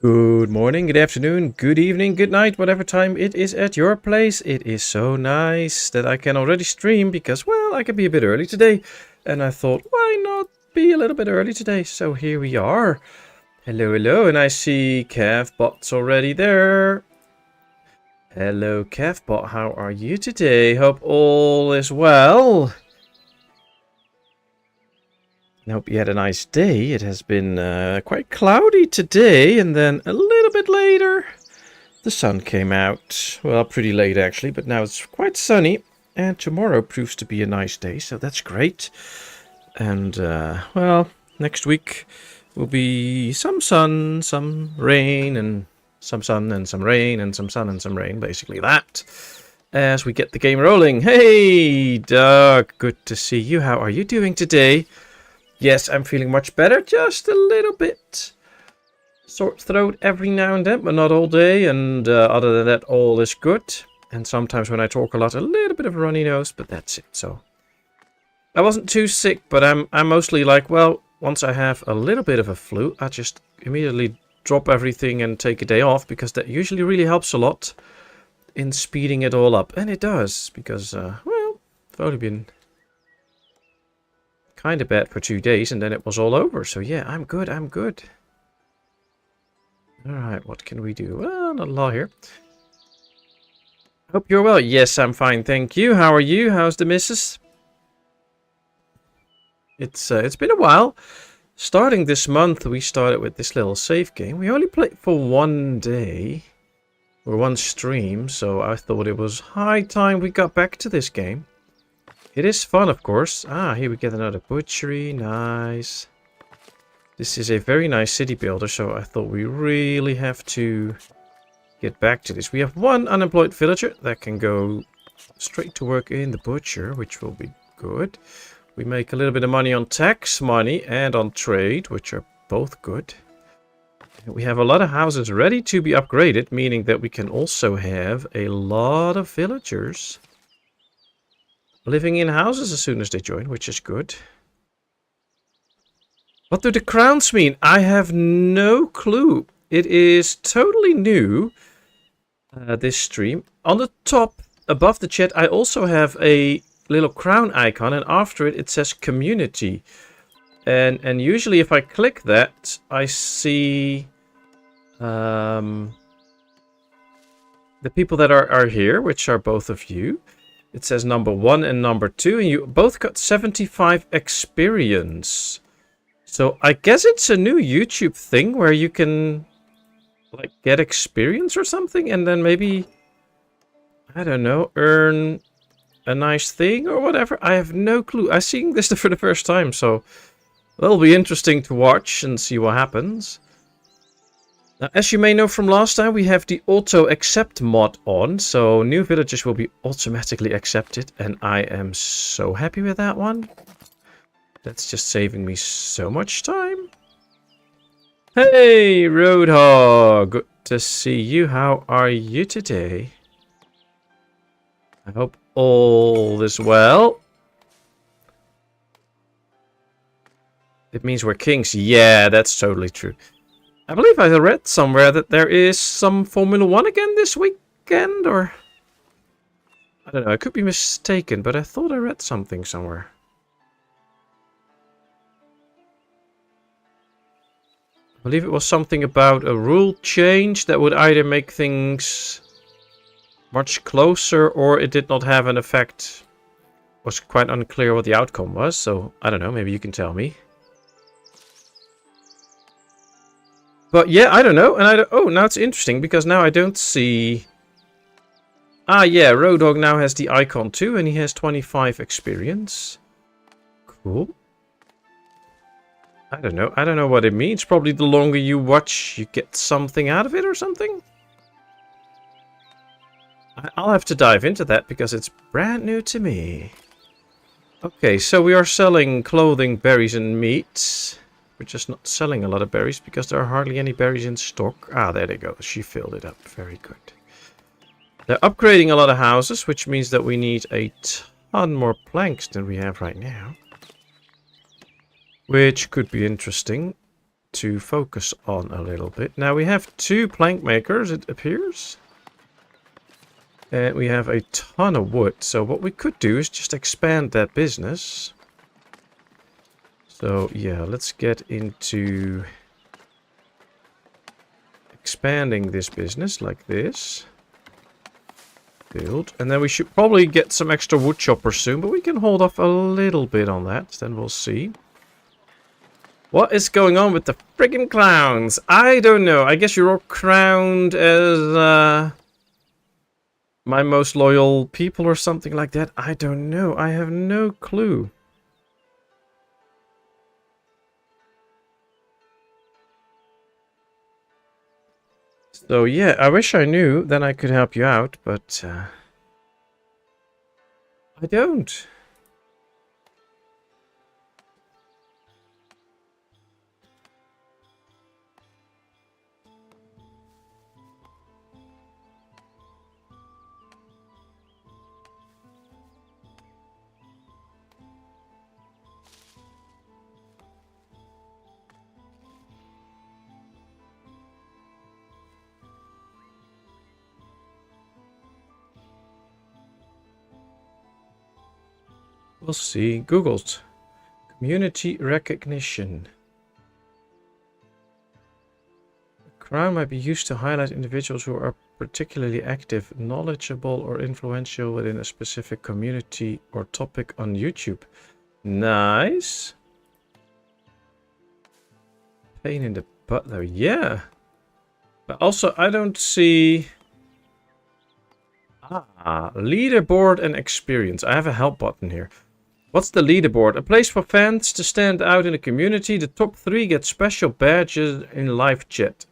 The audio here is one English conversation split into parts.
Good morning, good afternoon, good evening, good night, whatever time it is at your place. It is so nice that I can already stream because, well, I can be a bit early today. And I thought, why not be a little bit early today? So here we are. Hello, hello, and I see CavBot's already there. Hello, CavBot, how are you today? Hope all is well. I hope you had a nice day. It has been quite cloudy today, and then a little bit later, the sun came out. Well, pretty late actually, but now it's quite sunny, and tomorrow proves to be a nice day, so that's great. And, well, next week will be some sun, some rain, and some sun, and some rain, and some sun, and some rain, basically that. As we get the game rolling. Hey, Doug, good to see you. How are you doing today? Yes, I'm feeling much better, just a little bit sore throat every now and then, but not all day, and other than that, all is good. And sometimes when I talk a lot, a little bit of a runny nose, but that's it. So I wasn't too sick, but I'm mostly like, well, once I have a little bit of a flu, I just immediately drop everything and take a day off, because that usually really helps a lot in speeding it all up. And it does, because, well, I've only been kind of bad for 2 days, and then it was all over. So yeah, I'm good, I'm good. Alright, what can we do? Well, not a lot here. Hope you're well. Yes, I'm fine, thank you. How are you? How's the missus? It's been a while. Starting this month, we started with this little save game. We only played for 1 day, or 1 stream, so I thought it was high time we got back to this game. It is fun, of course. Ah, here we get another butchery. Nice. This is a very nice city builder, so I thought we really have to get back to this. We have 1 unemployed villager that can go straight to work in the butcher, which will be good. We make a little bit of money on tax money and on trade, which are both good. We have a lot of houses ready to be upgraded, meaning that we can also have a lot of villagers living in houses as soon as they join, which is good. What do the crowns mean? I have no clue. It is totally new, this stream. On the top, above the chat, I also have a little crown icon, and after it, it says community. And usually if I click that, I see the people that are here, which are both of you. It says number 1 and number 2, and you both got 75 experience. So I guess it's a new YouTube thing where you can, like, get experience or something, and then maybe, I don't know, earn a nice thing or whatever. I have no clue. I'm seeing this for the first time, so it'll be interesting to watch and see what happens. Now, as you may know from last time, we have the auto accept mod on, so new villagers will be automatically accepted, and I am so happy with that one. That's just saving me so much time. Hey, Roadhog! Good to see you. How are you today? I hope all is well. It means we're kings. Yeah, that's totally true. I believe I read somewhere that there is some Formula 1 again this weekend, or I don't know, I could be mistaken, but I thought I read something somewhere. I believe it was something about a rule change that would either make things much closer, or it did not have an effect. It was quite unclear what the outcome was, so I don't know, maybe you can tell me. But yeah, I don't know, and I don't... Oh, now it's interesting, because now I don't see... Ah, yeah, Roadhog now has the icon too, and he has 25 experience. Cool. I don't know what it means. Probably the longer you watch, you get something out of it or something? I'll have to dive into that, because it's brand new to me. Okay, so we are selling clothing, berries, and meats. We're just not selling a lot of berries because there are hardly any berries in stock. Ah, there they go. She filled it up. Very good. They're upgrading a lot of houses, which means that we need a ton more planks than we have right now. Which could be interesting. to focus on a little bit. Now we have 2 plank makers, it appears. And we have a ton of wood. So what we could do is just expand that business. So yeah, let's get into expanding this business like this. Build. And then we should probably get some extra wood choppers soon, but we can hold off a little bit on that. Then we'll see. What is going on with the friggin' clowns? I don't know. I guess you're all crowned as my most loyal people or something like that. I don't know. I have no clue. So yeah, I wish I knew, then I could help you out, but I don't. We'll see. Google's community recognition. A crown might be used to highlight individuals who are particularly active, knowledgeable, or influential within a specific community or topic on YouTube. Nice. Pain in the butt though. Yeah. But also, I don't see... leaderboard and experience. I have a help button here. What's the leaderboard? A place for fans to stand out in the community. The top 3 get special badges in live chat.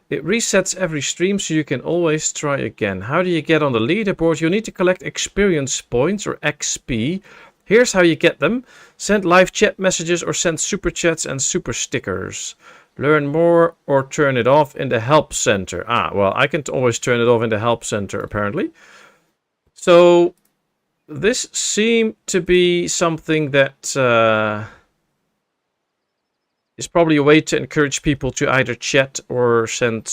It resets every stream so you can always try again. How do you get on the leaderboard? You need to collect experience points or XP. Here's how you get them. Send live chat messages or send super chats and super stickers. Learn more or turn it off in the help center. Well, I can always turn it off in the help center apparently. So... this seemed to be something that is probably a way to encourage people to either chat or send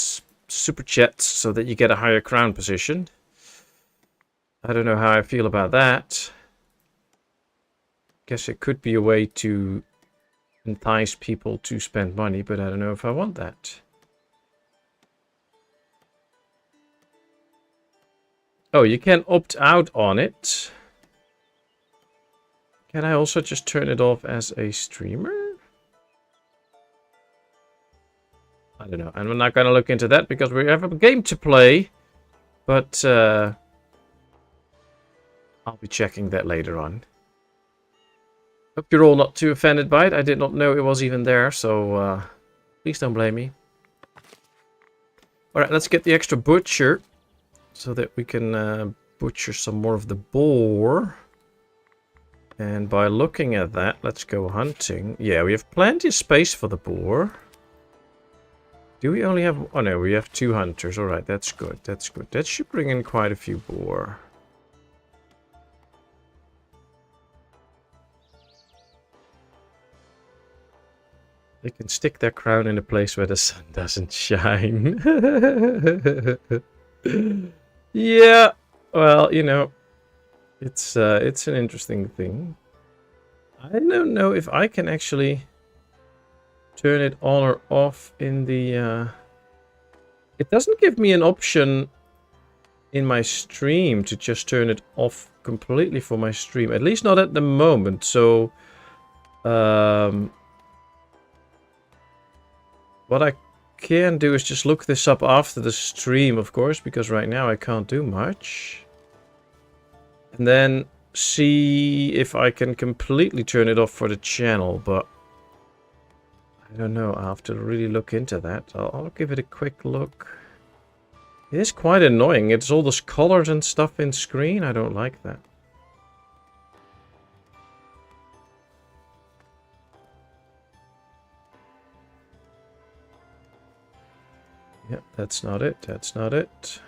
super chats so that you get a higher crown position. I don't know how I feel about that. Guess it could be a way to entice people to spend money, but I don't know if I want that. Oh, you can opt out on it. Can I also just turn it off as a streamer? I don't know. And we're not going to look into that because we have a game to play. But I'll be checking that later on. Hope you're all not too offended by it. I did not know it was even there, so please don't blame me. Alright, let's get the extra butcher so that we can butcher some more of the boar. And by looking at that, let's go hunting. Yeah, we have plenty of space for the boar. Do we only have... oh no, we have 2 hunters. Alright, that's good. That's good. That should bring in quite a few boar. They can stick their crown in a place where the sun doesn't shine. Yeah, well, you know... it's an interesting thing. I don't know if I can actually turn it on or off in the... it doesn't give me an option in my stream to just turn it off completely for my stream. At least not at the moment. So, what I can do is just look this up after the stream, of course, because right now I can't do much. And then see if I can completely turn it off for the channel, but I don't know. I'll have to really look into that. I'll give it a quick look. It is quite annoying. It's all those colors and stuff in screen. I don't like that. Yep, that's not it. That's not it.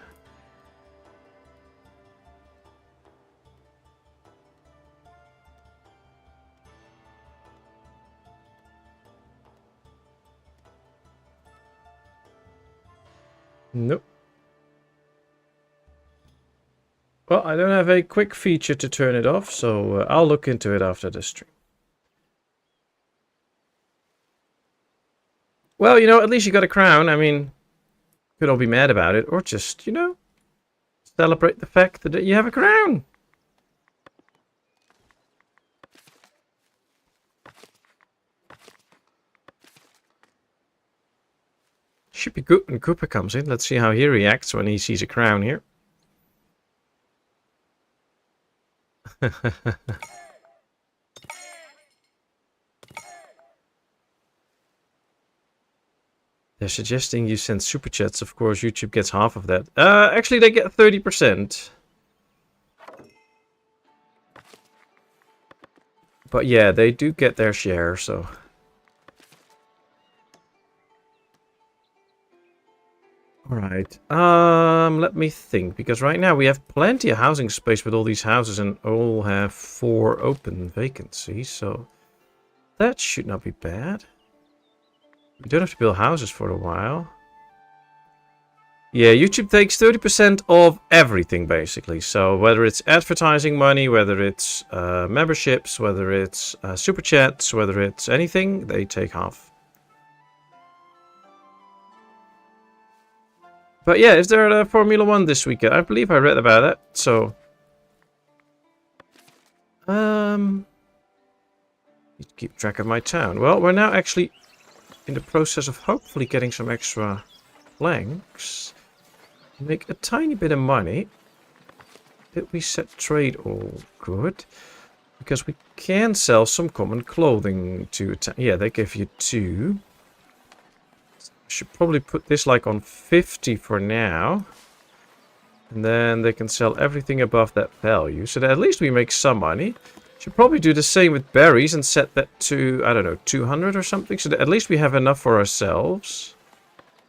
Nope. Well, I don't have a quick feature to turn it off, so I'll look into it after the stream. Well, you know, at least you got a crown. I mean, could all be mad about it, or just, you know, celebrate the fact that you have a crown. Should be good when Cooper comes in. Let's see how he reacts when he sees a crown here. They're suggesting you send super chats. Of course, YouTube gets half of that. Actually, they get 30%. But yeah, they do get their share, so... Alright, let me think, because right now we have plenty of housing space with all these houses and all have 4 open vacancies, so that should not be bad. We don't have to build houses for a while. Yeah, YouTube takes 30% of everything, basically, so whether it's advertising money, whether it's memberships, whether it's super chats, whether it's anything, they take half. But yeah, is there a Formula 1 this weekend? I believe I read about it, so... Need to keep track of my town. Well, we're now actually in the process of hopefully getting some extra planks. Make a tiny bit of money. Did we set trade all good? Because we can sell some common clothing to... Yeah, they give you 2. Should probably put this like on 50 for now. And then they can sell everything above that value. So that at least we make some money. Should probably do the same with berries and set that to, I don't know, 200 or something. So that at least we have enough for ourselves.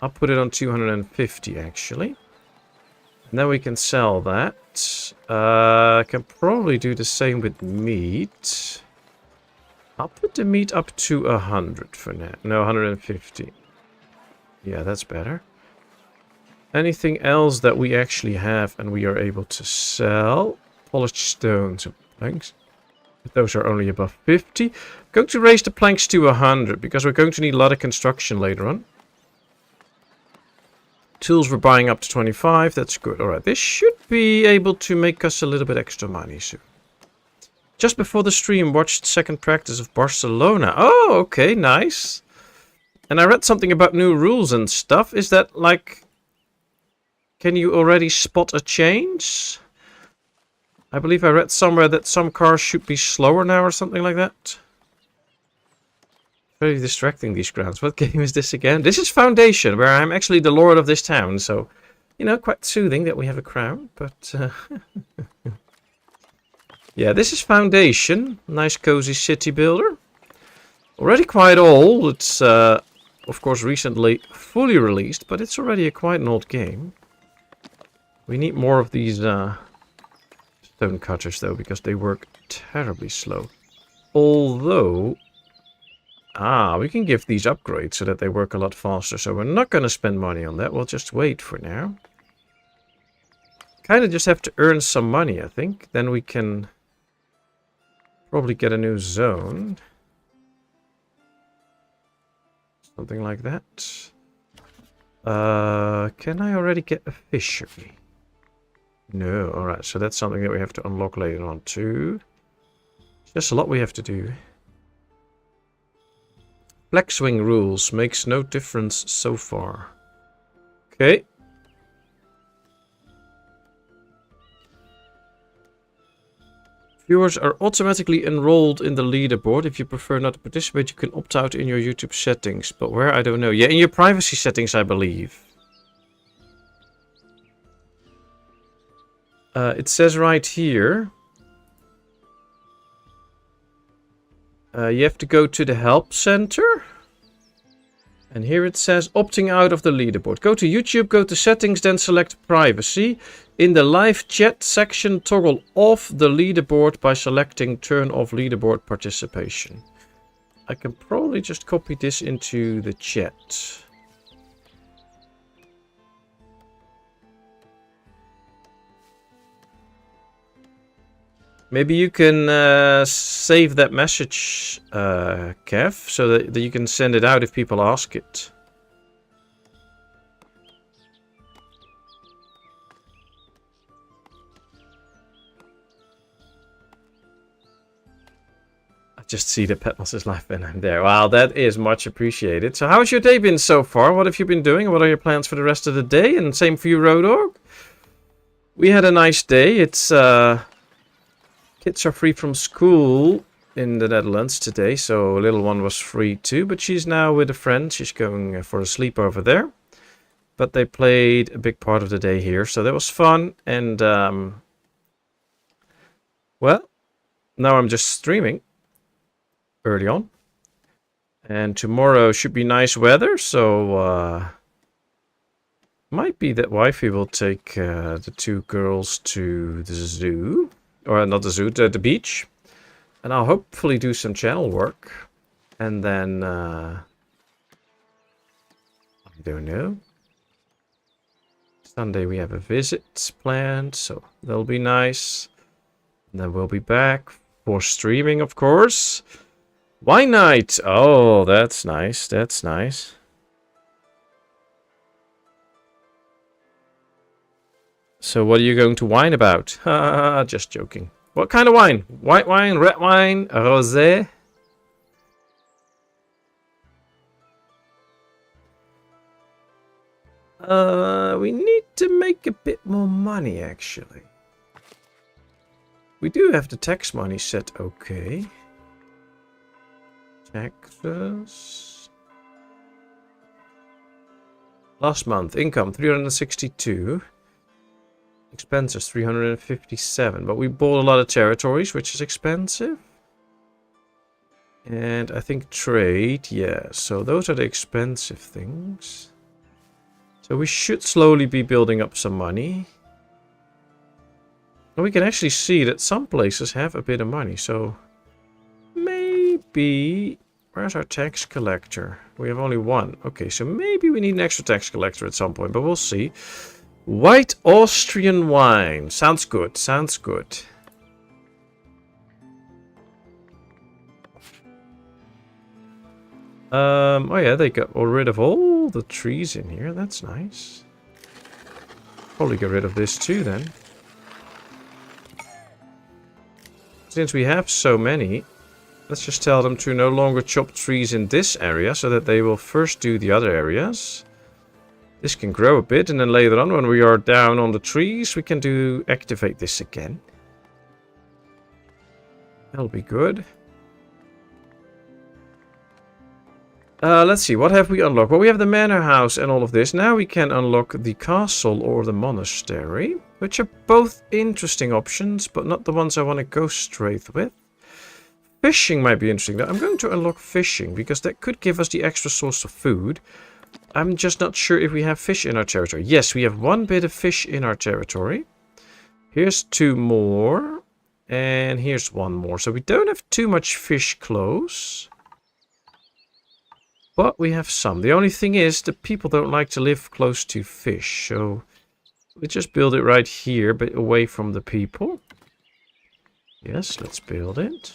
I'll put it on 250 actually. And then we can sell that. Can probably do the same with meat. I'll put the meat up to 100 for now. No, 150. Yeah, that's better. Anything else that we actually have and we are able to sell? Polished stones and planks. But those are only above 50. I'm going to raise the planks to 100 because we're going to need a lot of construction later on. Tools we're buying up to 25. That's good. Alright, this should be able to make us a little bit extra money soon. Just before the stream, watched second practice of Barcelona. Oh, okay, nice. And I read something about new rules and stuff. Is that like... Can you already spot a change? I believe I read somewhere that some cars should be slower now or something like that. Very distracting, these grounds. What game is this again? This is Foundation, where I'm actually the lord of this town. So, you know, quite soothing that we have a crown. But, yeah, this is Foundation. Nice cozy city builder. Already quite old. It's... of course, recently fully released, but it's already quite an old game. We need more of these stone cutters, though, because they work terribly slow. Although, we can give these upgrades so that they work a lot faster. So we're not going to spend money on that. We'll just wait for now. Kind of just have to earn some money, I think. Then we can probably get a new zone. Something like that. Can I already get a fishery? No, alright, so that's something that we have to unlock later on too. There's a lot we have to do. Flag swing rules makes no difference so far. Okay. Viewers are automatically enrolled in the leaderboard. If you prefer not to participate, you can opt out in your YouTube settings. But where? I don't know. Yeah, in your privacy settings, I believe. It says right here. You have to go to the help center. And here it says opting out of the leaderboard. Go to YouTube, go to settings, then select privacy. In the live chat section, toggle off the leaderboard by selecting turn off leaderboard participation. I can probably just copy this into the chat. Maybe you can save that message, Kev, so that you can send it out if people ask it. I just see that Patmos is live and I'm there. Wow, that is much appreciated. So how's your day been so far? What have you been doing? What are your plans for the rest of the day? And same for you, Rodog. We had a nice day. It's kids are free from school in the Netherlands today, so little one was free too, but she's now with a friend. She's going for a sleepover there. But they played a big part of the day here, so that was fun. And well, now I'm just streaming early on. And tomorrow should be nice weather, so might be that wifey will take the two girls to the zoo. Or not the zoo, the beach. And I'll hopefully do some channel work. And then, I don't know. Sunday we have a visit planned, so that'll be nice. And then we'll be back for streaming, of course. Wine night! Oh, that's nice, that's nice. So what are you going to whine about? Just joking. What kind of wine? White wine, red wine, rosé? We need to make a bit more money, actually. We do have the tax money set okay. Taxes. Last month, income 362. Expenses 357, but we bought a lot of territories, which is expensive. And I think trade, yeah, so those are the expensive things. So we should slowly be building up some money. And we can actually see that some places have a bit of money, so maybe... Where's our tax collector? We have only one. Okay, so maybe we need an extra tax collector at some point, but we'll see. White Austrian wine. Sounds good. Sounds good. Oh yeah, they got rid of all the trees in here. That's nice. Probably get rid of this too then. Since we have so many, let's just tell them to no longer chop trees in this area, so that they will first do the other areas. This can grow a bit, and then later on, when we are down on the trees, we can activate this again. That'll be good. Let's see, what have we unlocked? Well, we have the manor house and all of this. Now we can unlock the castle or the monastery, which are both interesting options, but not the ones I want to go straight with. Fishing might be interesting. Now, I'm going to unlock fishing, because that could give us the extra source of food. I'm just not sure if we have fish in our territory. Yes, we have one bit of fish in our territory. Here's two more. And here's one more. So we don't have too much fish close. But we have some. The only thing is, the people don't like to live close to fish. So we just build it right here, but away from the people. Yes, let's build it.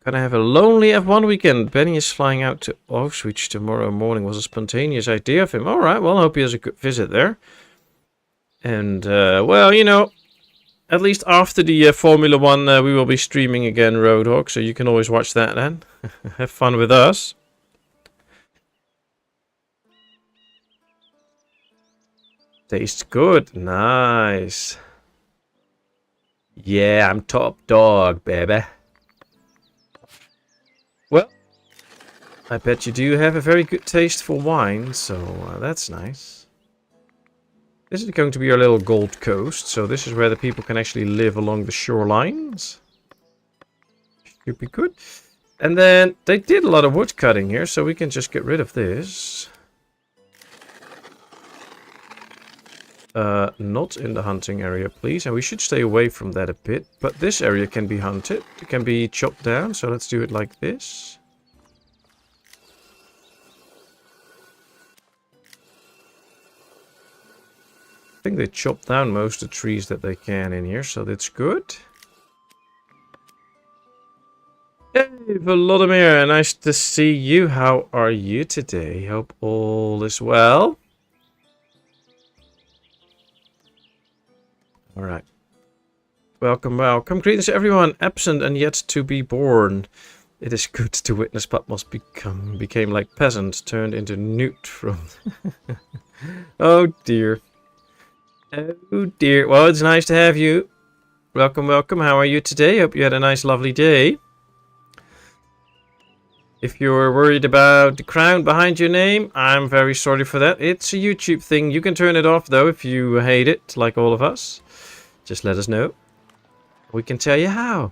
Gonna have a lonely F1 weekend. Benny is flying out to Auschwitz tomorrow morning. Was a spontaneous idea of him. Alright, well, I hope he has a good visit there. And, well, you know, at least after the Formula 1, we will be streaming again, Roadhog, so you can always watch that then. Have fun with us. Tastes good. Nice. Yeah, I'm top dog, baby. Well, I bet you do have a very good taste for wine, so that's nice. This is going to be our little Gold Coast, so this is where the people can actually live along the shorelines. Should be good. And then they did a lot of wood cutting here, so we can just get rid of this. Not in the hunting area, please. And we should stay away from that a bit. But this area can be hunted. It can be chopped down, so let's do it like this. think they chopped down most of the trees that they can in here, so that's good. Hey, Volodymyr, nice to see you. How are you today? Hope all is well. Alright. Welcome, welcome. Greetings everyone, absent and yet to be born. It is good to witness Patmos became like peasants, turned into newt from... Oh dear. Oh dear. Well, it's nice to have you. Welcome, welcome. How are you today? Hope you had a nice, lovely day. If you're worried about the crown behind your name, I'm very sorry for that. It's a YouTube thing. You can turn it off though if you hate it, like all of us. Just let us know. We can tell you how.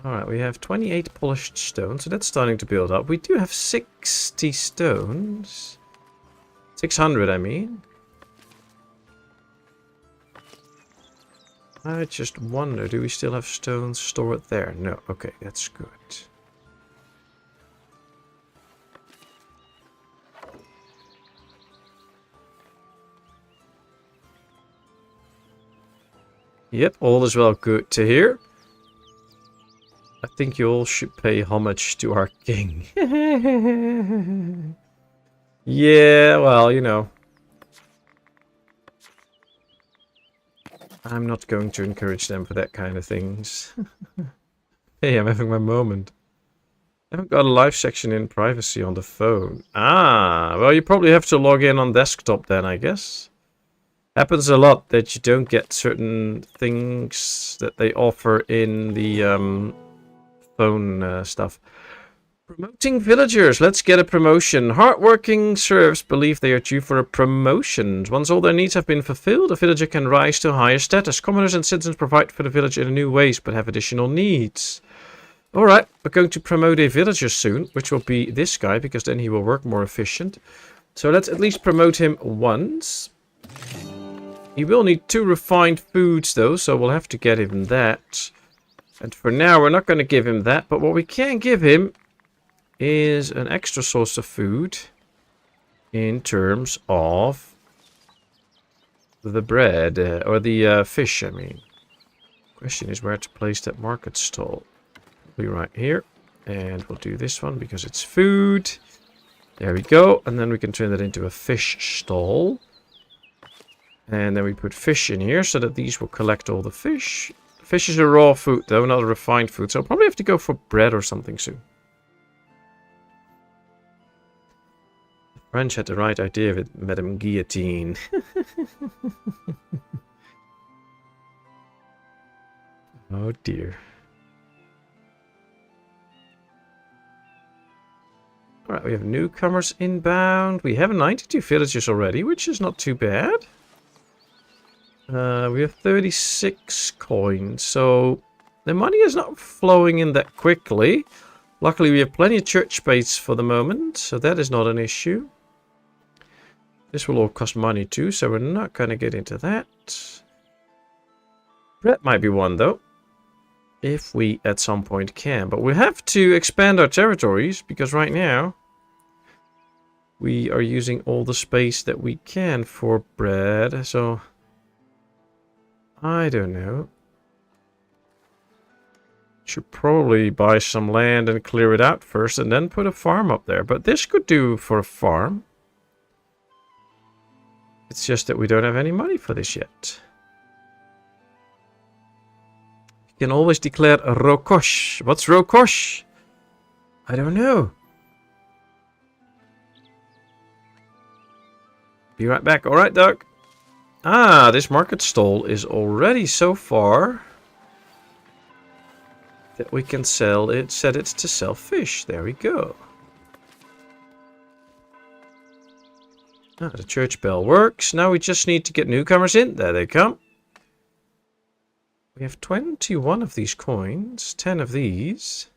Alright, we have 28 polished stone, so that's starting to build up. We do have 60 stones. 600, I mean. I just wonder, do we still have stones stored there? No, okay, that's good. Yep, all is well, good to hear. I think you all should pay homage to our king. Yeah, well, you know. I'm not going to encourage them for that kind of things. Hey, I'm having my moment. I haven't got a live section in privacy on the phone. Ah, well, you probably have to log in on desktop then, I guess. Happens a lot that you don't get certain things that they offer in the phone stuff. Promoting villagers. Let's get a promotion. Hardworking serfs believe they are due for a promotion. Once all their needs have been fulfilled, a villager can rise to a higher status. Commoners and citizens provide for the village in new ways, but have additional needs. Alright, we're going to promote a villager soon, which will be this guy, because then he will work more efficient. So let's at least promote him once. He will need 2 refined foods though, so we'll have to get him that. And for now, we're not going to give him that, but what we can give him is an extra source of food in terms of the bread, or the fish, I mean. Question is where to place that market stall. Be right here, and we'll do this one because it's food. There we go, and then we can turn that into a fish stall. And then we put fish in here so that these will collect all the fish. Fish is a raw food though, not a refined food, so I'll probably have to go for bread or something soon. The French had the right idea with Madame Guillotine. Oh dear. Alright, we have newcomers inbound. We have 92 villagers already, which is not too bad. We have 36 coins, so the money is not flowing in that quickly. Luckily, we have plenty of church space for the moment, so that is not an issue. This will all cost money too, so we're not going to get into that. Bread might be one, though, if we at some point can. But we have to expand our territories, because right now we are using all the space that we can for bread, so... I don't know. Should probably buy some land and clear it out first and then put a farm up there. But this could do for a farm. It's just that we don't have any money for this yet. You can always declare Rokosh. What's Rokosh? I don't know. Be right back. Alright, Doug. Ah, this market stall is already so far that we can sell it, set it to sell fish. There we go. Ah, the church bell works. Now we just need to get newcomers in. There they come. We have 21 of these coins, 10 of these.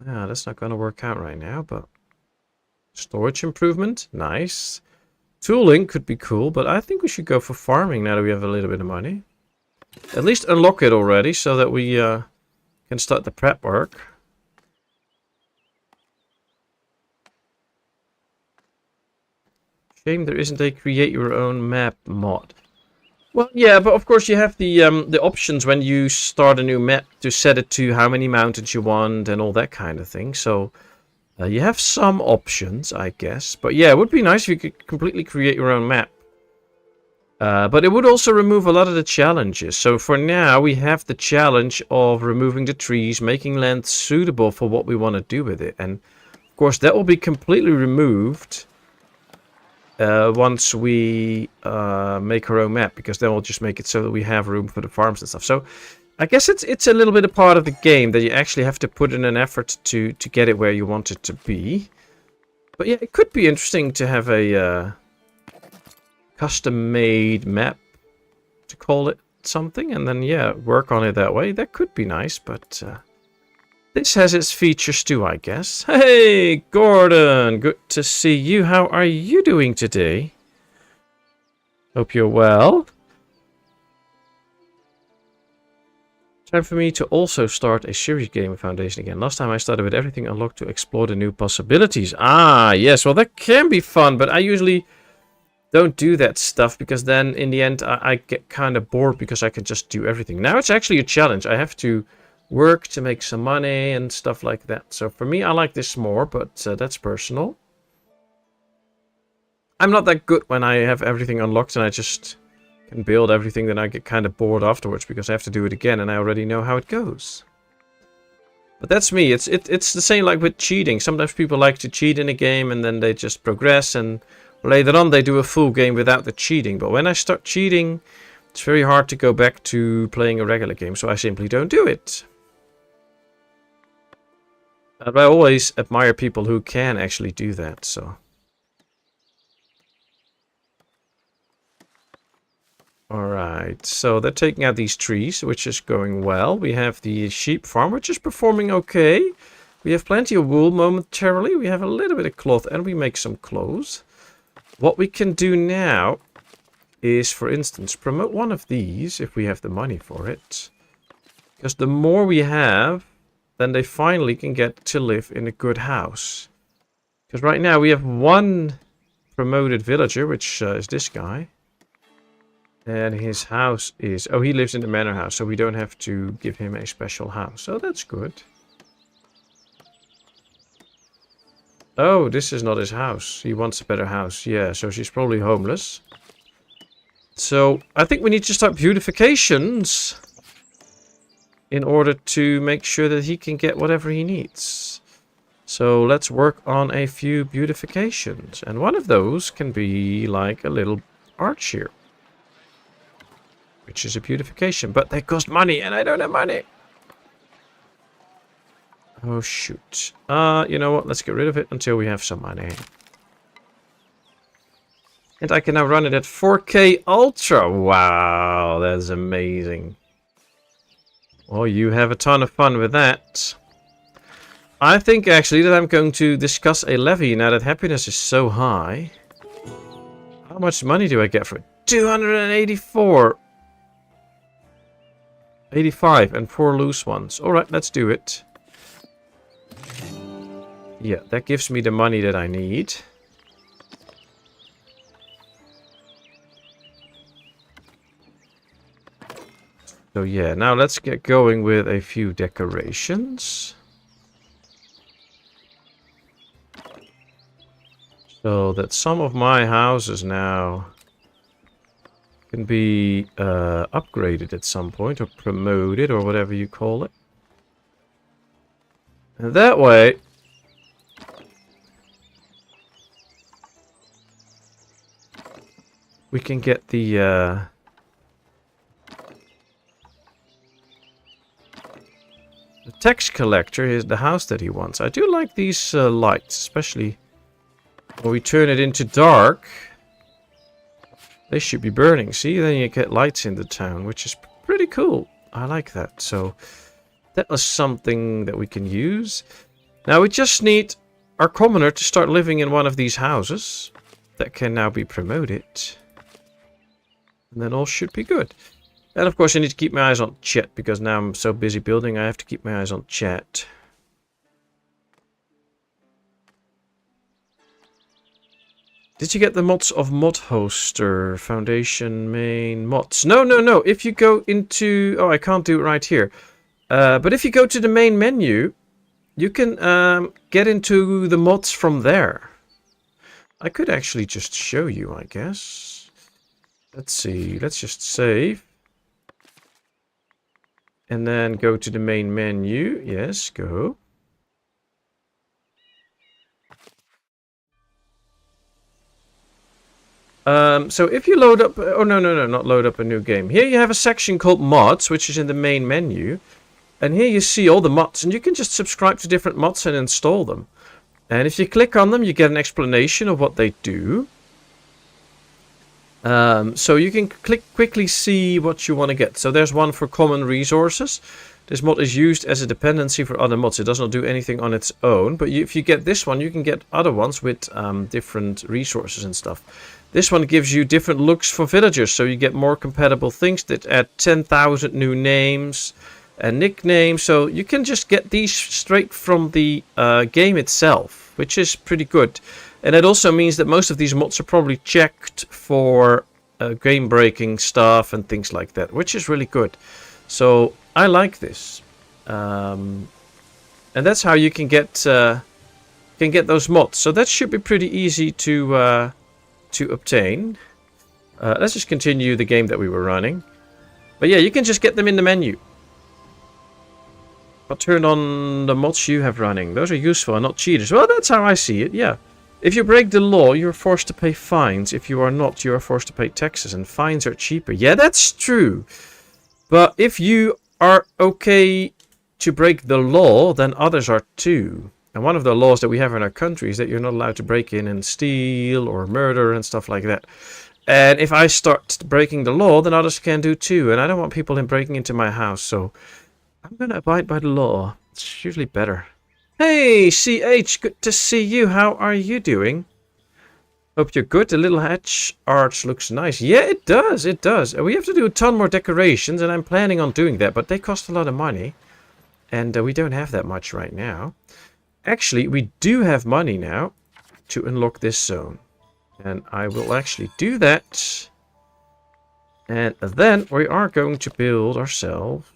Ah, that's not going to work out right now, but storage improvement, nice. Tooling could be cool, but I think we should go for farming now that we have a little bit of money. At least unlock it already so that we can start the prep work. Shame there isn't a create your own map mod. Well, yeah, but of course you have the options when you start a new map to set it to how many mountains you want and all that kind of thing. So you have some options, I guess. But yeah, it would be nice if you could completely create your own map. But it would also remove a lot of the challenges. So for now, we have the challenge of removing the trees, making land suitable for what we want to do with it. And of course, that will be completely removed once we make our own map, because then we'll just make it so that we have room for the farms and stuff. So I guess it's a little bit a part of the game that you actually have to put in an effort to get it where you want it to be. But yeah, it could be interesting to have a custom-made map, to call it something, and then yeah, work on it that way. That could be nice, but this has its features too, I guess. Hey, Gordon! Good to see you. How are you doing today? Hope you're well. Time for me to also start a serious game of Foundation again. Last time I started with everything unlocked to explore the new possibilities. Ah, yes. Well, that can be fun, but I usually don't do that stuff, because then in the end I get kind of bored because I can just do everything. Now it's actually a challenge. I have to work to make some money and stuff like that. So for me, I like this more, but that's personal. I'm not that good when I have everything unlocked and I just can build everything. Then I get kind of bored afterwards because I have to do it again and I already know how it goes. But that's me. It's the same like with cheating. Sometimes people like to cheat in a game and then they just progress, and later on they do a full game without the cheating. But when I start cheating, it's very hard to go back to playing a regular game, so I simply don't do it. But I always admire people who can actually do that, so. Alright, so they're taking out these trees, which is going well. We have the sheep farm, which is performing okay. We have plenty of wool momentarily. We have a little bit of cloth, and we make some clothes. What we can do now is, for instance, promote one of these, if we have the money for it. Because the more we have, then they finally can get to live in a good house. Because right now we have one promoted villager, which is this guy. And his house is... oh, he lives in the manor house, so we don't have to give him a special house. So that's good. Oh, this is not his house. He wants a better house. Yeah, so she's probably homeless. So I think we need to start beautifications in order to make sure that he can get whatever he needs. So let's work on a few beautifications. And one of those can be like a little arch here, which is a beautification. But they cost money and I don't have money. Oh, shoot. You know what? Let's get rid of it until we have some money. And I can now run it at 4K Ultra. Wow, that's amazing. Well, you have a ton of fun with that. I think actually that I'm going to discuss a levy now that happiness is so high. How much money do I get for it? 284. 85 and 4 loose ones. Alright, let's do it. Yeah, that gives me the money that I need. So yeah, now let's get going with a few decorations. So that some of my houses now can be upgraded at some point, or promoted, or whatever you call it. And that way, we can get the tax collector is the house that he wants. I do like these lights, especially when we turn it into dark. They should be burning. See, then you get lights in the town, which is pretty cool. I like that. So that was something that we can use. Now we just need our commoner to start living in one of these houses. That can now be promoted. And then all should be good. And of course I need to keep my eyes on chat, because now I'm so busy building, I have to keep my eyes on chat. Did you get the mods of mod hoster, foundation, main, mods? No, no, no. If you go into... Oh, I can't do it right here. But if you go to the main menu, you can get into the mods from there. I could actually just show you, I guess. Let's see. Let's just save. And then go to the main menu. Yes, go. So if you load up... Oh, no, no, no, not load up a new game. Here you have a section called mods, which is in the main menu. And here you see all the mods. And you can just subscribe to different mods and install them. And if you click on them, you get an explanation of what they do. So you can quickly see what you want to get. So there's one for common resources. This mod is used as a dependency for other mods. It does not do anything on its own. But if you get this one, you can get other ones with different resources and stuff. This one gives you different looks for villagers. So you get more compatible things that add 10,000 new names and nicknames. So you can just get these straight from the game itself, which is pretty good. And it also means that most of these mods are probably checked for game-breaking stuff and things like that, which is really good. So I like this, and that's how you can get those mods. So that should be pretty easy to obtain. Let's just continue the game that we were running. But yeah, you can just get them in the menu. But turn on the mods you have running. Those are useful and not cheaters. Well, that's how I see it, yeah. If you break the law, you're forced to pay fines. If you are not, you are forced to pay taxes. And fines are cheaper. Yeah, that's true. But if you are okay to break the law, then others are too. And one of the laws that we have in our country is that you're not allowed to break in and steal or murder and stuff like that. And if I start breaking the law, then others can do too. And I don't want people breaking into my house, so I'm going to abide by the law. It's usually better. Hey, CH, good to see you. How are you doing? Hope you're good. The little hatch arch looks nice. Yeah, it does. It does. We have to do a ton more decorations, and I'm planning on doing that, but they cost a lot of money. And we don't have that much right now. Actually, we do have money now to unlock this zone. And I will actually do that. And then we are going to build ourselves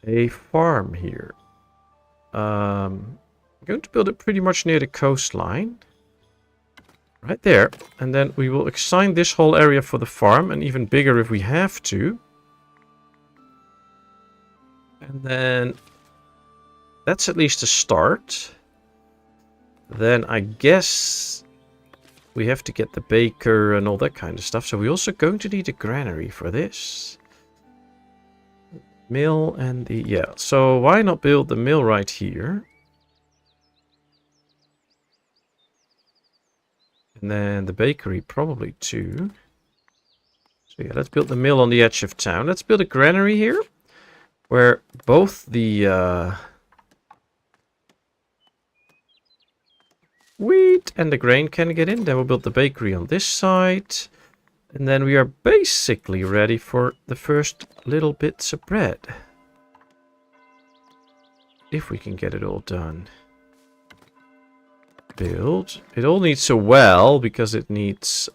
a farm here. I'm going to build it pretty much near the coastline. Right there. And then we will assign this whole area for the farm. And even bigger if we have to. And then that's at least a start. Then I guess we have to get the baker and all that kind of stuff. So we're also going to need a granary for this. Mill and the... Yeah, so why not build the mill right here? And then the bakery probably too. So yeah, let's build the mill on the edge of town. Let's build a granary here. Where both the wheat and the grain can get in. Then we'll build the bakery on this side. And then we are basically ready for the first little bits of bread. If we can get it all done. Build. It all needs a well because it needs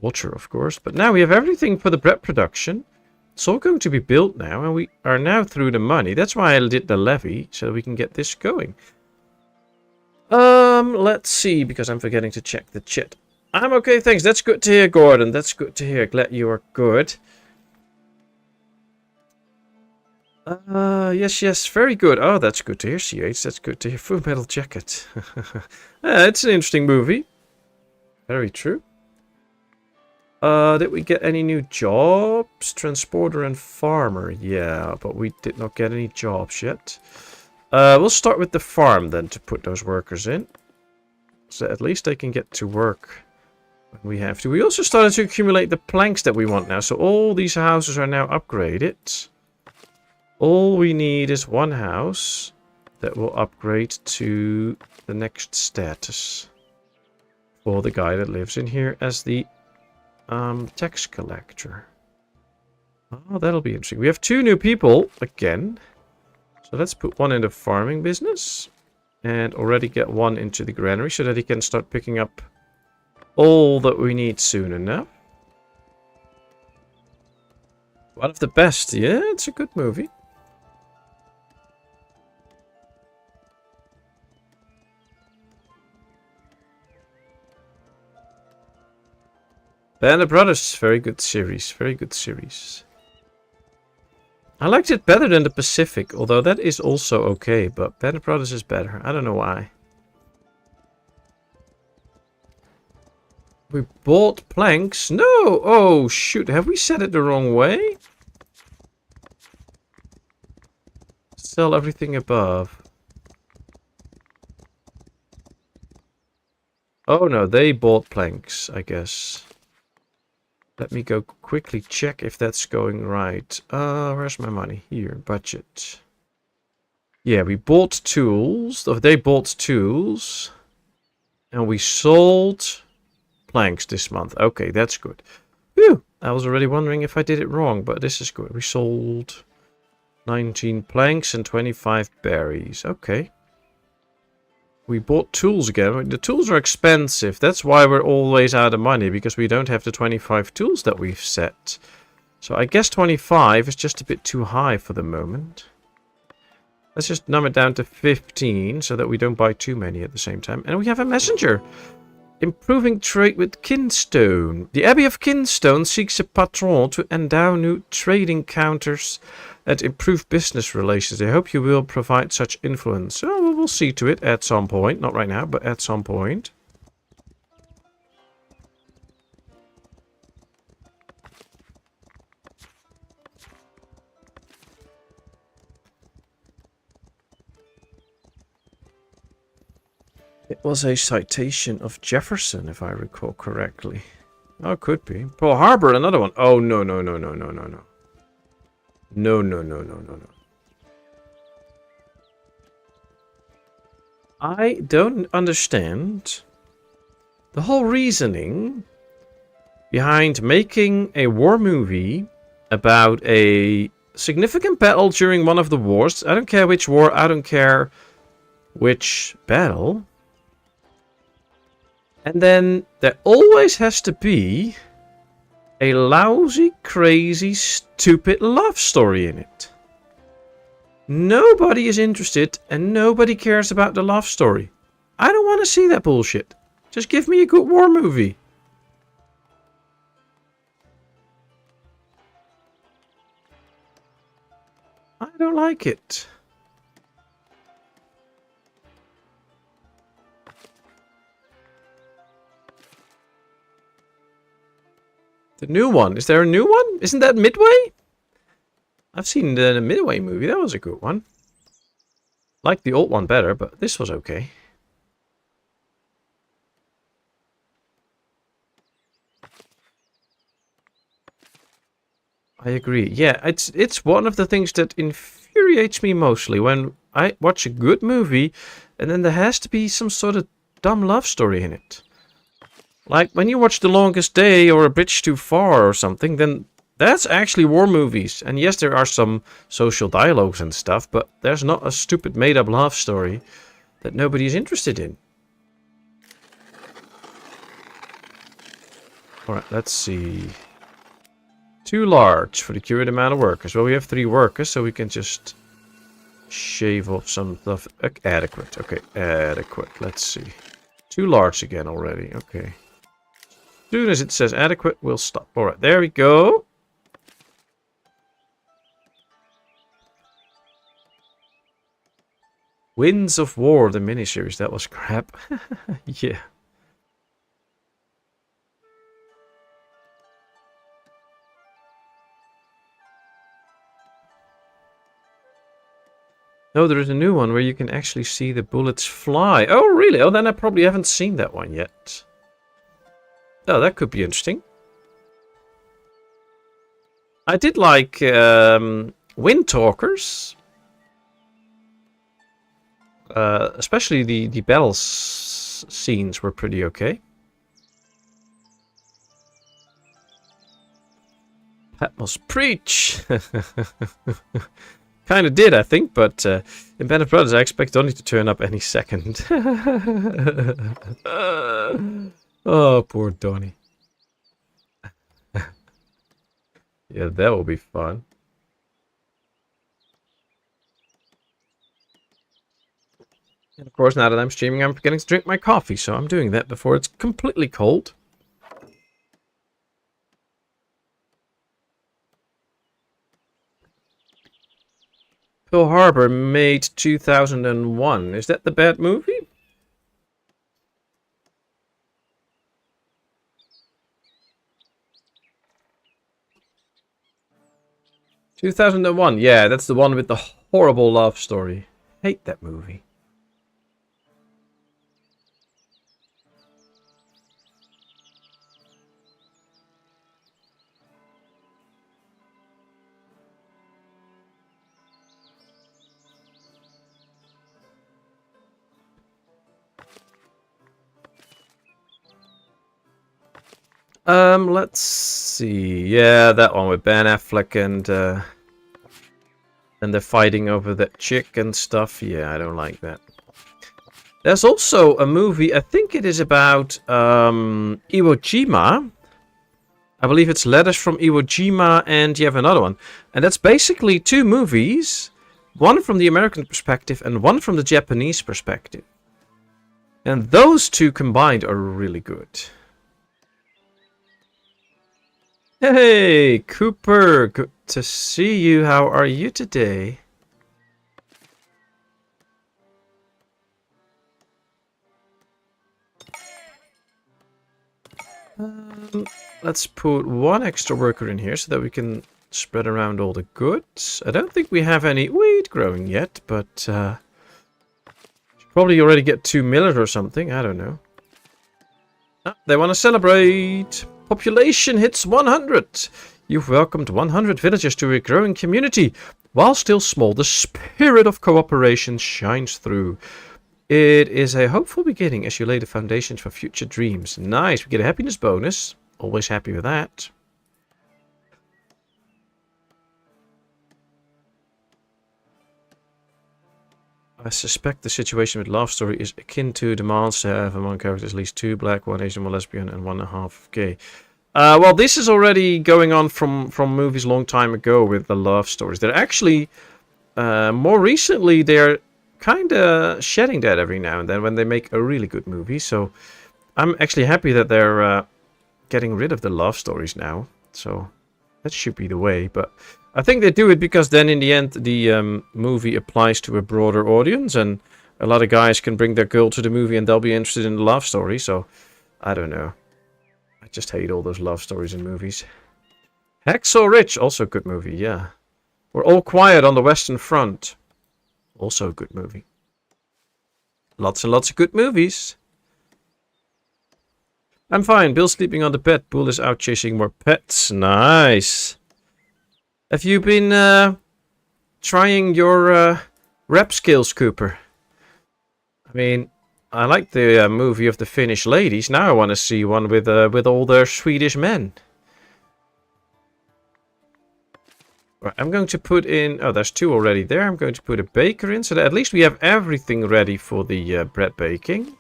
water, of course. But now we have everything for the bread production. It's all going to be built now, and we are now through the money. That's why I did the levy, so we can get this going. Let's see, because I'm forgetting to check the chat. I'm okay, thanks. That's good to hear, Gordon. That's good to hear. Glad you are good. Yes, very good. Oh, that's good to hear, CH. That's good to hear. Full Metal Jacket. It's an interesting movie. Very true. Did we get any new jobs? Transporter and farmer. Yeah, but we did not get any jobs yet. We'll start with the farm then to put those workers in. So at least they can get to work when we have to. We also started to accumulate the planks that we want now. So all these houses are now upgraded. All we need is one house that will upgrade to the next status. For the guy that lives in here as the tax collector. Oh, that'll be interesting. We have 2 new people again. So let's put one in the farming business. And already get one into the granary so that he can start picking up all that we need soon enough. One of the best. Yeah, it's a good movie. Band of Brothers. Very good series. Very good series. I liked it better than the Pacific, although that is also okay, but Band of Brothers is better. I don't know why. We bought planks. No! Oh, shoot. Have we said it the wrong way? Sell everything above. Oh, no. They bought planks, I guess. Let me go quickly check if that's going right. Where's my money? Here, budget. Yeah, we bought tools. Oh, they bought tools. And we sold planks this month. Okay, that's good. Phew! I was already wondering if I did it wrong, but this is good. We sold 19 planks and 25 berries. Okay. We bought tools again. The tools are expensive. That's why we're always out of money, because we don't have the 25 tools that we've set. So I guess 25 is just a bit too high for the moment. Let's just numb it down to 15 so that we don't buy too many at the same time. And we have a messenger. Improving trade with Kinstone. The Abbey of Kinstone seeks a patron to endow new trading counters and improve business relations. I hope you will provide such influence. Oh, we'll see to it at some point. Not right now, but at some point. It was a citation of Jefferson, if I recall correctly. Oh, could be. Pearl Harbor, another one. Oh, no, no, no, no, no, no, no. No, no, no, no, no, no. I don't understand the whole reasoning behind making a war movie about a significant battle during one of the wars. I don't care which war, I don't care which battle. And then there always has to be a lousy, crazy, stupid love story in it. Nobody is interested and nobody cares about the love story. I don't want to see that bullshit. Just give me a good war movie. I don't like it. The new one. Is there a new one? Isn't that Midway? I've seen the Midway movie. That was a good one. Liked the old one better, but this was okay. I agree. Yeah, it's one of the things that infuriates me mostly when I watch a good movie and then there has to be some sort of dumb love story in it. Like, when you watch The Longest Day or A Bridge Too Far or something, then that's actually war movies. And yes, there are some social dialogues and stuff, but there's not a stupid made-up love story that nobody is interested in. Alright, let's see. Too large for the current amount of workers. Well, we have 3 workers, so we can just shave off some stuff. Adequate. Okay, adequate. Let's see. Too large again already. Okay. As soon as it says adequate, we'll stop. Alright, there we go. Winds of War, the miniseries. That was crap. Yeah. No, there is a new one where you can actually see the bullets fly. Oh, really? Oh, then I probably haven't seen that one yet. Oh, that could be interesting. I did like Wind Talkers. Especially the battle scenes were pretty okay. Patmos, preach! Kind of did, I think, but in Band of Brothers, I expect Donnie to turn up any second. Oh, poor Donnie. Yeah, that will be fun. And of course, now that I'm streaming, I'm forgetting to drink my coffee, so I'm doing that before it's completely cold. Pearl Harbor, made 2001. Is that the bad movie? "2001, yeah, that's the one with the horrible love story. Hate that movie. Let's see. Yeah, that one with Ben Affleck and they're fighting over that chick and stuff. Yeah, I don't like that. There's also a movie, I think it is about Iwo Jima. I believe it's Letters from Iwo Jima, and you have another one. And that's basically two movies. One from the American perspective and one from the Japanese perspective. And those two combined are really good. Hey, Cooper, good to see you. How are you today? Let's put one extra worker in here so that we can spread around all the goods. I don't think we have any wheat growing yet, but probably already get 2 millers or something. I don't know. Ah, they want to celebrate. Population hits 100. You've welcomed 100 villagers to a growing community. While still small, the spirit of cooperation shines through. It is a hopeful beginning as you lay the foundations for future dreams. Nice. We get a happiness bonus. Always happy with that. I suspect the situation with Love Story is akin to demands to have among characters at least 2 black, 1 Asian, 1 lesbian, and 1.5 gay. Well, this is already going on from movies a long time ago with the love stories. They're actually, more recently, they're kind of shedding that every now and then when they make a really good movie. So I'm actually happy that they're getting rid of the love stories now. So that should be the way. But I think they do it because then in the end the movie applies to a broader audience. And a lot of guys can bring their girl to the movie and they'll be interested in the love story. So I don't know. I just hate all those love stories in movies. Hacksaw Ridge, also a good movie, yeah. We're All Quiet on the Western Front. Also a good movie. Lots and lots of good movies. I'm fine. Bill's sleeping on the bed. Bull is out chasing more pets. Nice. Have you been trying your rap skills, Cooper? I mean, I like the movie of the Finnish ladies. Now I want to see one with all their Swedish men. Right, I'm going to put in... Oh, there's 2 already there. I'm going to put a baker in so that at least we have everything ready for the bread baking.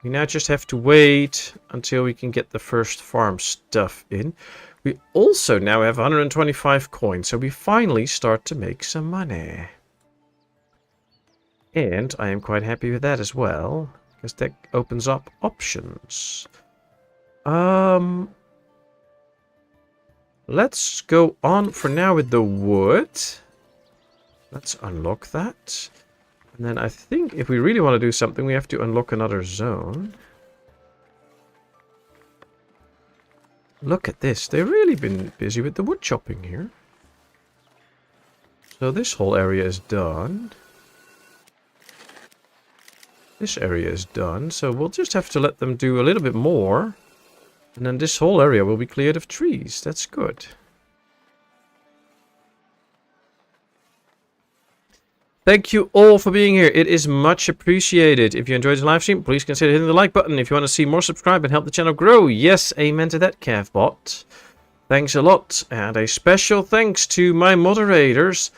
We now just have to wait until we can get the first farm stuff in. We also now have 125 coins, so we finally start to make some money. And I am quite happy with that as well, because that opens up options. Let's go on for now with the wood. Let's unlock that. And then I think if we really want to do something, we have to unlock another zone. Look at this. They've really been busy with the wood chopping here. So this whole area is done. This area is done, so we'll just have to let them do a little bit more. And then this whole area will be cleared of trees. That's good. Thank you all for being here. It is much appreciated. If you enjoyed the live stream, please consider hitting the like button. If you want to see more, subscribe and help the channel grow. Yes, amen to that, Cavbot. Thanks a lot. And a special thanks to my moderators,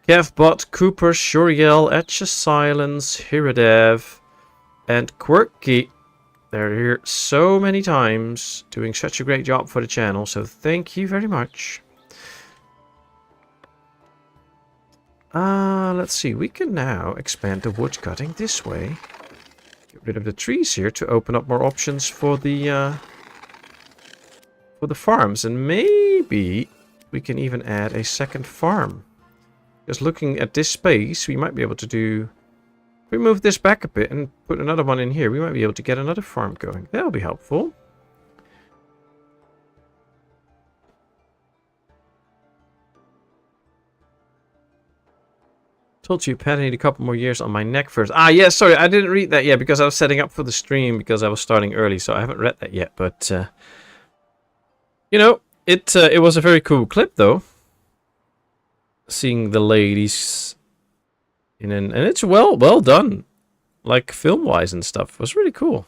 Kevbot, Cooper, Shuriel, Etcha Silence, Hiradev, and Quirky. They're here so many times, doing such a great job for the channel, so thank you very much. Let's see, we can now expand the wood cutting this way. Get rid of the trees here to open up more options for the farms, and maybe we can even add a second farm. Just looking at this space, we might be able to do... If we move this back a bit and put another one in here, we might be able to get another farm going. That'll be helpful. Told you, Pat, I need a couple more years on my neck first. Ah, yeah, sorry, I didn't read that yet because I was setting up for the stream because I was starting early, so I haven't read that yet. But, you know, it was a very cool clip, though. Seeing the ladies in and it's well done, like film-wise and stuff. It was really cool.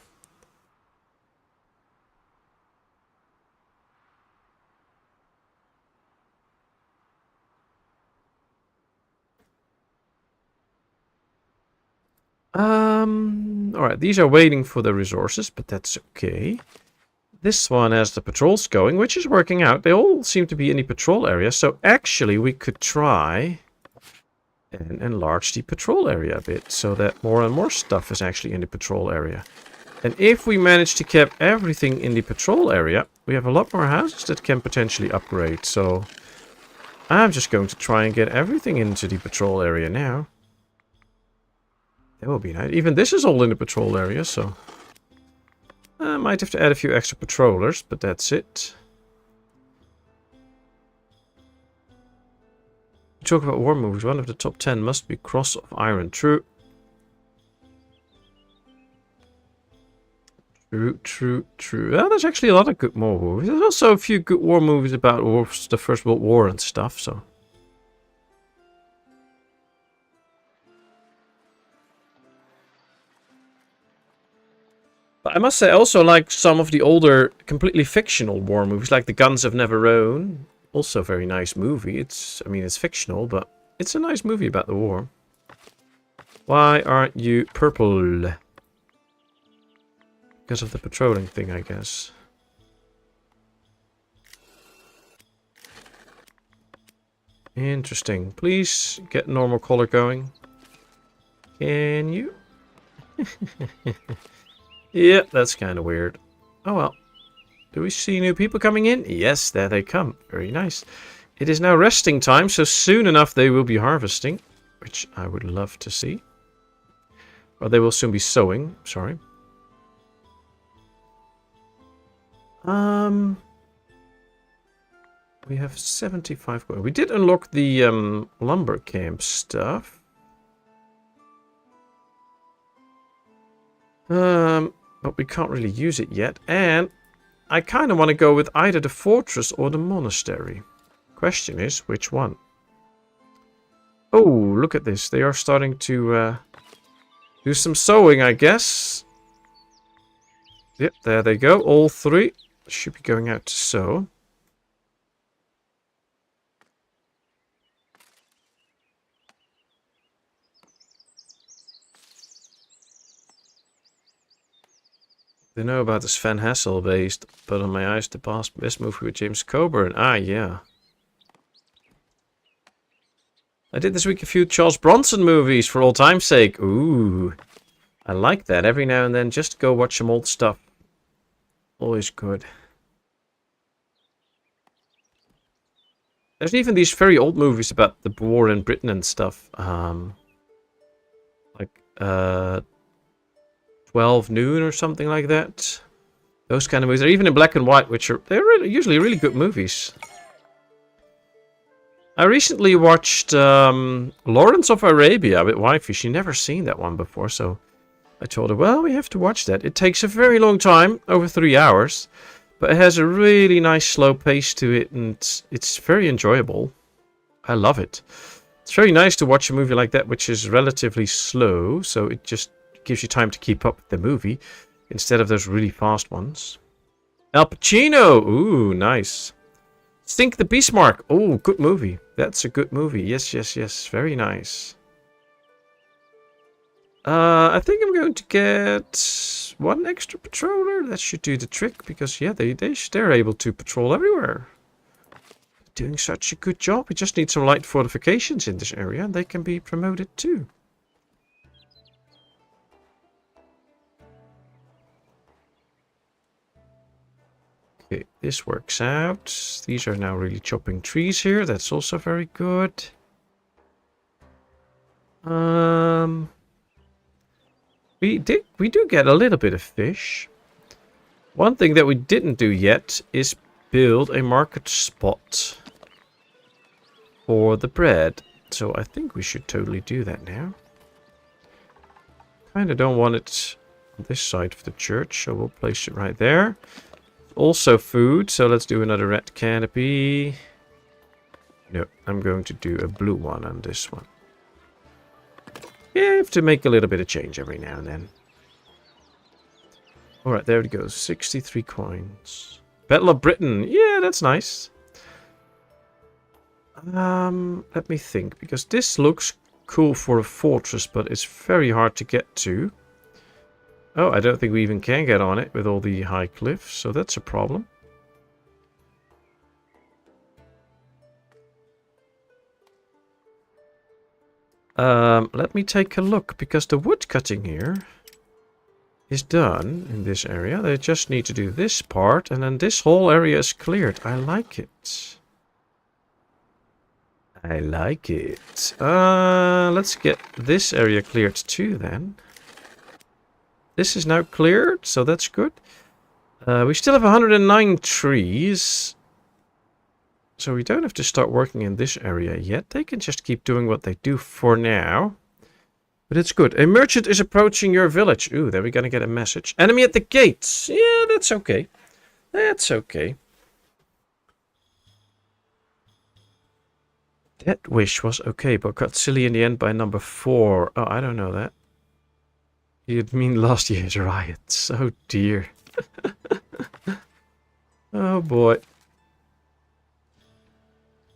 Alright, these are waiting for the resources, but that's okay. This one has the patrols going, which is working out. They all seem to be in the patrol area, so actually we could try and enlarge the patrol area a bit, so that more and more stuff is actually in the patrol area. And if we manage to keep everything in the patrol area, we have a lot more houses that can potentially upgrade, so I'm just going to try and get everything into the patrol area now. That will be nice. Even this is all in the patrol area, so... I might have to add a few extra patrollers, but that's it. Talk about war movies. One of the top 10 must be Cross of Iron. True. True. Well, there's actually a lot of good war movies. There's also a few good war movies about the First World War and stuff, so... But I must say, I also like some of the older, completely fictional war movies, like The Guns of Navarone. Also a very nice movie. I mean, it's fictional, but it's a nice movie about the war. Why aren't you purple? Because of the patrolling thing, I guess. Interesting. Please get normal color going. Can you? Yeah, that's kind of weird. Oh well. Do we see new people coming in? Yes, there they come. Very nice. It is now resting time, so soon enough they will be harvesting, which I would love to see. Or they will soon be sowing. Sorry. We have 75. We did unlock the lumber camp stuff. But we can't really use it yet. And I kind of want to go with either the fortress or the monastery. Question is, which one? Oh, look at this. They are starting to do some sowing, I guess. Yep, there they go. All three should be going out to sow. They know about this Van Hassel based, but on my eyes, the best movie with James Coburn. Ah, yeah. I did this week a few Charles Bronson movies for old time's sake. Ooh. I like that. Every now and then, just go watch some old stuff. Always good. There's even these very old movies about the war in Britain and stuff. Like, 12 Noon or something like that. Those kind of movies. They're even in black and white, which are usually really good movies. I recently watched Lawrence of Arabia with wifey. She'd never seen that one before, so I told her, well, we have to watch that. It takes a very long time, over 3 hours, but it has a really nice slow pace to it, and it's very enjoyable. I love it. It's very nice to watch a movie like that, which is relatively slow, so it just gives you time to keep up with the movie instead of those really fast ones. Al Pacino! Ooh, nice. Stink the Bismarck! Oh, good movie. That's a good movie. Yes, yes, yes. Very nice. I think I'm going to get one extra patroller. That should do the trick because, yeah, they're able to patrol everywhere. Doing such a good job. We just need some light fortifications in this area and they can be promoted too. Okay, this works out. These are now really chopping trees here. That's also very good. We do get a little bit of fish. One thing that we didn't do yet is build a market spot for the bread. So I think we should totally do that now. Kind of don't want it on this side of the church, so we'll place it right there. Also food, so let's do another red canopy. No, I'm going to do a blue one on this one. Yeah, I have to make a little bit of change every now and then. Alright, there it goes. 63 coins. Battle of Britain. Yeah, that's nice. Let me think. Because this looks cool for a fortress, but it's very hard to get to. Oh, I don't think we even can get on it with all the high cliffs, so that's a problem. Let me take a look, because the wood cutting here is done in this area. They just need to do this part, and then this whole area is cleared. I like it. I like it. Let's get this area cleared too, then. This is now cleared, so that's good. We still have 109 trees. So we don't have to start working in this area yet. They can just keep doing what they do for now. But it's good. A merchant is approaching your village. Ooh, then we're going to get a message. Enemy at the gates. Yeah, that's okay. That's okay. That wish was okay, but got silly in the end by number 4. Oh, I don't know that. You mean last year's riots. Oh, dear. Oh, boy.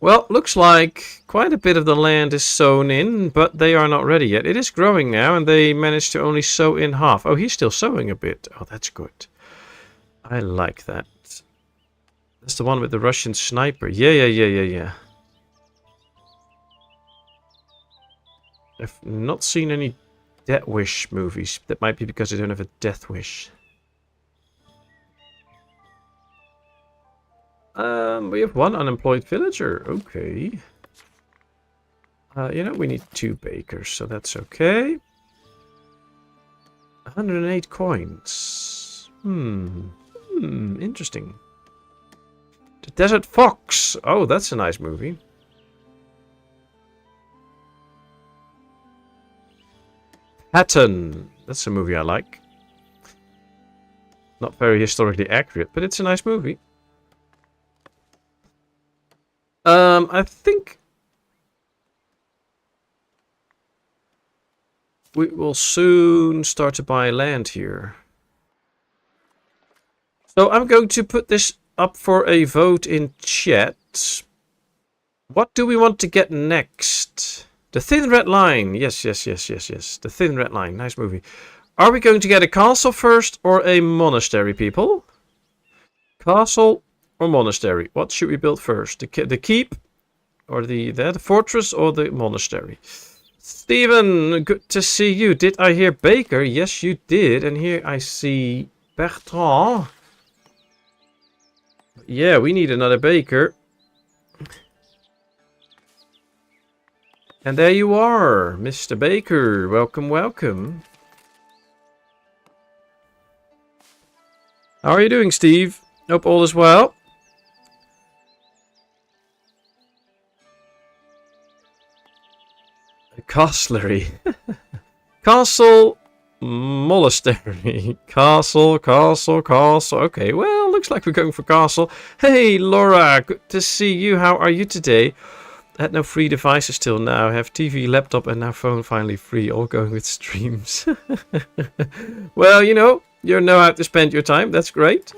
Well, looks like quite a bit of the land is sown in, but they are not ready yet. It is growing now, and they managed to only sow in half. Oh, he's still sowing a bit. Oh, that's good. I like that. That's the one with the Russian sniper. Yeah. I've not seen any Death Wish movies. That might be because I don't have a Death Wish. We have one unemployed villager. Okay. You know, we need 2 bakers, so that's okay. 108 coins. Interesting. The Desert Fox. Oh, that's a nice movie. Patton. That's a movie I like. Not very historically accurate, but it's a nice movie. I think we will soon start to buy land here. So I'm going to put this up for a vote in chat. What do we want to get next? The Thin Red Line. Yes. The Thin Red Line. Nice movie. Are we going to get a castle first or a monastery, people? Castle or monastery? What should we build first? The keep or the fortress or the monastery? Steven, good to see you. Did I hear Baker? Yes, you did. And here I see Bertrand. Yeah, we need another baker. And there you are, Mr. Baker. Welcome, welcome. How are you doing, Steve? Hope all is well. Castlery. Castle, monastery. Castle. Okay, well, looks like we're going for castle. Hey, Laura, good to see you. How are you today? I had no free devices till now. I have TV, laptop, and now phone finally free. All going with streams. Well, you know how to spend your time. That's great.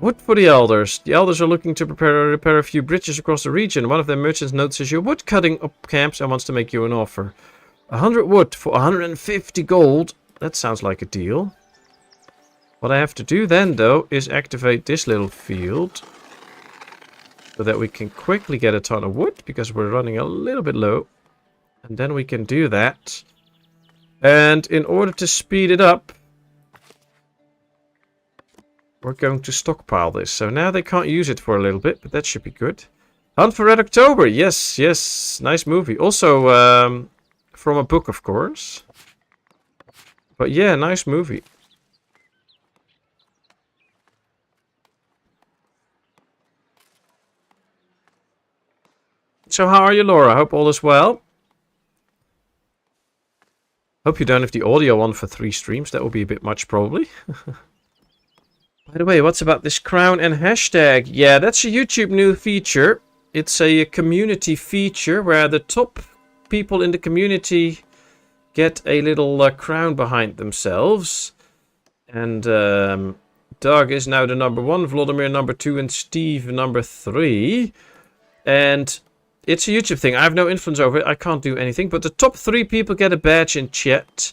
Wood for the elders. The elders are looking to repair a few bridges across the region. One of their merchants notices your wood cutting up camps and wants to make you an offer. 100 wood for 150 gold. That sounds like a deal. What I have to do then, though, is activate this little field. So that we can quickly get a ton of wood, because we're running a little bit low. And then we can do that. And in order to speed it up, we're going to stockpile this. So now they can't use it for a little bit, but that should be good. Hunt for Red October. Yes, yes. Nice movie. Also, from a book, of course. But yeah, nice movie. So how are you, Laura? Hope all is well. Hope you don't have the audio on for 3 streams. That will be a bit much, probably. By the way, what's about this crown and hashtag? Yeah, that's a YouTube new feature. It's a community feature where the top people in the community get a little crown behind themselves. And Doug is now the #1, Vladimir #2, and Steve #3. And it's a YouTube thing. I have no influence over it. I can't do anything. But the top 3 people get a badge in chat.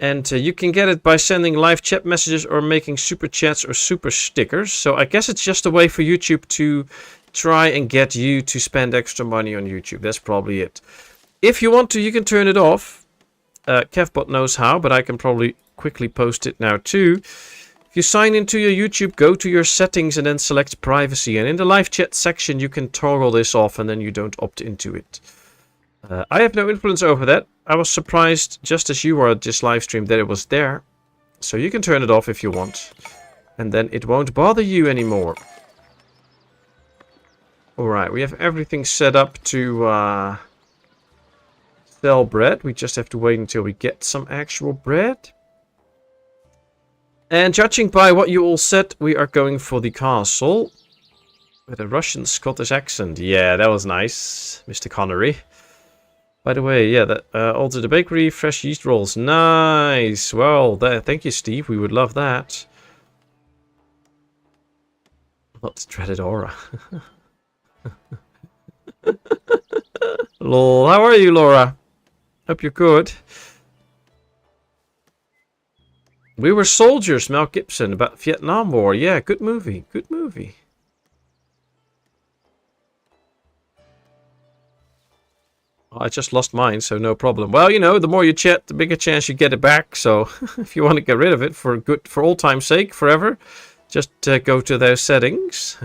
And you can get it by sending live chat messages or making super chats or super stickers. So I guess it's just a way for YouTube to try and get you to spend extra money on YouTube. That's probably it. If you want to, you can turn it off. Kevbot knows how, but I can probably quickly post it now too. If you sign into your YouTube, go to your settings and then select privacy. And in the live chat section, you can toggle this off and then you don't opt into it. I have no influence over that. I was surprised, just as you were at this live stream, that it was there. So you can turn it off if you want. And then it won't bother you anymore. Alright, we have everything set up to sell bread. We just have to wait until we get some actual bread. And judging by what you all said, we are going for the castle. With a Russian Scottish accent. Yeah, that was nice, Mr. Connery. By the way, yeah, that also the bakery, fresh yeast rolls. Nice. Well, thank you, Steve. We would love that. Not the dreaded aura. Lol. How are you, Laura? Hope you're good. We Were Soldiers, Mel Gibson, about Vietnam War. Yeah, good movie. Good movie. I just lost mine, so no problem. Well, you know, the more you chat, the bigger chance you get it back. So if you want to get rid of it for all time's sake, forever, just go to those settings.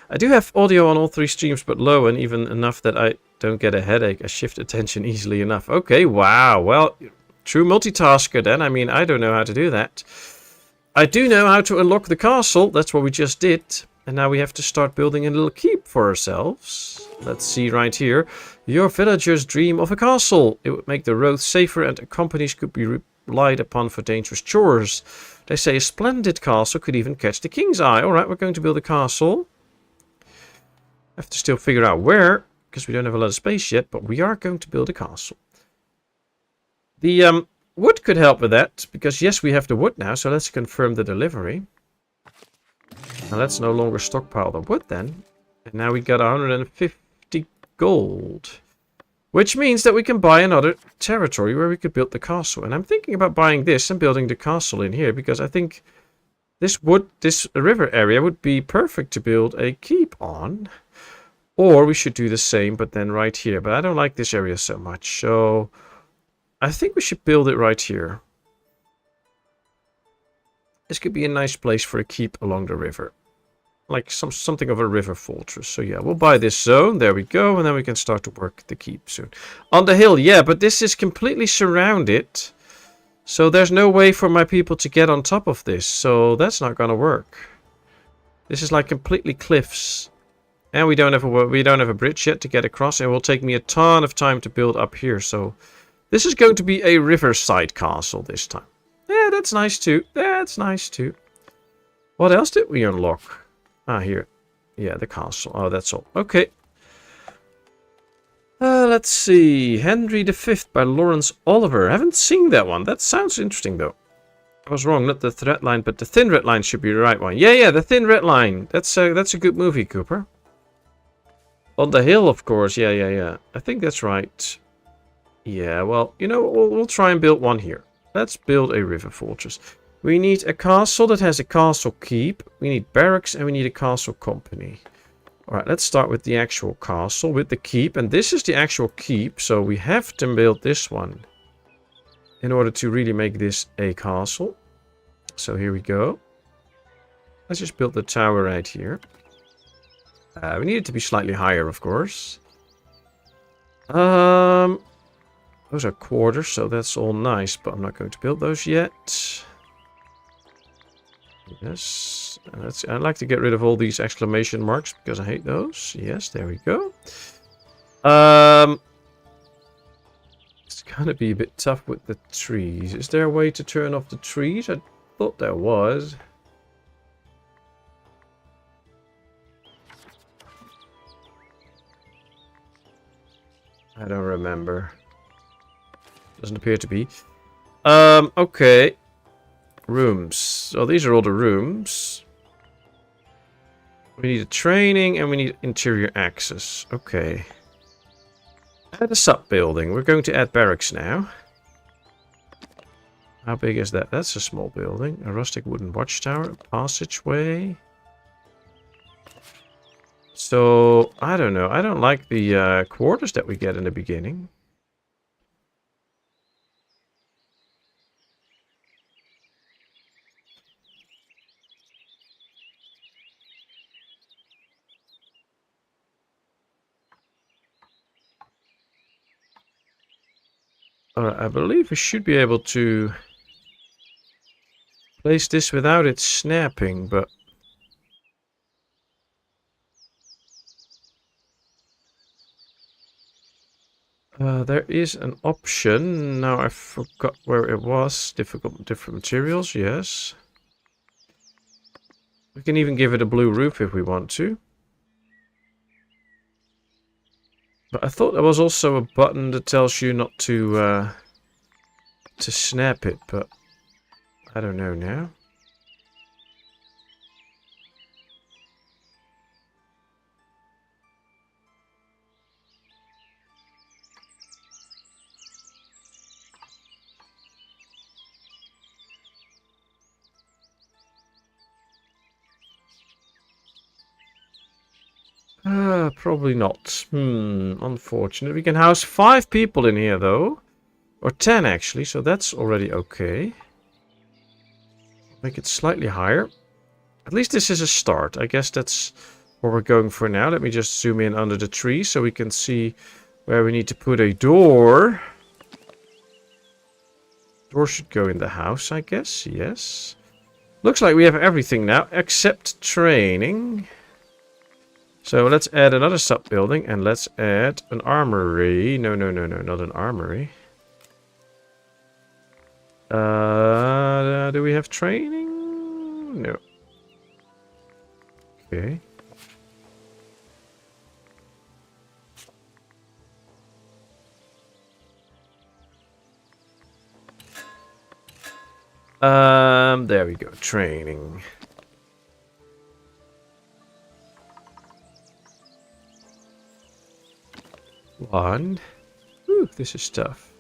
I do have audio on all 3 streams, but low and even enough that I don't get a headache. I shift attention easily enough. Okay, wow. Well, true multitasker then. I mean, I don't know how to do that. I do know how to unlock the castle. That's what we just did. And now we have to start building a little keep for ourselves. Let's see right here. Your villagers dream of a castle. It would make the roads safer and companies could be relied upon for dangerous chores. They say a splendid castle could even catch the king's eye. Alright, we're going to build a castle. Have to still figure out where, because we don't have a lot of space yet, but we are going to build a castle. The wood could help with that, because yes, we have the wood now, so let's confirm the delivery. Now let's no longer stockpile the wood then. And now we got 150 gold. Which means that we can buy another territory where we could build the castle. And I'm thinking about buying this and building the castle in here, because I think this river area would be perfect to build a keep on. Or we should do the same, but then right here. But I don't like this area so much, so I think we should build it right here. This could be a nice place for a keep along the river. Like something of a river fortress. So yeah, we'll buy this zone. There we go. And then we can start to work the keep soon. On the hill, yeah, but this is completely surrounded. So there's no way for my people to get on top of this. So that's not going to work. This is like completely cliffs. And we don't have a bridge yet to get across. And it will take me a ton of time to build up here. So this is going to be a riverside castle this time. Yeah, that's nice too. That's nice too. What else did we unlock? Ah, here. Yeah, the castle. Oh, that's all. Okay. Let's see. Henry V by Lawrence Oliver. I haven't seen that one. That sounds interesting though. I was wrong, not the thread line, but the thin red line should be the right one. Yeah, the thin red line. That's a good movie, Cooper. On the hill, of course. Yeah. I think that's right. Yeah, well, you know, we'll try and build one here. Let's build a river fortress. We need a castle that has a castle keep. We need barracks and we need a castle company. Alright, let's start with the actual castle, with the keep. And this is the actual keep, so we have to build this one in order to really make this a castle. So here we go. Let's just build the tower right here. We need it to be slightly higher, of course. Those are quarters, so that's all nice, but I'm not going to build those yet. Yes, I'd like to get rid of all these exclamation marks because I hate those. Yes, there we go. It's gonna be a bit tough with the trees. Is there a way to turn off the trees? I thought there was. I don't remember. Doesn't appear to be. Okay. Rooms. So these are all the rooms. We need a training and we need interior access. Okay. Add a sub-building. We're going to add barracks now. How big is that? That's a small building. A rustic wooden watchtower. A passageway. So, I don't know. I don't like the quarters that we get in the beginning. I believe we should be able to place this without it snapping, but there is an option. Now I forgot where it was. Different materials, yes. We can even give it a blue roof if we want to. But I thought there was also a button that tells you not to snap it, but I don't know now. Probably not. Unfortunate. We can house 5 people in here, though. Or 10, actually, so that's already okay. Make it slightly higher. At least this is a start. I guess that's what we're going for now. Let me just zoom in under the tree so we can see where we need to put a door. Door should go in the house, I guess. Yes. Looks like we have everything now, except training. So let's add another sub-building and let's add an armory. No, not an armory. Do we have training? No. Okay. There we go. Training. One. Ooh, this is tough.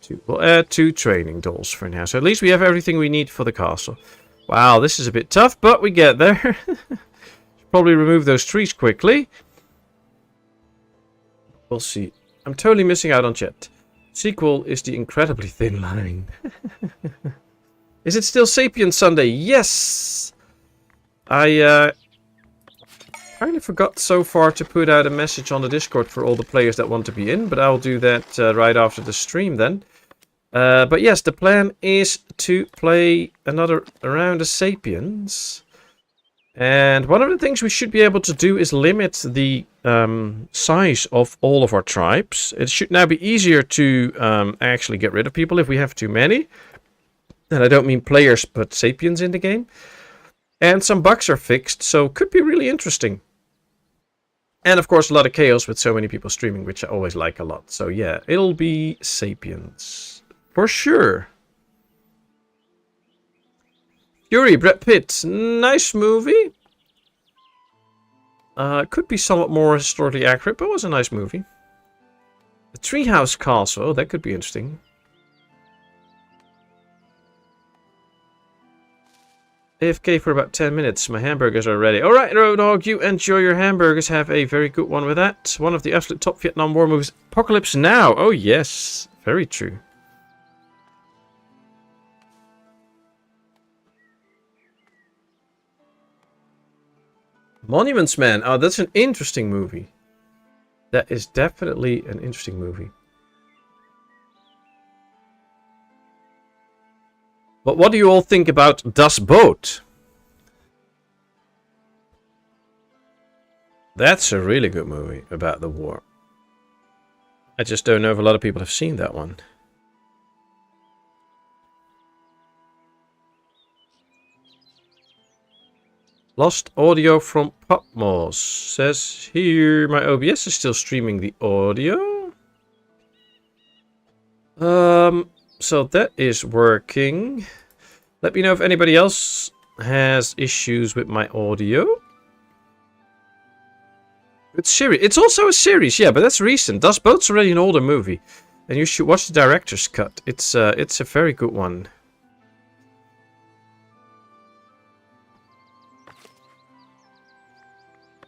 2. We'll add 2 training dolls for now. So at least we have everything we need for the castle. Wow, this is a bit tough, but we get there. Probably remove those trees quickly. We'll see. I'm totally missing out on chat. Sequel is the incredibly thin line. Is it still Sapien Sunday? Yes! I kind of forgot so far to put out a message on the Discord for all the players that want to be in, but I'll do that right after the stream then. But yes, the plan is to play another round of Sapiens. And one of the things we should be able to do is limit the size of all of our tribes. It should now be easier to actually get rid of people if we have too many. And I don't mean players, but Sapiens in the game. And some bugs are fixed, so could be really interesting. And of course a lot of chaos with so many people streaming, which I always like a lot. So yeah, it'll be Sapiens. For sure. Fury, Brad Pitt. Nice movie. Could be somewhat more historically accurate, but it was a nice movie. The Treehouse Castle. Oh, that could be interesting. AFK for about 10 minutes. My hamburgers are ready. Alright, Roadhog, you enjoy your hamburgers. Have a very good one with that. One of the absolute top Vietnam War movies. Apocalypse Now. Oh, yes. Very true. Monuments Man. Oh, that's an interesting movie. That is definitely an interesting movie. But what do you all think about Das Boot? That's a really good movie about the war. I just don't know if a lot of people have seen that one. Lost audio from Patmos. Says here my OBS is still streaming the audio. So that is working. Let me know if anybody else has issues with my audio. It's also a series, yeah, but that's recent. Das Boot's already an older movie, and you should watch the director's cut. It's a very good one.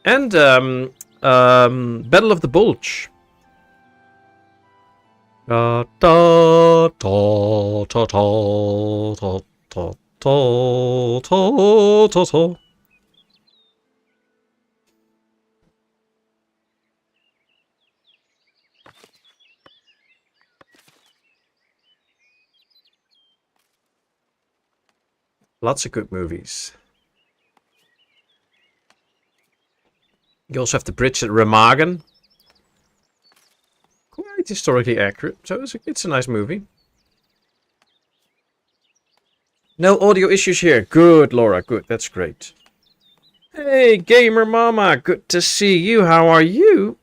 And Battle of the Bulge. Da da da da da da da da da da da. Lots of good movies. You also have the bridge at Remagen. Quite historically accurate, so it's a nice movie. No audio issues here. Good, Laura. Good. That's great. Hey, Gamer Mama. Good to see you. How are you?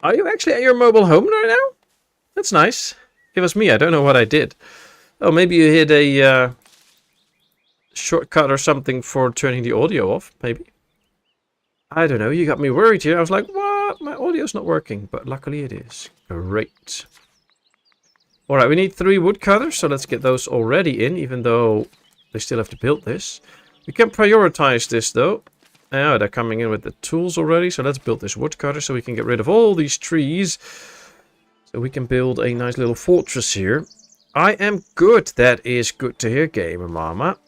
Are you actually at your mobile home right now? That's nice. It was me. I don't know what I did. Oh, maybe you hit a shortcut or something for turning the audio off, maybe. I don't know, you got me worried here. I was like, what? My audio's not working, but luckily it is. Great. Alright, we need 3 woodcutters, so let's get those already in, even though they still have to build this. We can prioritize this, though. Oh, they're coming in with the tools already, so let's build this woodcutter so we can get rid of all these trees. So we can build a nice little fortress here. I am good. That is good to hear, Gamer Mama.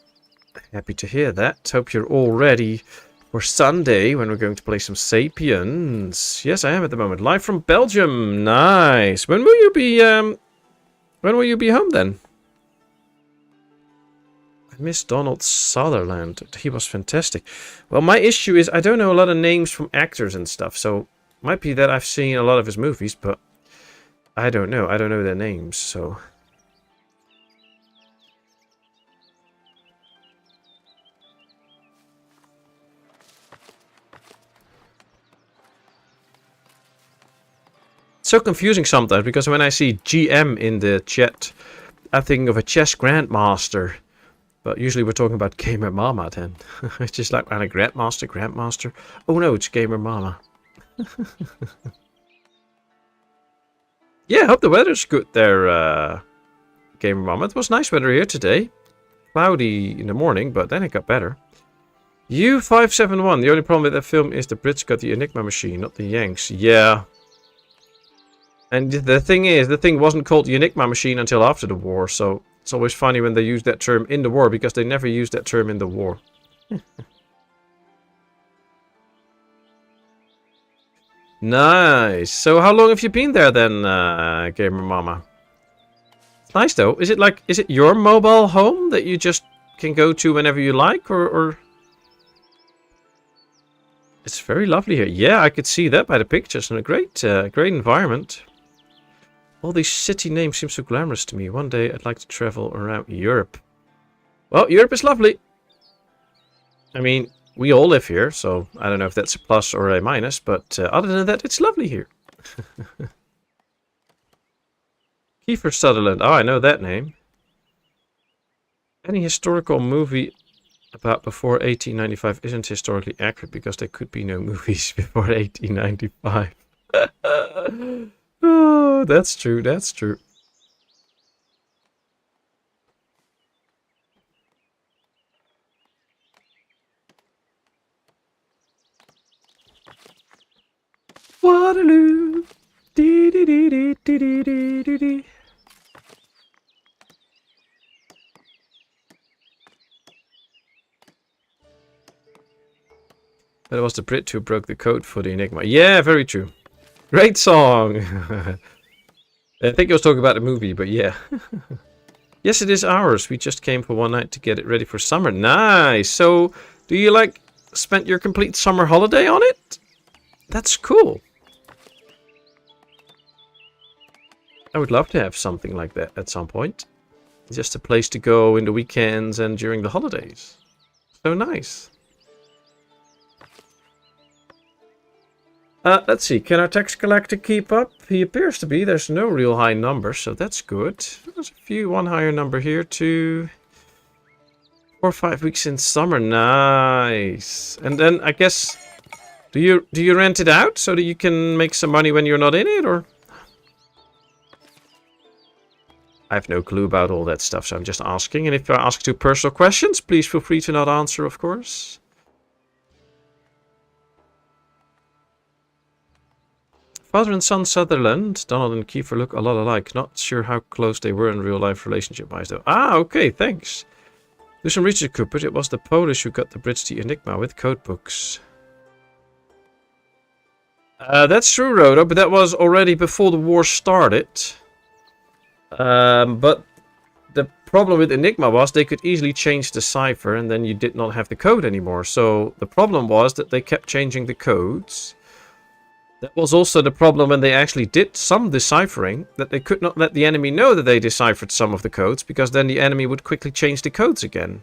Happy to hear that. Hope you're all ready for Sunday when we're going to play some Sapiens. Yes, I am at the moment. Live from Belgium. Nice. When will you be home then? I miss Donald Sutherland. He was fantastic. Well, my issue is I don't know a lot of names from actors and stuff, so it might be that I've seen a lot of his movies, but I don't know. I don't know their names, so so confusing sometimes, because when I see GM in the chat, I think of a chess grandmaster. But usually we're talking about Gamer Mama then. It's just like, and a grandmaster. Oh no, it's Gamer Mama. Yeah, I hope the weather's good there, Gamer Mama. It was nice weather here today. Cloudy in the morning, but then it got better. U571. The only problem with that film is the Brits got the Enigma machine, not the Yanks. Yeah. And the thing is, the thing wasn't called the Enigma machine until after the war, so it's always funny when they use that term in the war, because they never used that term in the war. Nice. So how long have you been there then, Gamer Mama? It's nice though. Is it your mobile home that you just can go to whenever you like, or... It's very lovely here. Yeah, I could see that by the pictures, and a great environment. All these city names seem so glamorous to me. One day I'd like to travel around Europe. Well, Europe is lovely. I mean, we all live here, so I don't know if that's a plus or a minus, but other than that, it's lovely here. Kiefer Sutherland. Oh, I know that name. Any historical movie about before 1895 isn't historically accurate because there could be no movies before 1895. Oh, that's true. That's true. Waterloo. Dee dee dee dee dee dee dee dee dee. But it was the Brit who broke the code for the Enigma. Yeah, very true. Great song. I think I was talking about the movie, but yeah. Yes, it is ours. We just came for one night to get it ready for summer. Nice. So, do you like spent your complete summer holiday on it? That's cool. I would love to have something like that at some point. Just a place to go in the weekends and during the holidays. So nice. Let's see. Can our tax collector keep up? He appears to be. There's no real high number, so that's good. There's a few. One higher number here. 2, 4 or 5 weeks in summer. Nice. And then I guess, do you rent it out so that you can make some money when you're not in it, or? I have no clue about all that stuff, so I'm just asking. And if I ask too personal questions, please feel free to not answer, of course. Father and son Sutherland, Donald and Kiefer look a lot alike. Not sure how close they were in real life relationship-wise, though. Ah, okay, thanks. Do some research, Cooper. It was the Polish who got the Brits the Enigma with code books. That's true, Rhoda, but that was already before the war started. But the problem with Enigma was they could easily change the cipher and then you did not have the code anymore. So the problem was that they kept changing the codes. That was also the problem when they actually did some deciphering, that they could not let the enemy know that they deciphered some of the codes, because then the enemy would quickly change the codes again.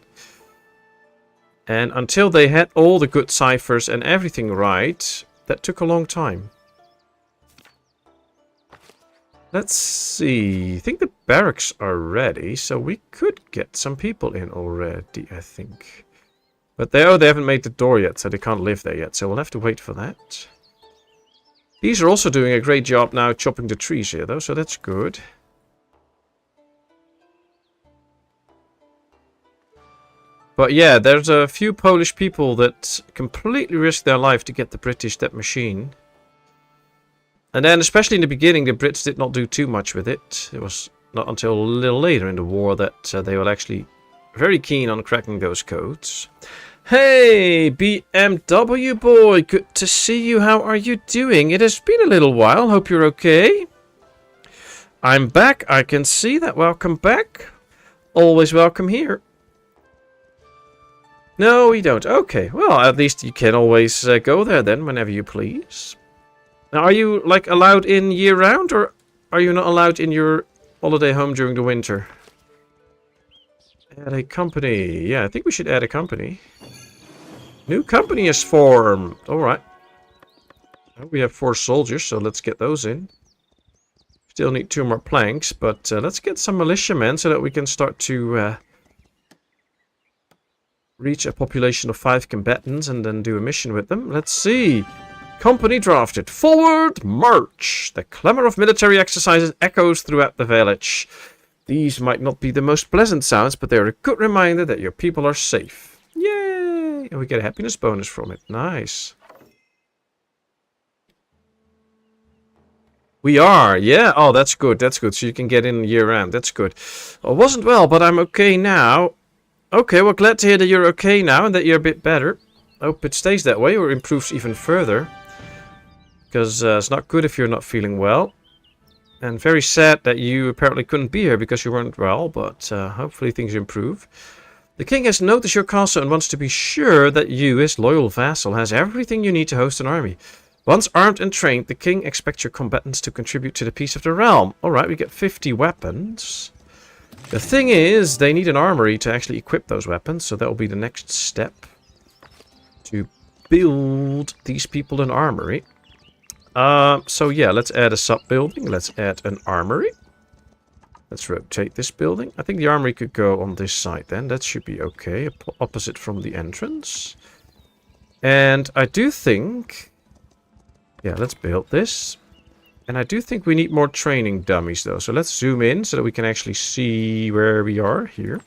And until they had all the good ciphers and everything right, that took a long time. Let's see. I think the barracks are ready, so we could get some people in already, I think. But they haven't made the door yet, so they can't live there yet, so we'll have to wait for that. These are also doing a great job now chopping the trees here, though, so that's good. But yeah, there's a few Polish people that completely risked their life to get the British that machine. And then, especially in the beginning, the Brits did not do too much with it. It was not until a little later in the war that they were actually very keen on cracking those codes. Hey, BMW boy, good to see you. How are you doing? It has been a little while. Hope you're okay. I'm back. I can see that. Welcome back. Always welcome here. No, we don't. Okay, well, at least you can always go there then, whenever you please. Now, are you, like, allowed in year-round, or are you not allowed in your holiday home during the winter? Add a company. Yeah, I think we should add a company. New company is formed. Alright. We have 4 soldiers, so let's get those in. Still need 2 more planks, but let's get some militiamen so that we can start to reach a population of 5 combatants and then do a mission with them. Let's see. Company drafted. Forward march. The clamor of military exercises echoes throughout the village. These might not be the most pleasant sounds, but they're a good reminder that your people are safe. Yay! And we get a happiness bonus from it. Nice. We are, yeah. Oh, that's good. That's good. So you can get in year-round. That's good. I wasn't well, but I'm okay now. Okay, well, glad to hear that you're okay now and that you're a bit better. I hope it stays that way or improves even further. Because it's not good if you're not feeling well. And very sad that you apparently couldn't be here because you weren't well, but hopefully things improve. The king has noticed your castle and wants to be sure that you, his loyal vassal, has everything you need to host an army. Once armed and trained, the king expects your combatants to contribute to the peace of the realm. Alright, we get 50 weapons. The thing is, they need an armory to actually equip those weapons, so that will be the next step. To build these people an armory. So yeah, let's add a sub-building. Let's add an armory. Let's rotate this building. I think the armory could go on this side then. That should be okay. Opposite from the entrance. And I do think... Yeah, let's build this. And I do think we need more training dummies though. So let's zoom in so that we can actually see where we are here.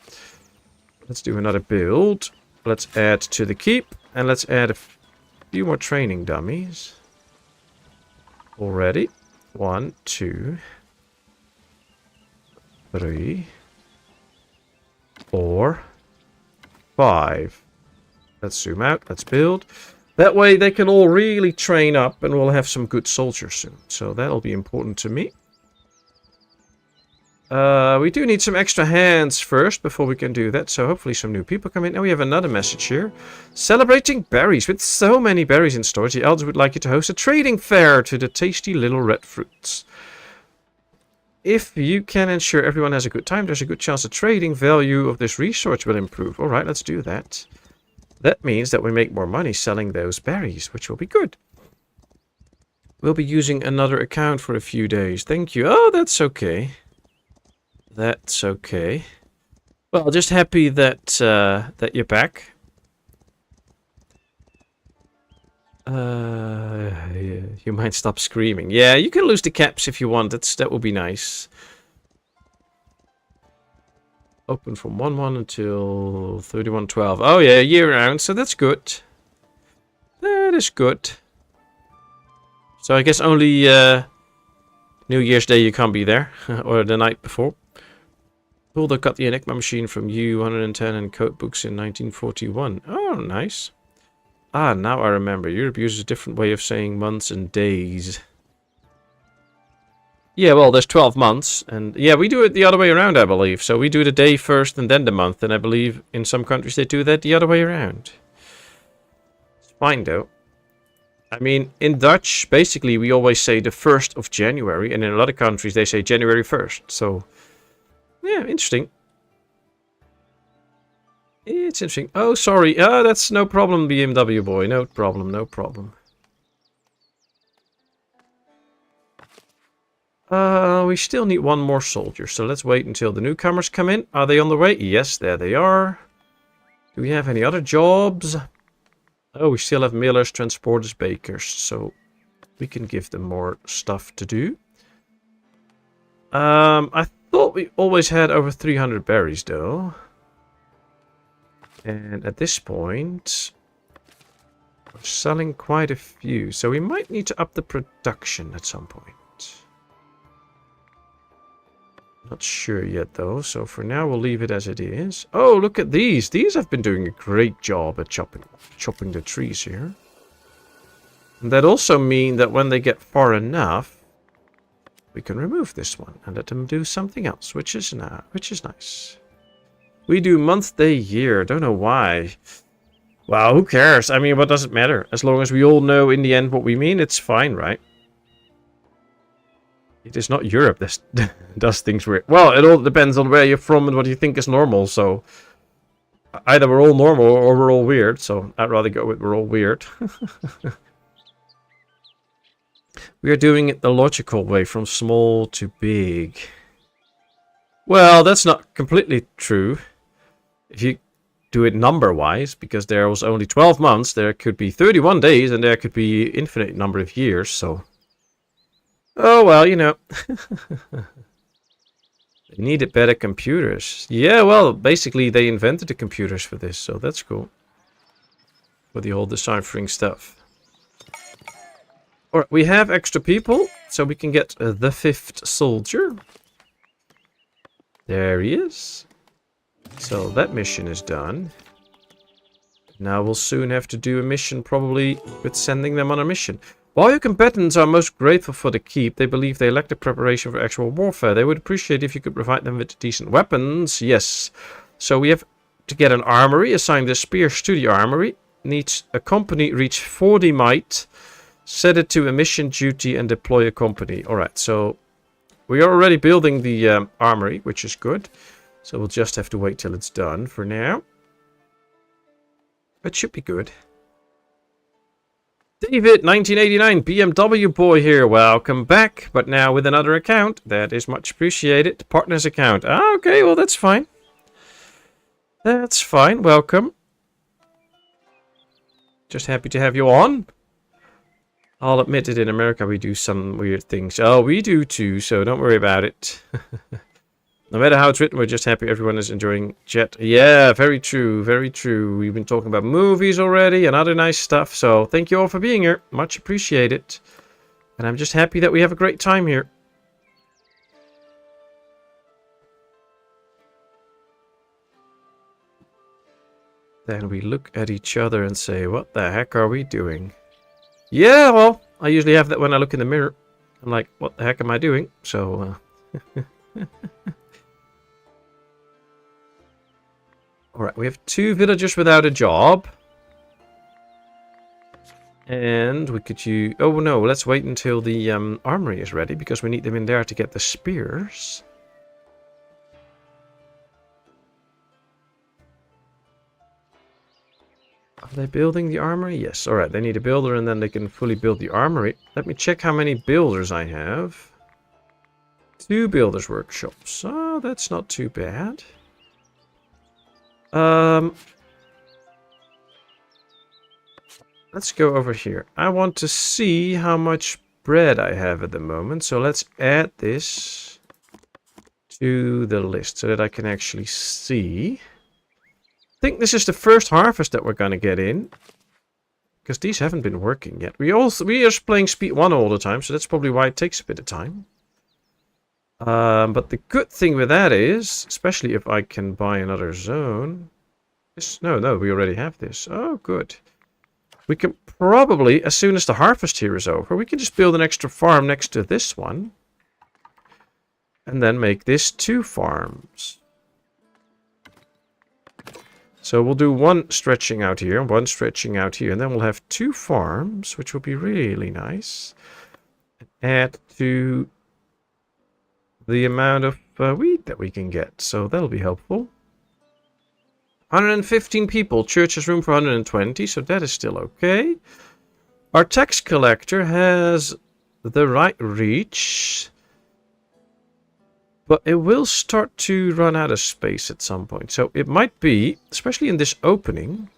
Let's do another build. Let's add to the keep. And let's add a few more training dummies. Already. 1, 2... 3, 4, 5. Let's zoom out. Let's build. That way they can all really train up and we'll have some good soldiers soon. So that'll be important to me. We do need some extra hands first before we can do that. So hopefully some new people come in. Now we have another message here. Celebrating berries. With so many berries in storage, the elders would like you to host a trading fair to the tasty little red fruits. If you can ensure everyone has a good time, there's a good chance the trading value of this resource will improve. Alright, let's do that. That means that we make more money selling those berries, which will be good. We'll be using another account for a few days. Thank you. Oh, that's okay. That's okay. Well, just happy that that you're back. You might stop screaming. Yeah, you can lose the caps if you want. That would be nice. Open from 1/1 until 31/12. Oh yeah, year round. So that's good. That is good. So I guess only New Year's Day you can't be there, or the night before. Bulldog got the Enigma machine from U-110 and code books in 1941. Oh, nice. Ah, now I remember. Europe uses a different way of saying months and days. Yeah, well, there's 12 months. And yeah, we do it the other way around, I believe. So we do the day first and then the month. And I believe in some countries they do that the other way around. It's fine, though. I mean, in Dutch, basically, we always say the 1st of January. And in a lot of countries, they say January 1st. So, yeah, interesting. It's interesting. Oh, sorry. That's no problem, BMW boy. No problem, no problem. We still need one more soldier. So let's wait until the newcomers come in. Are they on the way? Yes, there they are. Do we have any other jobs? Oh, we still have millers, transporters, bakers. So we can give them more stuff to do. I thought we always had over 300 berries, though. And at this point, we're selling quite a few. So we might need to up the production at some point. Not sure yet, though. So for now, we'll leave it as it is. Oh, look at these. These have been doing a great job at chopping the trees here. And that also means that when they get far enough, we can remove this one and let them do something else, which is nice. We do month, day, year. Don't know why. Wow, who cares? I mean, what does it matter? As long as we all know in the end what we mean, it's fine, right? It is not Europe that does things weird. Well, it all depends on where you're from and what you think is normal. So either we're all normal or we're all weird. So I'd rather go with we're all weird. We are doing it the logical way, from small to big. Well, that's not completely true. If you do it number-wise, because there was only 12 months, there could be 31 days, and there could be infinite number of years, so... Oh, well, you know. They needed better computers. Yeah, well, basically they invented the computers for this, so that's cool. For the whole deciphering stuff. Alright, we have extra people, so we can get the 5th soldier. There he is. So that mission is done. Now we'll soon have to do a mission, probably with sending them on a mission. While your combatants are most grateful for the keep, they believe they lack the preparation for actual warfare. They would appreciate if you could provide them with decent weapons. Yes. So we have to get an armory, assign the spears to the armory. Needs a company reach 40 might. Set it to a mission duty and deploy a company. Alright, so we are already building the armory, which is good. So we'll just have to wait till it's done for now. It should be good. David, 1989, BMW boy here. Welcome back, but now with another account. That is much appreciated. Partner's account. Ah, okay, well, that's fine. That's fine. Welcome. Just happy to have you on. I'll admit it, in America we do some weird things. Oh, we do too, so don't worry about it. No matter how it's written, we're just happy everyone is enjoying Jet. Yeah, very true, very true. We've been talking about movies already and other nice stuff, so thank you all for being here. Much appreciated. And I'm just happy that we have a great time here. Then we look at each other and say, what the heck are we doing? Yeah, well, I usually have that when I look in the mirror. I'm like, what the heck am I doing? So, Alright, we have 2 villagers without a job. And we could use... Oh no, let's wait until the armory is ready, because we need them in there to get the spears. Are they building the armory? Yes, alright, they need a builder and then they can fully build the armory. Let me check how many builders I have. 2 builders workshops. Oh, that's not too bad. Let's go over here. I want to see how much bread I have at the moment. So let's add this to the list so that I can actually see. I think this is the first harvest that we're going to get in. Because these haven't been working yet. We are playing speed 1 all the time, so that's probably why it takes a bit of time. But the good thing with that is, especially if I can buy another zone. No, we already have this. Oh, good. We can probably, as soon as the harvest here is over, we can just build an extra farm next to this one. And then make this 2 farms. So we'll do 1 stretching out here, 1 stretching out here, and then we'll have 2 farms, which will be really nice. Add to the amount of wheat that we can get, so that'll be helpful. 115 people, church has room for 120, so that is still okay. Our tax collector has the right reach, but it will start to run out of space at some point. So it might be, especially in this opening,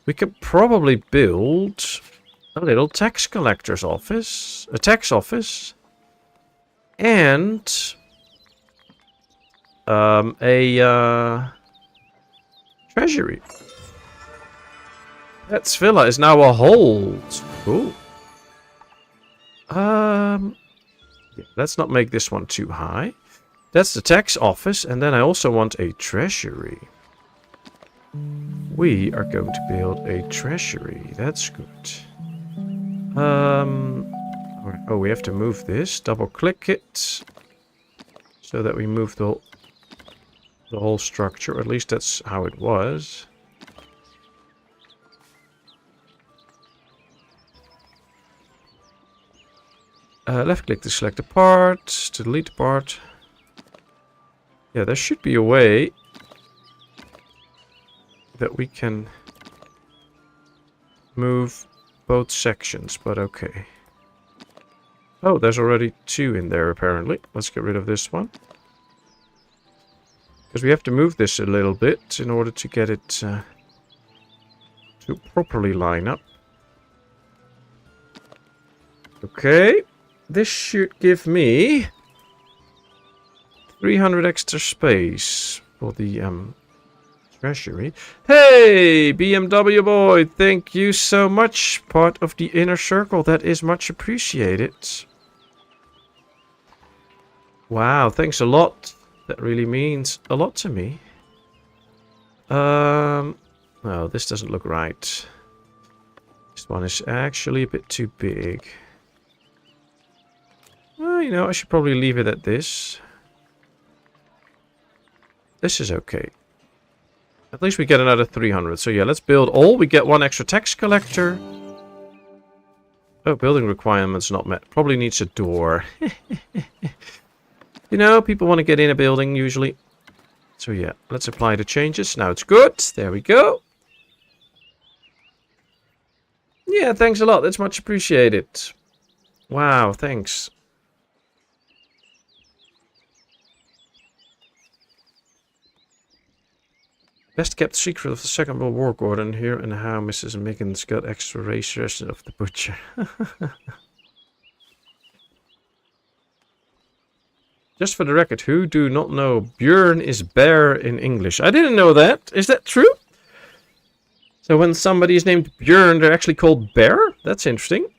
we could probably build a little tax collector's office, a tax office, and a treasury. That's villa is now a hold. Cool. Yeah, let's not make this one too high. That's the tax office, and then I also want a treasury. We are going to build a treasury. That's good. Oh, we have to move this. Double click it. So that we move the whole structure. Or at least that's how it was. Left click to select a part. To delete the part. Yeah, there should be a way that we can move both sections, but okay. Oh, there's already 2 in there, apparently. Let's get rid of this one. Because we have to move this a little bit in order to get it to properly line up. Okay. This should give me 300 extra space for the treasury. Hey, BMW boy, thank you so much. Part of the inner circle. That is much appreciated. Wow, thanks a lot. That really means a lot to me. No, this doesn't look right. This one is actually a bit too big. Well, you know, I should probably leave it at this. This is okay. At least we get another 300. So yeah, let's build all. We get 1 extra tax collector. Oh, building requirements not met. Probably needs a door. You know, people want to get in a building usually. So yeah, let's apply the changes. Now it's good. There we go. Yeah, thanks a lot. That's much appreciated. Wow, thanks. Best kept secret of the Second World War, Gordon. Here and how Mrs. Miggins got extra rations of the butcher. Just for the record, who do not know Björn is bear in English? I didn't know that. Is that true? So when somebody is named Björn, they're actually called bear? That's interesting.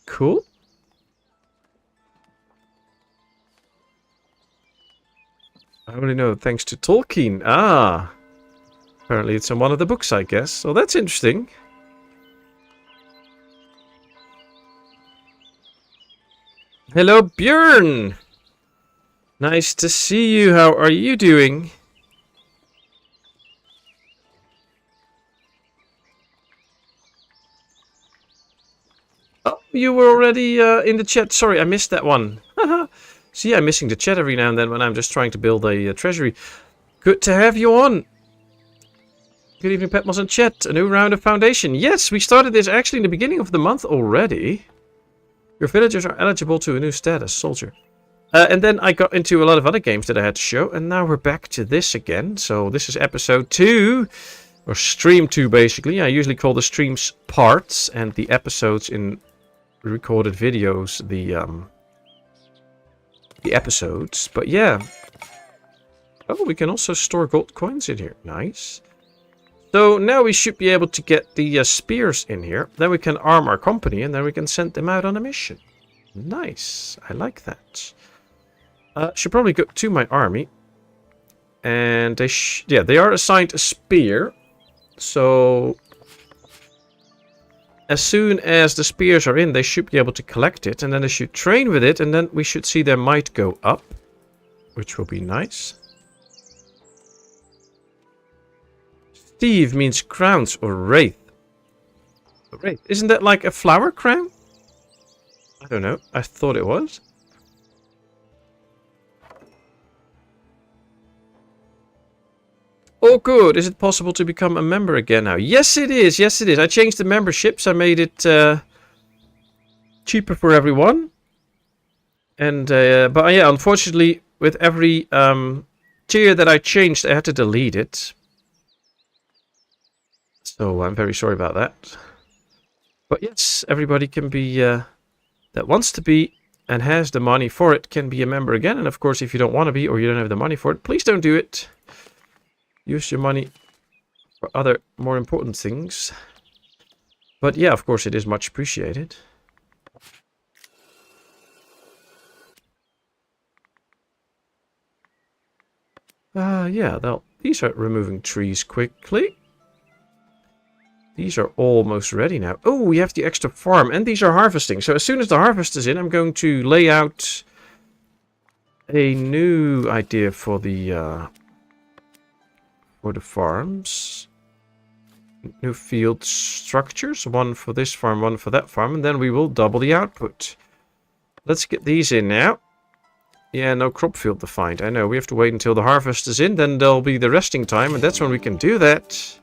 Cool. I only know thanks to Tolkien. Ah. Apparently it's in one of the books, I guess. So that's interesting. Hello, Björn. Nice to see you. How are you doing? Oh, you were already in the chat. Sorry, I missed that one. See, I'm missing the chat every now and then when I'm just trying to build a treasury. Good to have you on. Good evening, Patmos and chat. A new round of Foundation. Yes, we started this actually in the beginning of the month already. Your villagers are eligible to a new status, soldier. And then I got into a lot of other games that I had to show. And now we're back to this again. So this is episode 2. Or stream 2, basically. I usually call the streams parts. And the episodes in recorded videos the episodes. But yeah. Oh, we can also store gold coins in here. Nice. So now we should be able to get the spears in here. Then we can arm our company. And then we can send them out on a mission. Nice. I like that. Should probably go to my army. And they are assigned a spear. So as soon as the spears are in, they should be able to collect it. And then they should train with it. And then we should see their might go up. Which will be nice. Steve means crowns or wraith. Wraith. Isn't that like a flower crown? I don't know. I thought it was. Oh, good. Is it possible to become a member again now? Yes, it is. Yes, it is. I changed the memberships. I made it cheaper for everyone. And but yeah, unfortunately, with every tier that I changed, I had to delete it. So I'm very sorry about that. But yes, everybody can be that wants to be and has the money for it can be a member again. And of course, if you don't want to be or you don't have the money for it, please don't do it. Use your money for other more important things. But yeah, of course, it is much appreciated. Yeah, these are removing trees quickly. These are almost ready now. Oh, we have the extra farm, and these are harvesting. So as soon as the harvest is in, I'm going to lay out a new idea for the farms. New field structures. One for this farm, one for that farm, and then we will double the output. Let's get these in now. Yeah, no crop field defined. I know, we have to wait until the harvest is in, then there'll be the resting time, and that's when we can do that.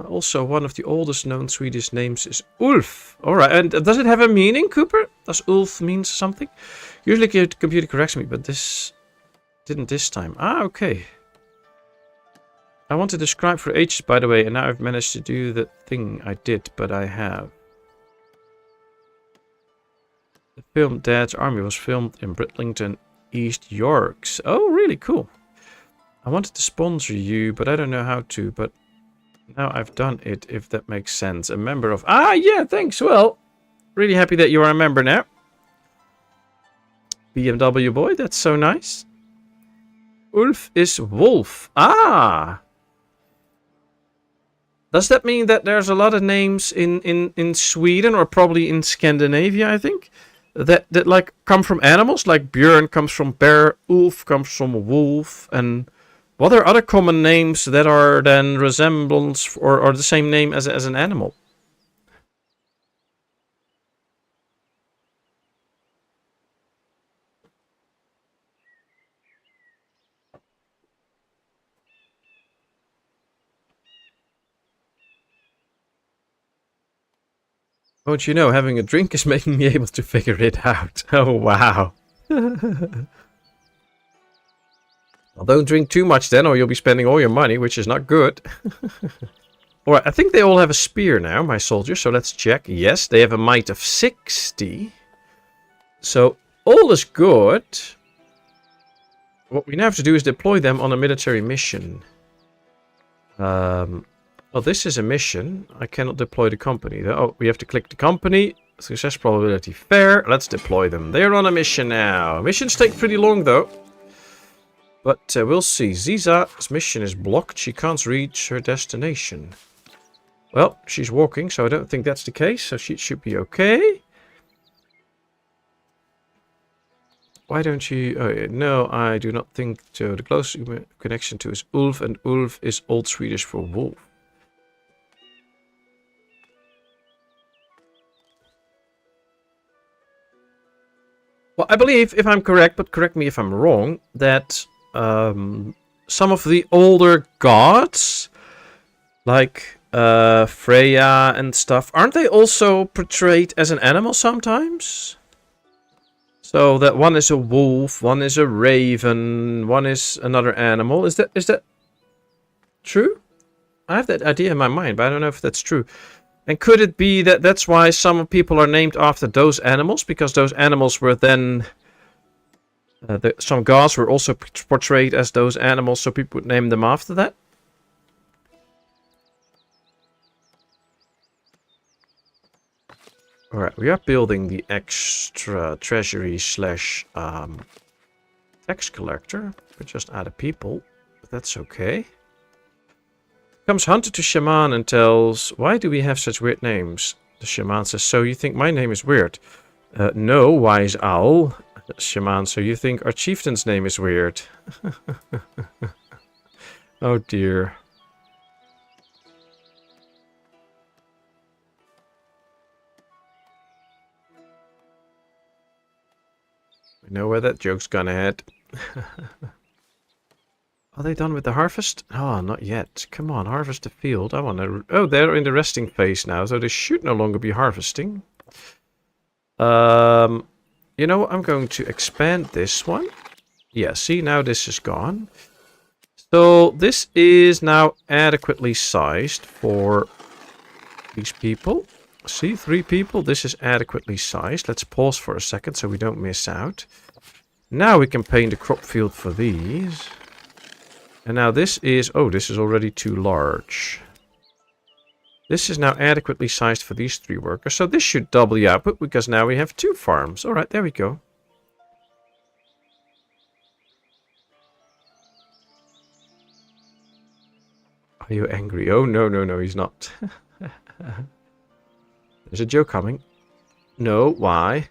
Also, one of the oldest known Swedish names is Ulf. Alright, and does it have a meaning, Cooper? Does Ulf mean something? Usually the computer corrects me, but this didn't this time. Ah, okay. I want to describe for ages, by the way, and now I've managed to do the thing I did, but I have. The film Dad's Army was filmed in Britlington, East Yorks. Oh, really cool. I wanted to sponsor you, but I don't know how to, but now I've done it, if that makes sense. A member of... Ah, yeah, thanks. Well, really happy that you are a member now. BMW boy, that's so nice. Ulf is wolf. Ah! Does that mean that there's a lot of names in Sweden, or probably in Scandinavia, I think, that like come from animals? Like Björn comes from bear, Ulf comes from wolf, and... What are other common names that are then resemblance or the same name as an animal? Won't you know, having a drink is making me able to figure it out. Oh, wow. Well, don't drink too much then, or you'll be spending all your money, which is not good. Alright, I think they all have a spear now, my soldiers, so let's check. Yes, they have a might of 60. So, all is good. What we now have to do is deploy them on a military mission. Well, this is a mission. I cannot deploy the company, though. Oh, we have to click the company. Success probability fair. Let's deploy them. They're on a mission now. Missions take pretty long, though. But we'll see. Ziza's mission is blocked. She can't reach her destination. Well, she's walking, so I don't think that's the case. So she should be okay. Why don't you... Oh, no, I do not think so. The closest connection to is Ulf, and Ulf is Old Swedish for wolf. Well, I believe, if I'm correct, but correct me if I'm wrong, that some of the older gods, like Freya and stuff, aren't they also portrayed as an animal sometimes? So that one is a wolf, one is a raven, one is another animal. Is that true? I have that idea in my mind, but I don't know if that's true. And could it be that that's why some people are named after those animals? Because those animals were then... some gods were also portrayed as those animals, so people would name them after that? Alright, we are building the extra treasury slash tax collector. We just added people, but that's okay. Comes hunter to shaman and tells, why do we have such weird names? The shaman says, so you think my name is weird? No, wise owl. Shaman, so you think our chieftain's name is weird? Oh dear. We know where that joke's gonna head. Are they done with the harvest? Oh, not yet. Come on, harvest the field. I want to... Oh, they're in the resting phase now, so they should no longer be harvesting. You know what? I'm going to expand this one. Yeah, see, now this is gone. So, this is now adequately sized for these people. See, 3 people. This is adequately sized. Let's pause for a second so we don't miss out. Now we can paint the crop field for these. And now this is... Oh, this is already too large. This is now adequately sized for these 3 workers. So this should double the output because now we have 2 farms. Alright, there we go. Are you angry? Oh, no, no, no, he's not. There's a joke coming. No, why?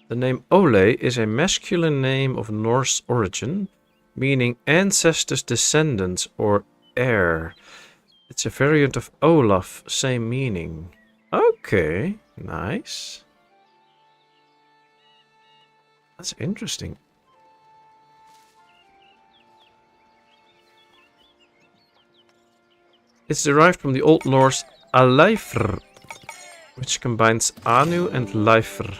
The name Ole is a masculine name of Norse origin, meaning ancestors, descendants, or heir. It's a variant of Olaf, same meaning. Okay, nice. That's interesting. It's derived from the Old Norse Aleifr, which combines Anu and Leifr.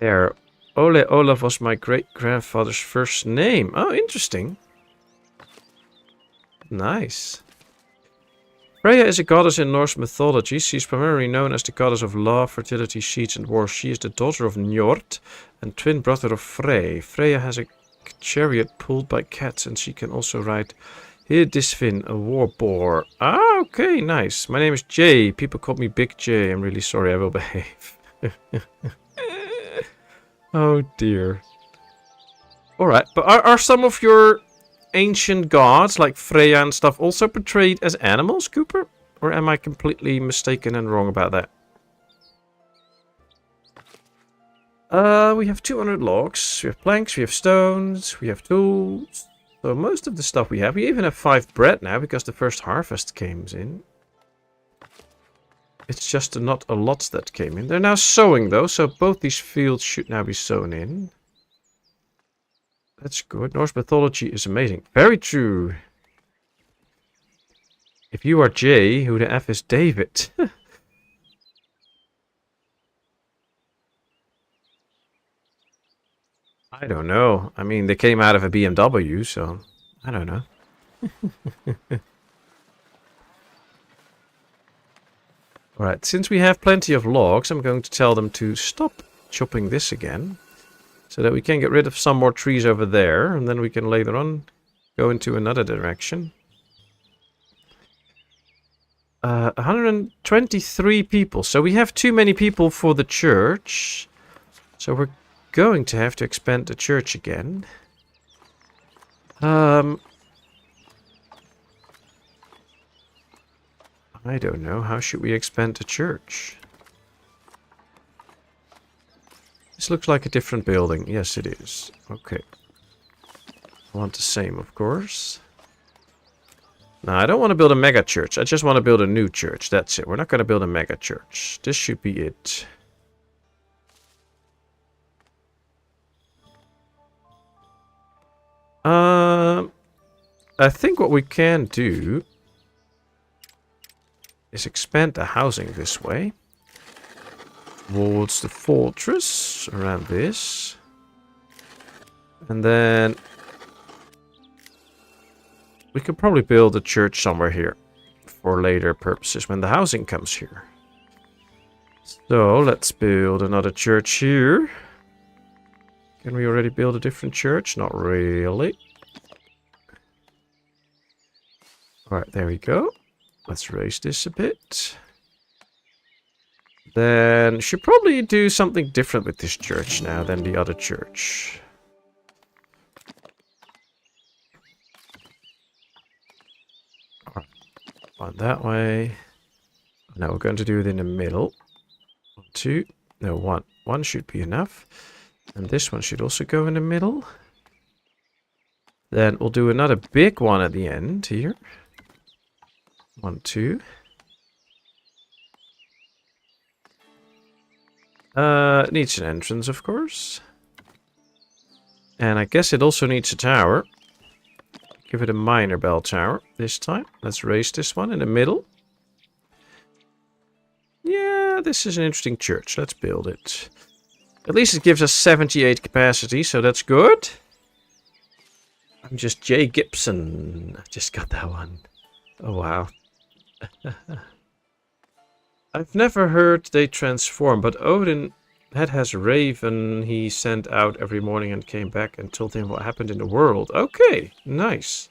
Heir. Ole Olaf was my great-grandfather's first name. Oh, interesting. Nice. Freya is a goddess in Norse mythology. She is primarily known as the goddess of love, fertility, seeds, and war. She is the daughter of Njord and twin brother of Frey. Freya has a chariot pulled by cats, and she can also ride Hirdisvin, a war boar. Ah, okay, nice. My name is Jay. People call me Big J. I'm really sorry, I will behave. Oh dear. Alright, but are some of your ancient gods, like Freya and stuff, also portrayed as animals, Cooper? Or am I completely mistaken and wrong about that? We have 200 logs, we have planks, we have stones, we have tools. So most of the stuff we even have 5 bread now, because the first harvest came in. It's just not a lot that came in. They're now sowing though, so both these fields should now be sown in. That's good. Norse mythology is amazing. Very true. If you are Jay, who the F is David? I don't know. I mean, they came out of a BMW, so I don't know. Alright, since we have plenty of logs, I'm going to tell them to stop chopping this again. So that we can get rid of some more trees over there. And then we can later on go into another direction. 123 people. So we have too many people for the church. So we're going to have to expand the church again. I don't know. How should we expand the church? This looks like a different building. Yes, it is. Okay. I want the same, of course. No, I don't want to build a mega church. I just want to build a new church. That's it. We're not going to build a mega church. This should be it. I think what we can do is expand the housing this way. Towards the fortress, around this. And then we could probably build a church somewhere here for later purposes when the housing comes here. So let's build another church here. Can we already build a different church? Not really. Alright, there we go. Let's raise this a bit. Then should probably do something different with this church now than the other church. Alright, one that way. Now we're going to do it in the middle. 1, 2, no, 1. 1 should be enough. And this one should also go in the middle. Then we'll do another big one at the end here. 1, 2. It needs an entrance, of course. And I guess it also needs a tower. Give it a minor bell tower this time. Let's raise this one in the middle. Yeah, this is an interesting church. Let's build it. At least it gives us 78 capacity, so that's good. I'm just Jay Gibson. I just got that one. Oh, wow. I've never heard they transform, but Odin that has Raven he sent out every morning and came back and told him what happened in the world. Okay, nice.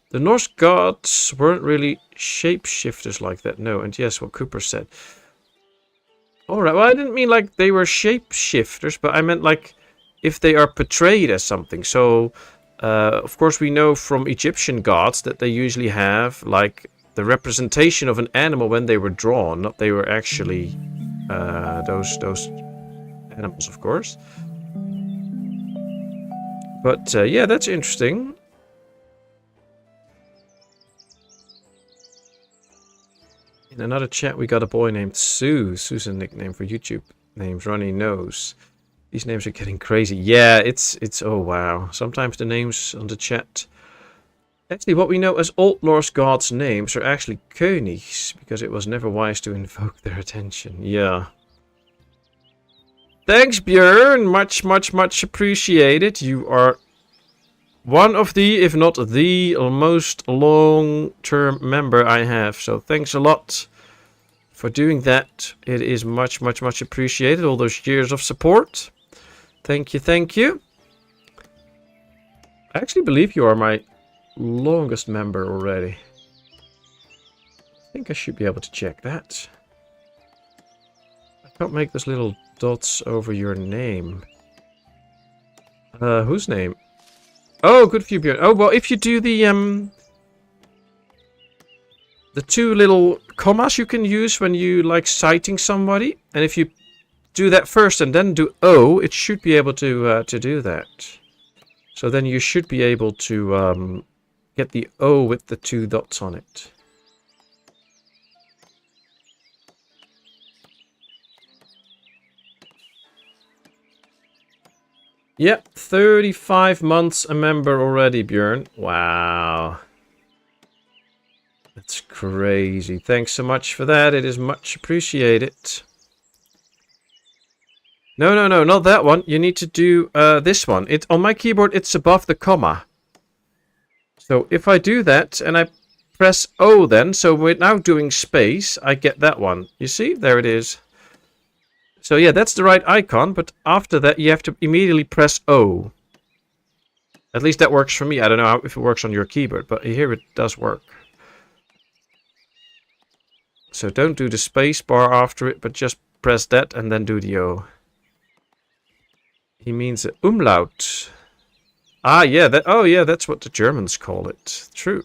The Norse gods weren't really shapeshifters like that, no. And yes, what Cooper said. Alright, well, I didn't mean like they were shapeshifters, but I meant like if they are portrayed as something. So, of course, we know from Egyptian gods that they usually have like the representation of an animal when they were drawn, not they were actually those animals, of course. But yeah, that's interesting. In another chat, we got a boy named Sue. Sue's a nickname for YouTube. Name's Ronnie Knows. These names are getting crazy. Yeah, it's oh wow. Sometimes the names on the chat. Actually, what we know as Old Norse gods' names are actually Königs, because it was never wise to invoke their attention. Yeah. Thanks, Björn. Much appreciated. You are one of the, if not the most long-term member I have. So thanks a lot for doing that. It is much appreciated. All those years of support. Thank you, thank you. I actually believe you are my longest member already. I think I should be able to check that. I can't make those little dots over your name. Whose name? Oh, good for you, Björn. Oh, well, if you do the two little commas you can use when you like citing somebody, and if you do that first and then do O, it should be able to do that. So then you should be able to get the O with the 2 dots on it. Yep, 35 months a member already, Björn. Wow. That's crazy. Thanks so much for that. It is much appreciated. No, not that one. You need to do this one. On my keyboard, it's above the comma. So if I do that and I press O then, so we're now doing space, I get that one. You see? There it is. So yeah, that's the right icon, but after that you have to immediately press O. At least that works for me. I don't know if it works on your keyboard, but here it does work. So don't do the space bar after it, but just press that and then do the O. He means umlaut. Ah, yeah, that's what the Germans call it. True.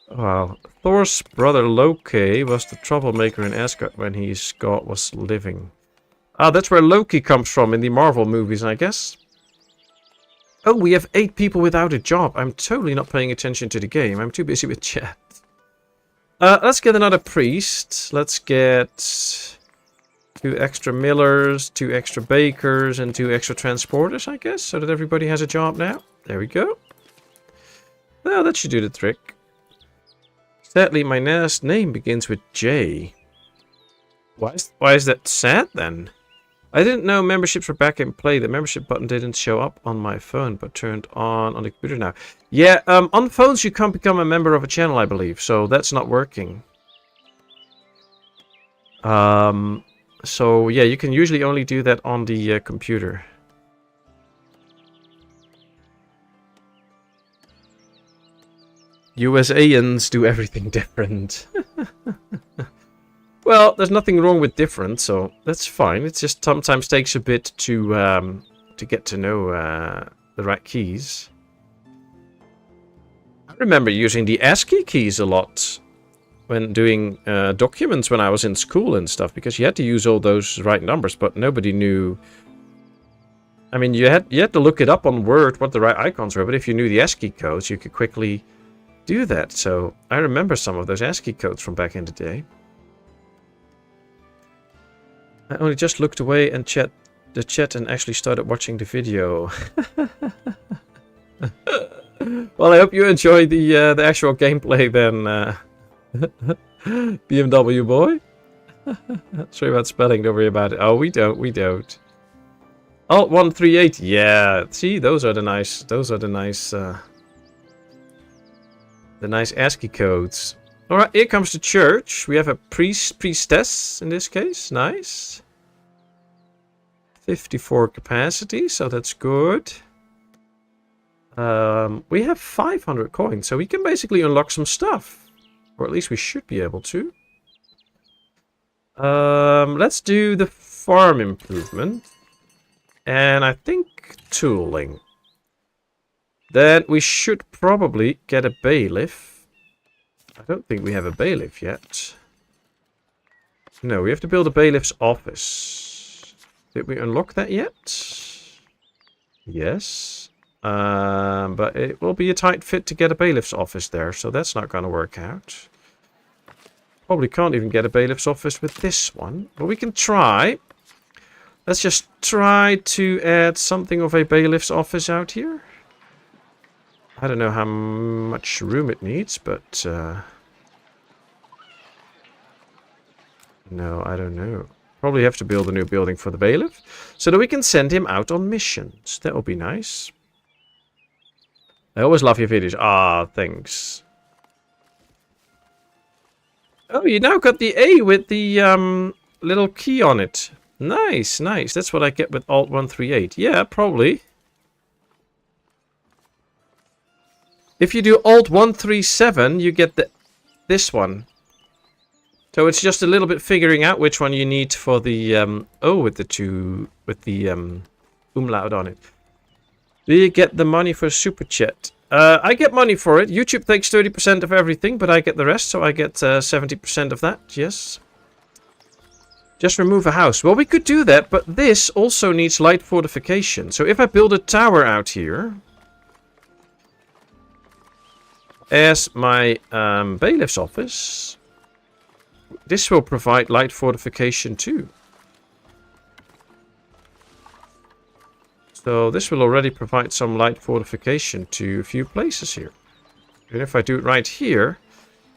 Wow. Thor's brother Loki was the troublemaker in Asgard when his god was living. Ah, that's where Loki comes from in the Marvel movies, I guess. Oh, we have 8 people without a job. I'm totally not paying attention to the game. I'm too busy with chat. Let's get another priest. Let's get 2 extra millers, 2 extra bakers, and 2 extra transporters, I guess, so that everybody has a job now. There we go. Well, that should do the trick. Sadly, my last name begins with J. Why is that sad, then? I didn't know memberships were back in play. The membership button didn't show up on my phone, but turned on the computer now. Yeah, on phones you can't become a member of a channel, I believe, so that's not working. So yeah, you can usually only do that on the computer. USAians do everything different. Well, there's nothing wrong with different, so that's fine. It just sometimes takes a bit to get to know the right keys. I remember using the ASCII keys a lot when doing documents when I was in school and stuff, because you had to use all those right numbers, but nobody knew. I mean, you had to look it up on Word what the right icons were, but if you knew the ASCII codes, you could quickly do that. So I remember some of those ASCII codes from back in the day. I only just looked away and the chat and actually started watching the video. Well, I hope you enjoy the actual gameplay then, BMW boy. Sorry about spelling, don't worry about it. Oh, we don't. Alt 138, yeah. See, those are the nice the nice ASCII codes. Alright, here comes the church. We have a priestess in this case. Nice. 54 capacity, so that's good. We have 500 coins, so we can basically unlock some stuff. Or at least we should be able to. Let's do the farm improvement. And I think tooling. Then we should probably get a bailiff. I don't think we have a bailiff yet. No, we have to build a bailiff's office. Did we unlock that yet? Yes. But it will be a tight fit to get a bailiff's office there, so that's not going to work out. Probably can't even get a bailiff's office with this one, but we can try. Let's just try to add something of a bailiff's office out here. I don't know how much room it needs, but no, I don't know. Probably have to build a new building for the bailiff, so that we can send him out on missions. That would be nice. I always love your videos. Ah, thanks. Oh, you now got the A with the little key on it. Nice, nice. That's what I get with Alt 138. Yeah, probably. If you do Alt 137, you get this one. So it's just a little bit figuring out which one you need for the with the umlaut on it. Do you get the money for super chat? I get money for it. YouTube takes 30% of everything, but I get the rest, so I get 70% of that. Yes. Just remove a house. Well, we could do that, but this also needs light fortification. So if I build a tower out here as my bailiff's office, this will provide light fortification too. So this will already provide some light fortification to a few places here. And if I do it right here,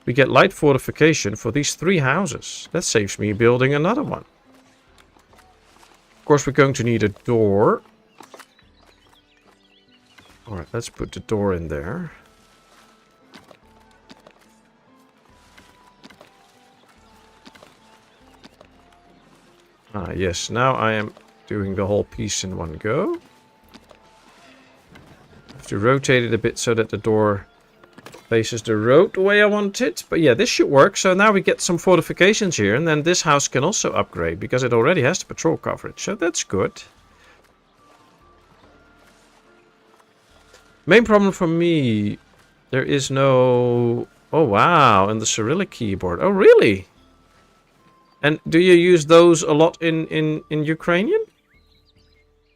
we get light fortification for these 3 houses. That saves me building another one. Of course, we're going to need a door. Alright, let's put the door in there. Ah, yes. Now I am doing the whole piece in one go. I have to rotate it a bit so that the door faces the road the way I want it. But yeah, this should work. So now we get some fortifications here. And then this house can also upgrade because it already has the patrol coverage. So that's good. Main problem for me, there is no... Oh, wow. And the Cyrillic keyboard. Oh, really? And do you use those a lot in Ukrainian?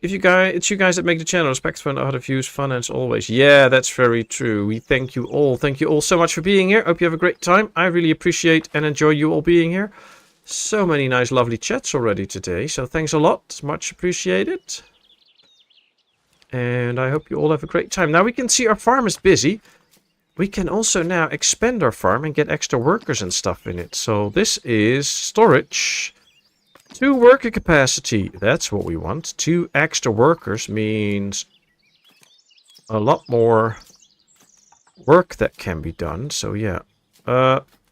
If you guys, it's you guys that make the channel. Respect for other views, fun as always. Yeah, that's very true. We thank you all. Thank you all so much for being here. Hope you have a great time. I really appreciate and enjoy you all being here. So many nice, lovely chats already today. So thanks a lot. Much appreciated. And I hope you all have a great time. Now we can see our farm is busy. We can also now expand our farm and get extra workers and stuff in it. So this is storage. 2 worker capacity. That's what we want. 2 extra workers means a lot more work that can be done. So yeah.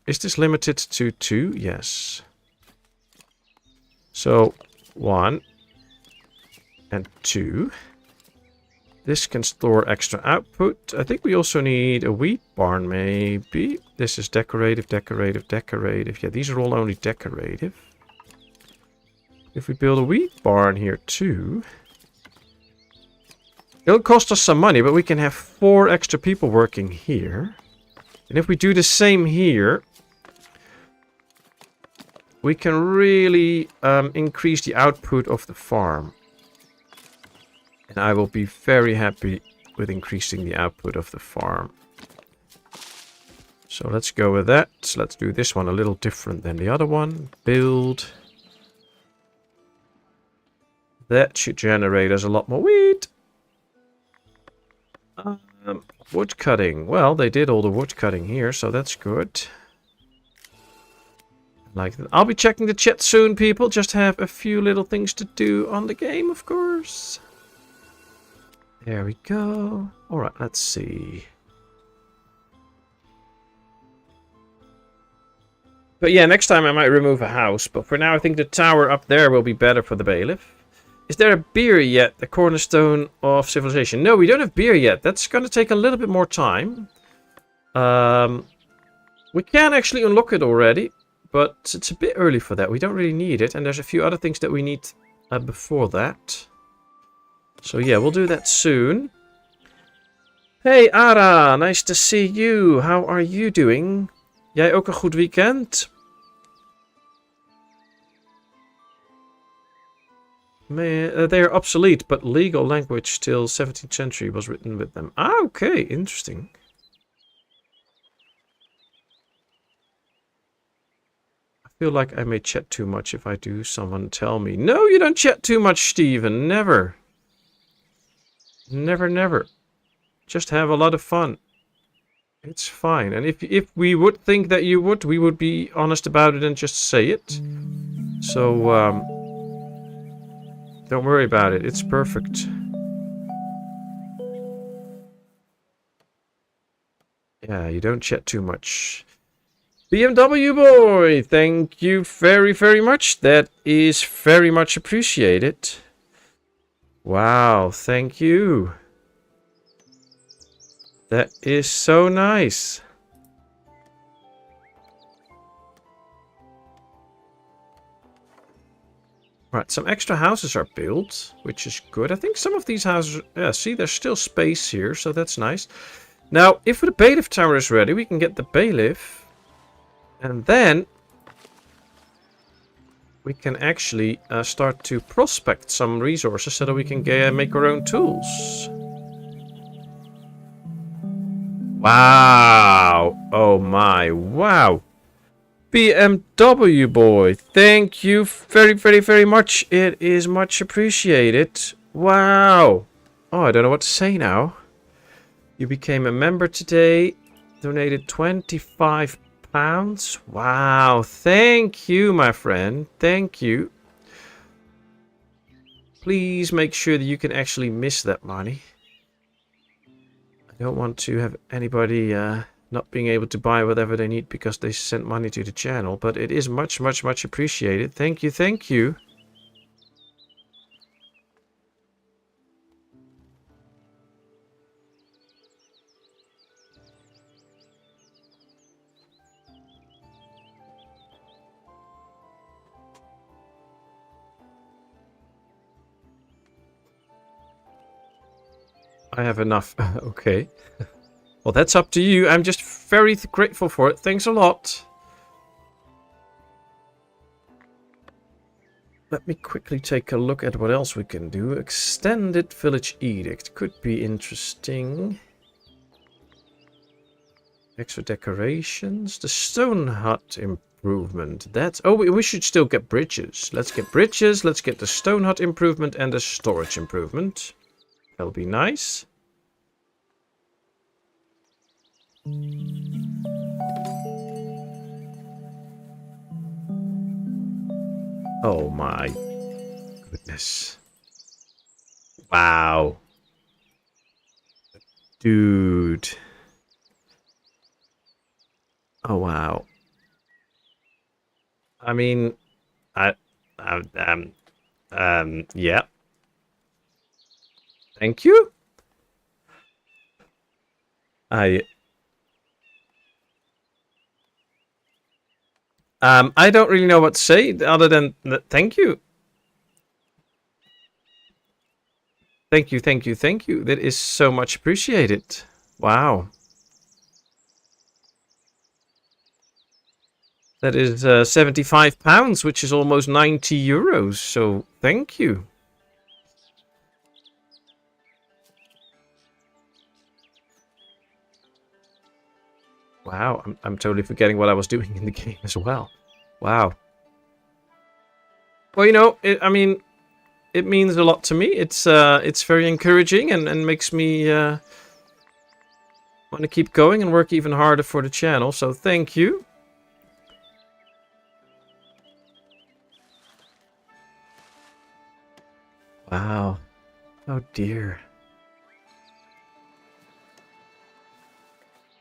Is this limited to 2? Yes. So 1 and 2. This can store extra output. I think we also need a wheat barn, maybe. This is decorative, decorative, decorative. Yeah, these are all only decorative. If we build a wheat barn here too, it'll cost us some money, but we can have 4 extra people working here. And if we do the same here, we can really increase the output of the farm. And I will be very happy with increasing the output of the farm. So let's go with that. Let's do this one a little different than the other one. Build. That should generate us a lot more wheat. Wood cutting. Well, they did all the wood cutting here, so that's good. Like that. I'll be checking the chat soon, people. Just have a few little things to do on the game, of course. There we go. Alright, let's see. But yeah, next time I might remove a house. But for now, I think the tower up there will be better for the bailiff. Is there a beer yet? The cornerstone of civilization. No, we don't have beer yet. That's going to take a little bit more time. We can actually unlock it already. But it's a bit early for that. We don't really need it. And there's a few other things that we need before that. So yeah, we'll do that soon. Hey Ara, nice to see you. How are you doing? Jij ook een goed weekend? They are obsolete, but legal language till 17th century was written with them. Ah, okay, interesting. I feel like I may chat too much if I do. Someone tell me. No, you don't chat too much, Steven. Never. Never, never. Just have a lot of fun. It's fine. And if we would think that you would, we would be honest about it and just say it. So, don't worry about it. It's perfect. Yeah, you don't chat too much. BMW boy, thank you very, very much. That is very much appreciated. Wow, thank you. That is so nice. Right, some extra houses are built, which is good. I think some of these houses... Yeah, see, there's still space here, so that's nice. Now, if the bailiff tower is ready, we can get the bailiff. And then we can actually start to prospect some resources so that we can make our own tools. Wow. Oh my, wow. BMW boy, thank you very, very, very much. It is much appreciated. Wow. Oh, I don't know what to say now. You became a member today. donated £25. Wow, thank you, my friend. Thank you. Please make sure that you can actually miss that money. I don't want to have anybody not being able to buy whatever they need because they sent money to the channel, but it is much, much, much appreciated. Thank you, thank you. I have enough. Okay. Well, that's up to you. I'm just very grateful for it. Thanks a lot. Let me quickly take a look at what else we can do. Extended Village Edict. Could be interesting. Extra decorations. The stone hut improvement. That's... Oh, we should still get bridges. Let's get bridges. Let's get the stone hut improvement and the storage improvement. That'll be nice. Oh my goodness. Wow. Dude. Oh wow. I mean, yeah. Thank you. I don't really know what to say other than thank you. Thank you, thank you, thank you. That is so much appreciated. Wow. That is £75, which is almost 90 euros. So thank you. Wow, I'm totally forgetting what I was doing in the game as well. Wow. Well, you know, I mean, it means a lot to me. It's very encouraging and makes me want to keep going and work even harder for the channel. So thank you. Wow. Oh dear.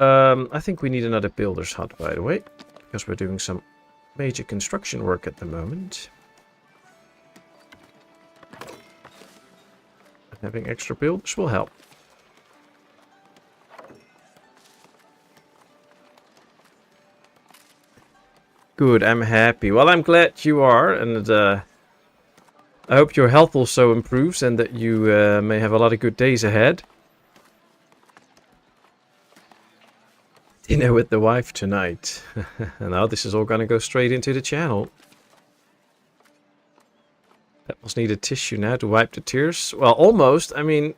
I think we need another builder's hut, by the way, because we're doing some major construction work at the moment. Having extra builders will help. Good, I'm happy. Well, I'm glad you are, and I hope your health also improves and that you may have a lot of good days ahead. Dinner with the wife tonight. And now this is all going to go straight into the channel. Patmos need a tissue now to wipe the tears. Well, almost. I mean,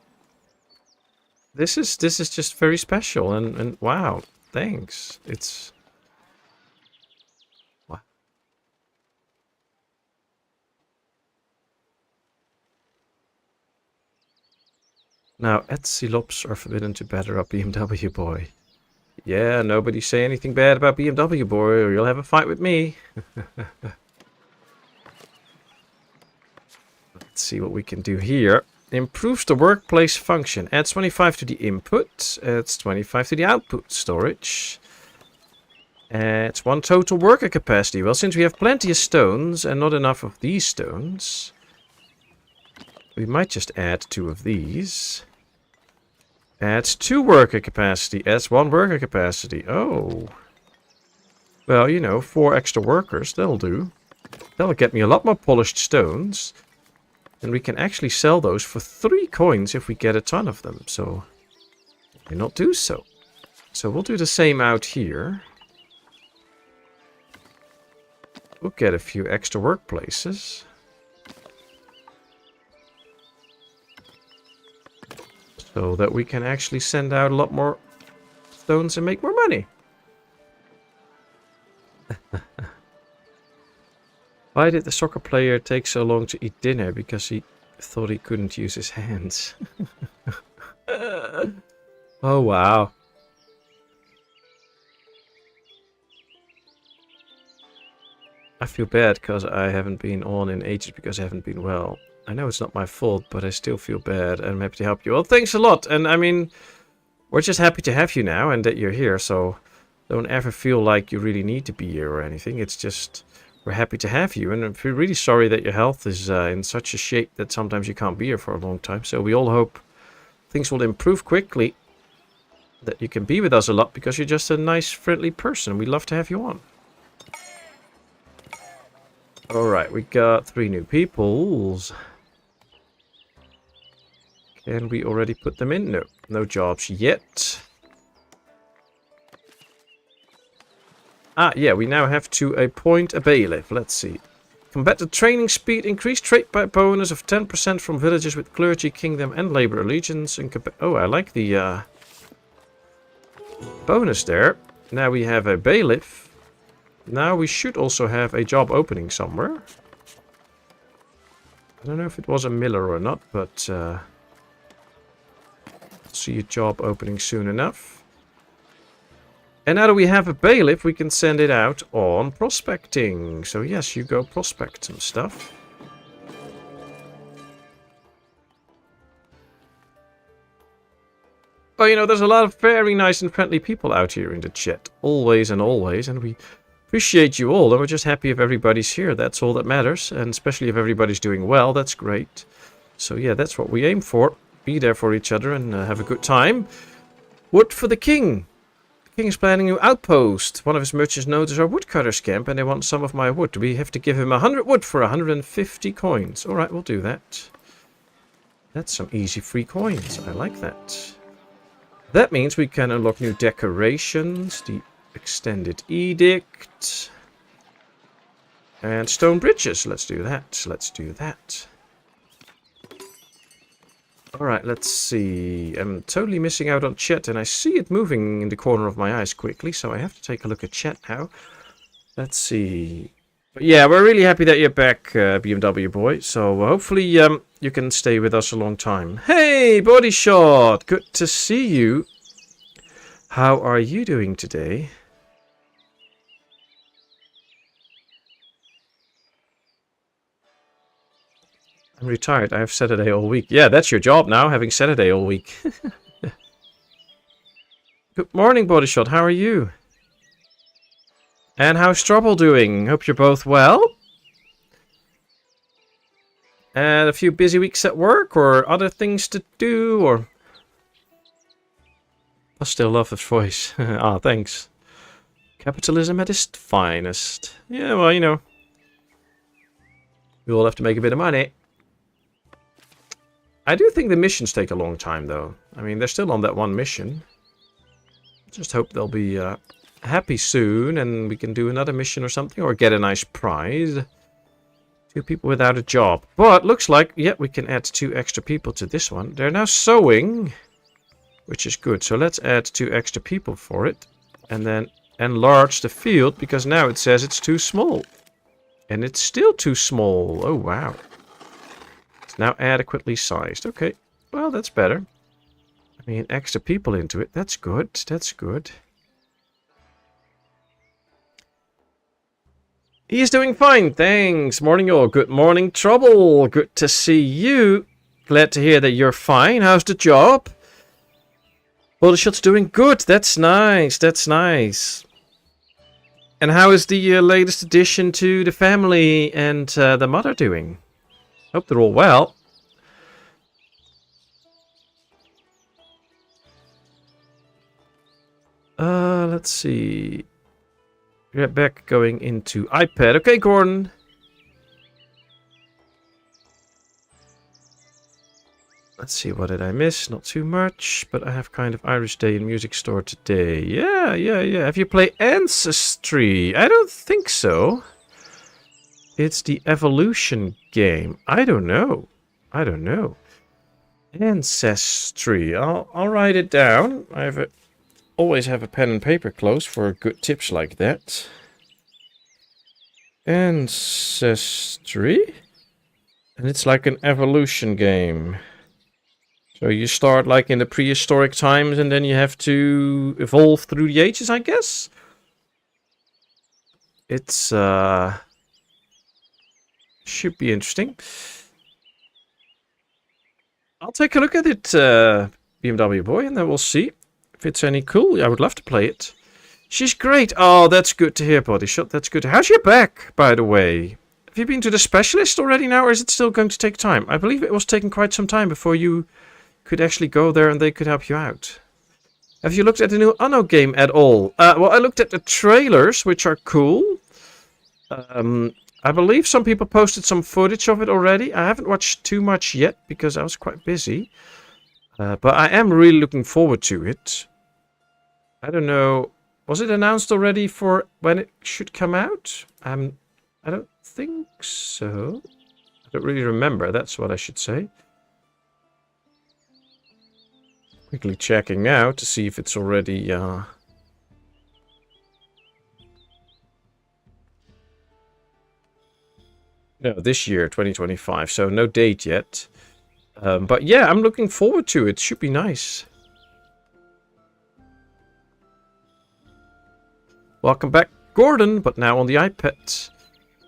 this is just very special and wow, thanks. It's wow. Now, Etsy lops are forbidden to batter up BMW boy. Yeah, nobody say anything bad about BMW boy or you'll have a fight with me. Let's see what we can do here. Improves the workplace function. Adds 25 to the input. Adds 25 to the output storage. Adds 1 total worker capacity. Well, since we have plenty of stones and not enough of these stones, we might just add 2 of these. Adds 2 worker capacity. Adds 1 worker capacity. Oh. Well, you know, 4 extra workers. That'll do. That'll get me a lot more polished stones. And we can actually sell those for 3 coins if we get a ton of them. So, why not do so? So we'll do the same out here. We'll get a few extra workplaces. So that we can actually send out a lot more stones and make more money. Why did the soccer player take so long to eat dinner? Because he thought he couldn't use his hands. Oh, wow. feel bad because I haven't been on in ages because I haven't been well. I know it's not my fault, but I still feel bad and I'm happy to help you. Well, thanks a lot. And I mean, we're just happy to have you now and that you're here. So don't ever feel like you really need to be here or anything. It's just we're happy to have you. And we're really sorry that your health is in such a shape that sometimes you can't be here for a long time. So we all hope things will improve quickly. That you can be with us a lot because you're just a nice, friendly person. We'd love to have you on. Alright, we got 3 new peoples. Can we already put them in? No, no jobs yet. Ah, yeah, we now have to appoint a bailiff. Let's see. Combatant training speed, increased trade by bonus of 10% from villages with clergy, kingdom, and labor allegiance. And oh, I like the bonus there. Now we have a bailiff. Now we should also have a job opening somewhere. I don't know if it was a miller or not, but see a job opening soon enough. And now that we have a bailiff, we can send it out on prospecting. So yes, you go prospect some stuff. Well, you know, there's a lot of very nice and friendly people out here in the chat. Always and always. And we appreciate you all. And we're just happy if everybody's here. That's all that matters. And especially if everybody's doing well. That's great. So yeah, that's what we aim for. Be there for each other and have a good time. Wood for the king. The king is planning a new outpost. One of his merchants noticed our woodcutter's camp and they want some of my wood. We have to give him 100 wood for 150 coins. Alright, we'll do that. That's some easy free coins. I like that. That means we can unlock new decorations. The extended edict. And stone bridges. Let's do that. Let's do that. Alright, let's see. I'm totally missing out on chat and I see it moving in the corner of my eyes quickly, so I have to take a look at chat now. Let's see. But yeah, we're really happy that you're back, BMW boy. So hopefully you can stay with us a long time. Hey, Body Shot! Good to see you. How are you doing today? I'm retired. I have Saturday all week. Yeah, that's your job now, having Saturday all week. Good morning, Bodyshot. How are you? And how's Trouble doing? Hope you're both well. And a few busy weeks at work or other things to do or... I still love his voice. Ah, thanks. Capitalism at its finest. Yeah, well, you know. We all have to make a bit of money. I do think the missions take a long time, though. I mean, they're still on that one mission. Just hope they'll be happy soon and we can do another mission or something. Or get a nice prize. 2 people without a job. But looks like, yeah, we can add 2 extra people to this one. They're now sewing, which is good. So let's add 2 extra people for it. And then enlarge the field because now it says it's too small. And it's still too small. Oh, wow. Now adequately sized. Okay, well, that's better. I mean, extra people into it. That's good. That's good. He's doing fine. Thanks. Morning, all. Good morning, Trouble. Good to see you. Glad to hear that you're fine. How's the job? Well, the shot's doing good. That's nice. That's nice. And how is the latest addition to the family and the mother doing? Hope they're all well. Let's see. Get back going into iPad. Okay, Gordon. Let's see, what did I miss? Not too much, but I have kind of Irish Day in Music Store today. Yeah. Have you played Ancestry? I don't think so. It's the Evolution game. I don't know. Ancestry. I'll write it down. Always have a pen and paper close for good tips like that. Ancestry. And it's like an evolution game. So you start like in the prehistoric times and then you have to evolve through the ages, I guess. It's Should be interesting. I'll take a look at it, BMW boy, and then we'll see if it's any cool. I would love to play it. She's great. Oh, that's good to hear, Body Shot. That's good. How's your back, by the way? Have you been to the specialist already now, or is it still going to take time? I believe it was taking quite some time before you could actually go there and they could help you out. Have you looked at the new Anno game at all? Well, I looked at the trailers, which are cool. I believe some people posted some footage of it already. I haven't watched too much yet because I was quite busy. But I am really looking forward to it. I don't know. Was it announced already for when it should come out? I don't think so. I don't really remember. That's what I should say. Quickly checking now to see if it's already... No, this year, 2025. So no date yet. But yeah, I'm looking forward to it. Should be nice. Welcome back, Gordon, but now on the iPad.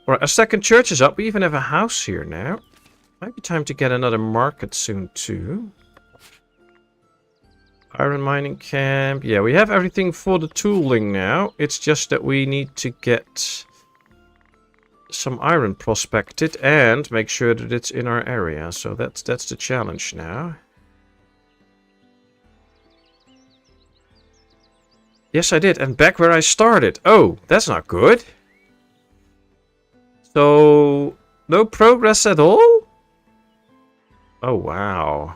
Alright, a second church is up. We even have a house here now. Might be time to get another market soon, too. Iron mining camp. Yeah, we have everything for the tooling now. It's just that we need to get some iron prospected and make sure that it's in our area. So that's the challenge now. Yes, I did. And back where I started. Oh, that's not good. So, no progress at all? Oh, wow.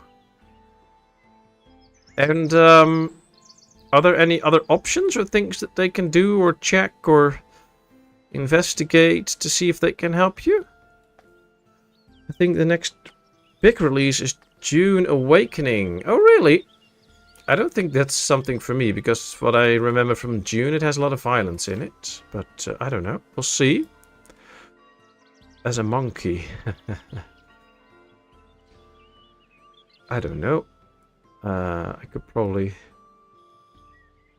And, are there any other options or things that they can do or check or investigate to see if they can help you? I think the next big release is June Awakening. Oh, really? I don't think that's something for me, because what I remember from June, it has a lot of violence in it. But I don't know. We'll see. As a monkey. I don't know. I could probably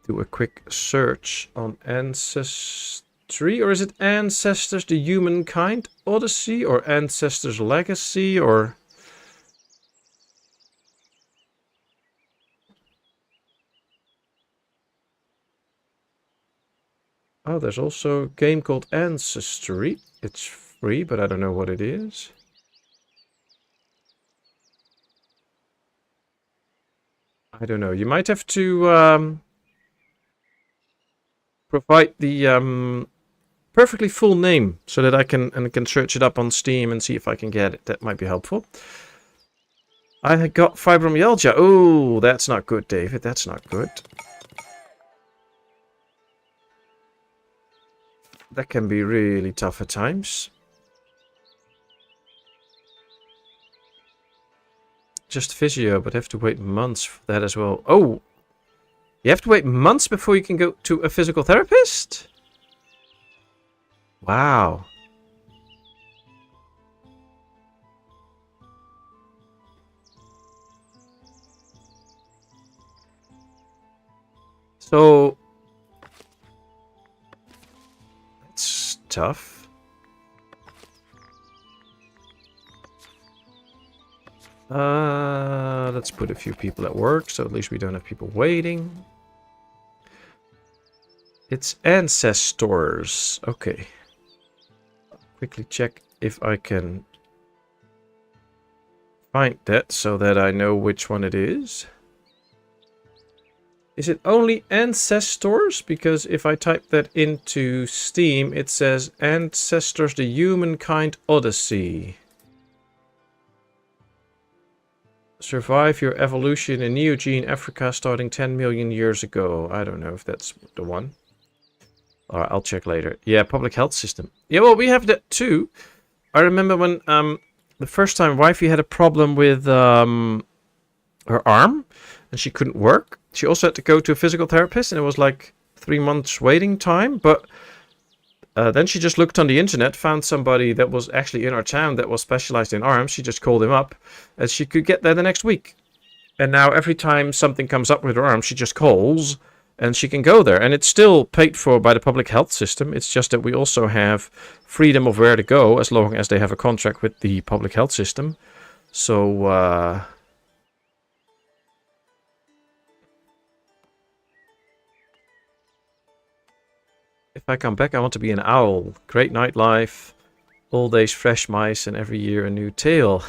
do a quick search on Ancestry. Or is it Ancestors, the Humankind Odyssey? Or Ancestors Legacy? Or... Oh, there's also a game called Ancestry. It's free, but I don't know what it is. I don't know. You might have to provide the perfectly full name so that I can search it up on Steam and see if I can get it. That might be helpful. I got fibromyalgia. Oh, that's not good, David. That's not good. That can be really tough at times. Just physio, but have to wait months for that as well. Oh! You have to wait months before you can go to a physical therapist? Wow. So... that's tough. Let's put a few people at work, so at least we don't have people waiting. It's Ancestors. Okay. Quickly check if I can find that so that I know which one it is. Is it only Ancestors? Because if I type that into Steam, it says Ancestors, the Humankind Odyssey. Survive your evolution in Neogene Africa starting 10 million years ago. I don't know if that's the one. Alright, I'll check later. Yeah, public health system. Yeah, well, we have that too. I remember when the first time wifey had a problem with her arm and she couldn't work. She also had to go to a physical therapist and it was like 3 months waiting time. But then she just looked on the internet, found somebody that was actually in our town that was specialized in arms. She just called him up and she could get there the next week. And now every time something comes up with her arm, she just calls And she can go there. And it's still paid for by the public health system. It's just that we also have freedom of where to go as long as they have a contract with the public health system. So, if I come back, I want to be an owl. Great nightlife. All days fresh mice and every year a new tale.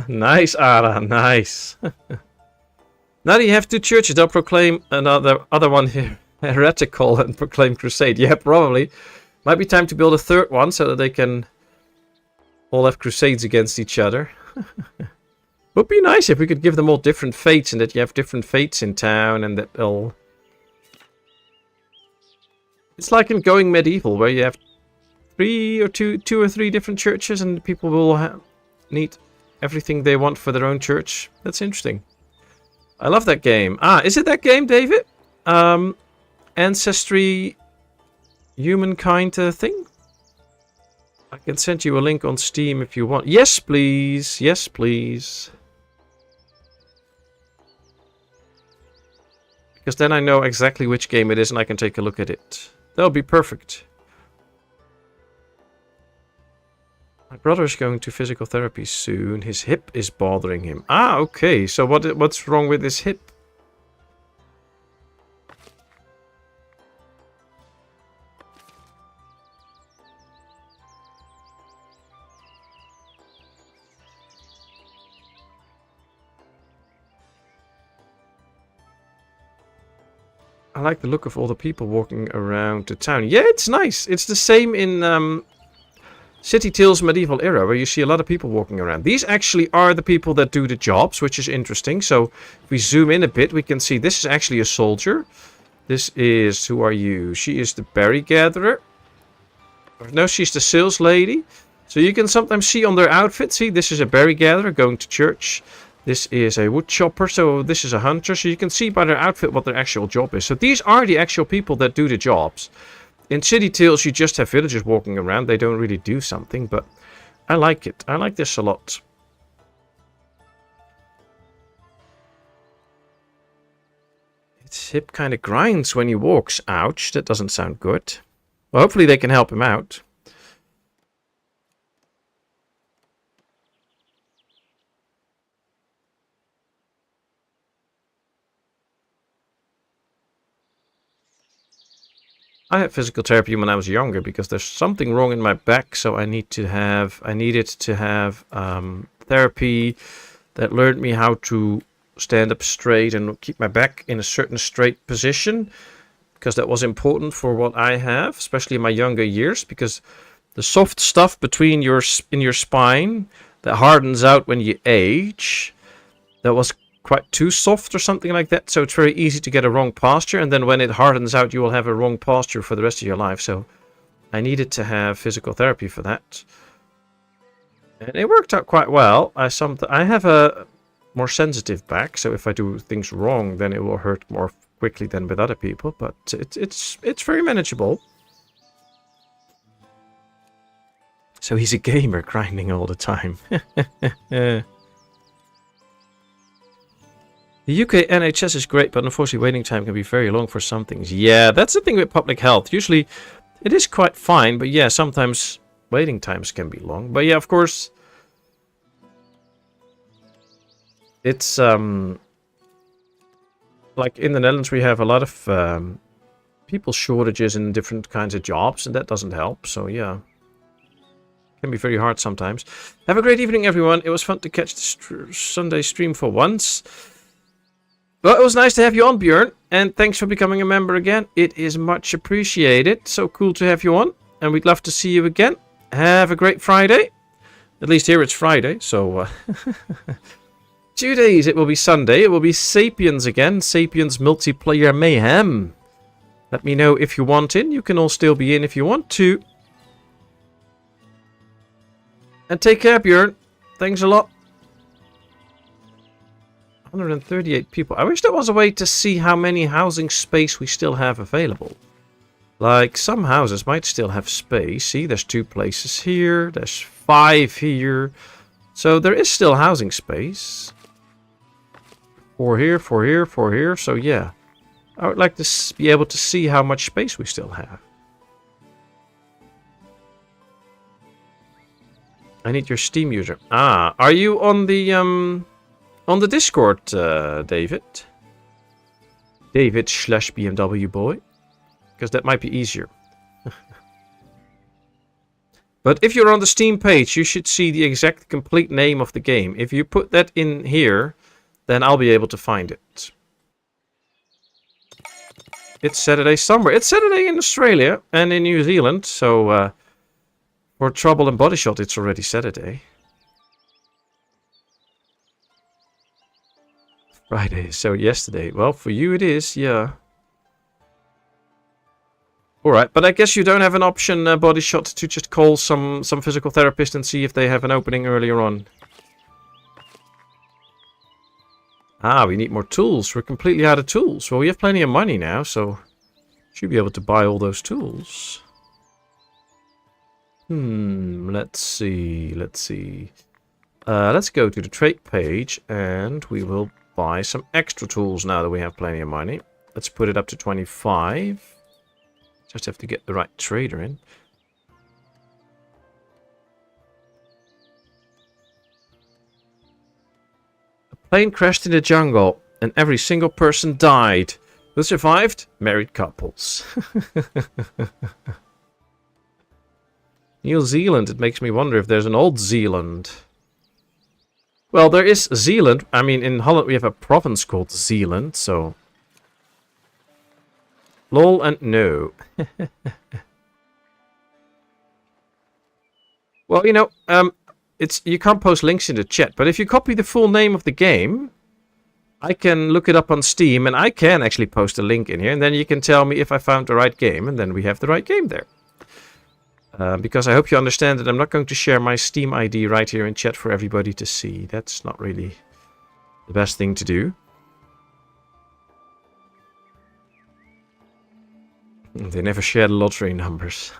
Nice, Ara, nice. Now that you have two churches, they'll proclaim other one here heretical and proclaim crusade. Yeah, probably. Might be time to build a third one so that they can all have crusades against each other. Would be nice if we could give them all different fates and that you have different fates in town and that they'll... It's like in Going Medieval where you have two or three different churches and people will need everything they want for their own church. That's interesting. I love that game. Ah, is it that game, David? Ancestry Humankind thing? I can send you a link on Steam if you want. Yes, please. Yes, please. Because then I know exactly which game it is and I can take a look at it. That'll be perfect. My brother is going to physical therapy soon. His hip is bothering him. Ah, okay. So what's wrong with his hip? I like the look of all the people walking around the town. Yeah, it's nice. It's the same in City Tales Medieval Era, where you see a lot of people walking around. These actually are the people that do the jobs, which is interesting. So if we zoom in a bit, we can see this is actually a soldier. This is, who are you? She is the berry gatherer. No, she's the sales lady. So you can sometimes see on their outfit, see, this is a berry gatherer going to church. This is a wood chopper, so this is a hunter. So you can see by their outfit what their actual job is. So these are the actual people that do the jobs. In City Tales, you just have villagers walking around. They don't really do something, but I like it. I like this a lot. His hip kind of grinds when he walks. Ouch, that doesn't sound good. Well, hopefully they can help him out. I had physical therapy when I was younger because there's something wrong in my back, so I needed to have therapy that learned me how to stand up straight and keep my back in a certain straight position, because that was important for what I have, especially in my younger years, because the soft stuff between your spine that hardens out when you age, that was quite too soft or something like that, so it's very easy to get a wrong posture, and then when it hardens out you will have a wrong posture for the rest of your life. So I needed to have physical therapy for that, and it worked out quite well. I have a more sensitive back, so if I do things wrong then it will hurt more quickly than with other people, but it's very manageable. So he's a gamer grinding all the time. The UK NHS is great, but unfortunately waiting time can be very long for some things. Yeah, that's the thing with public health. Usually it is quite fine, but yeah, sometimes waiting times can be long. But yeah, of course, it's like in the Netherlands we have a lot of people shortages in different kinds of jobs, and that doesn't help. So yeah, it can be very hard sometimes. Have a great evening, everyone. It was fun to catch the Sunday stream for once. Well, it was nice to have you on, Björn, and thanks for becoming a member again. It is much appreciated. So cool to have you on, and we'd love to see you again. Have a great Friday. At least here it's Friday, so 2 days it will be Sunday. It will be Sapiens again. Sapiens Multiplayer Mayhem. Let me know if you want in. You can all still be in if you want to. And take care, Björn. Thanks a lot. 138 people. I wish there was a way to see how many housing space we still have available. Like, some houses might still have space. See, there's 2 places here. There's 5 here. So there is still housing space. 4 here, 4 here, 4 here. So yeah. I would like to be able to see how much space we still have. I need your Steam user. Ah, are you on the Discord, David? David/BMW boy, because that might be easier. But if you're on the Steam page, you should see the exact complete name of the game. If you put that in here, then I'll be able to find it. It's Saturday somewhere. It's Saturday in Australia and in New Zealand, so for Trouble and Body Shot, it's already Saturday. Friday, so yesterday. Well, for you it is, yeah. Alright, but I guess you don't have an option, Body Shot, to just call some physical therapist and see if they have an opening earlier on. Ah, we need more tools. We're completely out of tools. Well, we have plenty of money now, so should be able to buy all those tools. Let's see. Let's go to the trade page and we will buy some extra tools now that we have plenty of money. Let's put it up to 25. Just have to get the right trader in. A plane crashed in the jungle and every single person died. Who survived? Married couples. New Zealand, it makes me wonder if there's an old Zealand. Well, there is Zealand. I mean, in Holland we have a province called Zealand, so... Lol and no. Well, you know, you can't post links in the chat, but if you copy the full name of the game, I can look it up on Steam, and I can actually post a link in here, and then you can tell me if I found the right game, and then we have the right game there. Because I hope you understand that I'm not going to share my Steam ID right here in chat for everybody to see. That's not really the best thing to do. They never share the lottery numbers.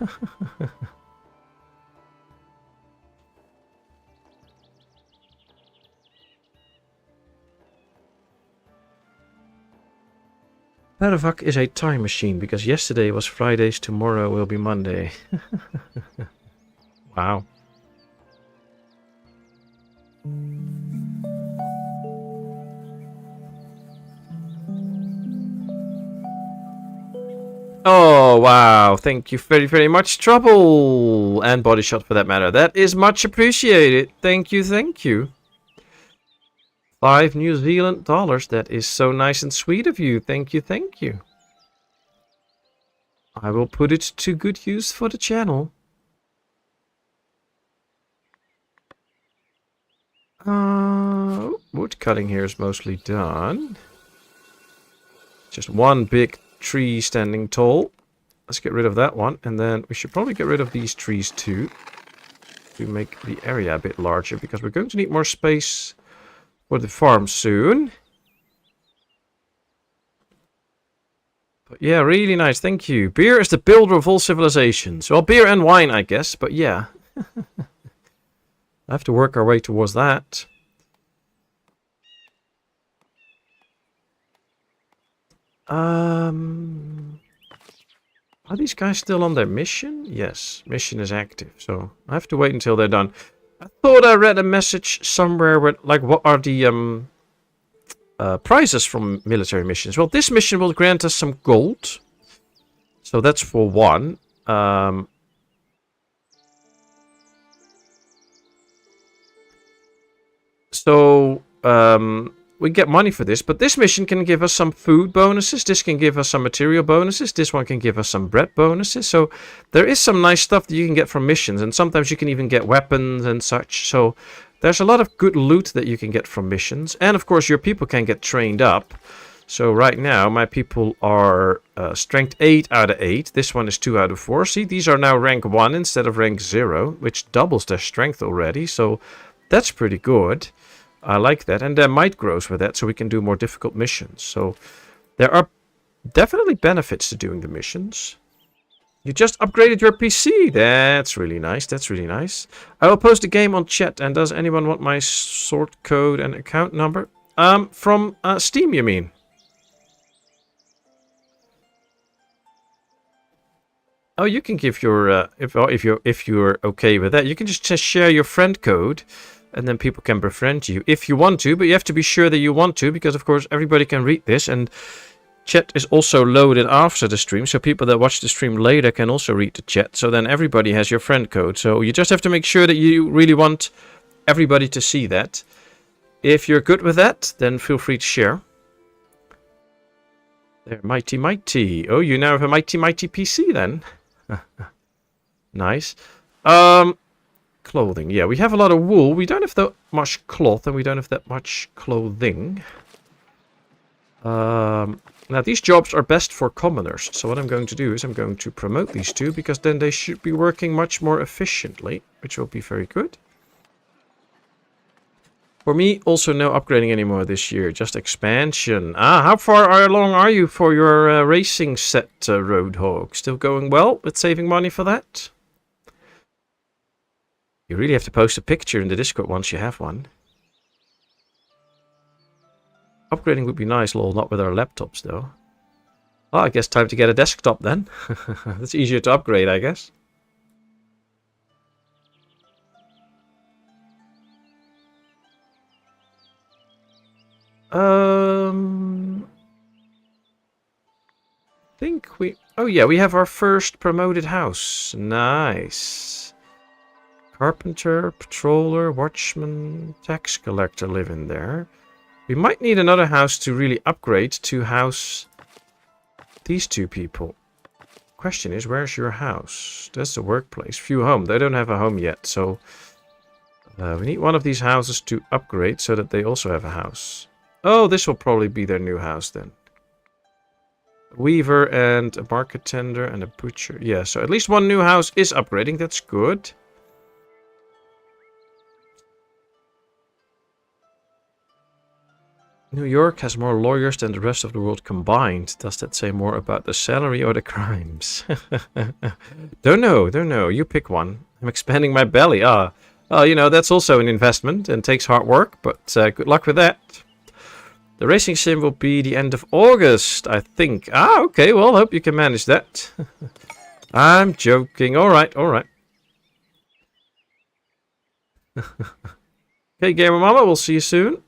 Paravak is a time machine because yesterday was Friday's, tomorrow will be Monday. Wow. Oh, wow. Thank you very, very much, Trouble. And Body Shot for that matter. That is much appreciated. Thank you, thank you. 5 New Zealand dollars. That is so nice and sweet of you. Thank you, thank you. I will put it to good use for the channel. Wood cutting here is mostly done. Just one big tree standing tall. Let's get rid of that one. And then we should probably get rid of these trees too. To make the area a bit larger. Because we're going to need more space for the farm soon. But yeah, really nice. Thank you. Beer is the builder of all civilizations. Well, beer and wine, I guess. But yeah. I have to work our way towards that. Are these guys still on their mission? Yes, mission is active. So I have to wait until they're done. I thought I read a message somewhere where, like, what are the prizes from military missions? Well, this mission will grant us some gold. So that's for one. We get money for this, but this mission can give us some food bonuses. This can give us some material bonuses. This one can give us some bread bonuses. So there is some nice stuff that you can get from missions, and sometimes you can even get weapons and such. So there's a lot of good loot that you can get from missions, and of course your people can get trained up. So right now my people are strength 8 out of 8. This one is 2 out of 4. See, these are now rank 1 instead of rank 0, which doubles their strength already. So that's pretty good. I like that, and their might grows with that, so we can do more difficult missions. So there are definitely benefits to doing the missions. You just upgraded your PC. That's really nice. That's really nice. I will post the game on chat. And does anyone want my sort code and account number? From Steam, you mean? Oh, you can give your if you're okay with that, you can just share your friend code, and then people can befriend you if you want to. But you have to be sure that you want to, because of course everybody can read this, and chat is also loaded after the stream, so people that watch the stream later can also read the chat. So then everybody has your friend code. So you just have to make sure that you really want everybody to see that. If you're good with that, then feel free to share. There, mighty, mighty. Oh, you now have a mighty, mighty PC then. Nice. Clothing. Yeah, we have a lot of wool. We don't have that much cloth, and we don't have that much clothing. Now, these jobs are best for commoners. So what I'm going to do is I'm going to promote these two, because then they should be working much more efficiently, which will be very good. For me, also no upgrading anymore this year, just expansion. Ah, how far along are you for your racing set, Roadhog? Still going well with saving money for that? You really have to post a picture in the Discord once you have one. Upgrading would be nice, lol, not with our laptops though. Oh, I guess time to get a desktop then. That's easier to upgrade, I guess. Think we... Oh yeah, we have our first promoted house. Nice. Carpenter, patroller, watchman, tax collector live in there. We might need another house to really upgrade to house these two people. Question is, where's your house? That's the workplace. Few home. They don't have a home yet, so... we need one of these houses to upgrade so that they also have a house. Oh, this will probably be their new house then. A weaver and a market tender and a butcher. Yeah, so at least one new house is upgrading. That's good. New York has more lawyers than the rest of the world combined. Does that say more about the salary or the crimes? Don't know. You pick one. I'm expanding my belly. You know, that's also an investment and takes hard work, but good luck with that. The racing sim will be the end of August, I think. Ah, okay, well, hope you can manage that. I'm joking. All right. Okay, Gamer Mama, we'll see you soon.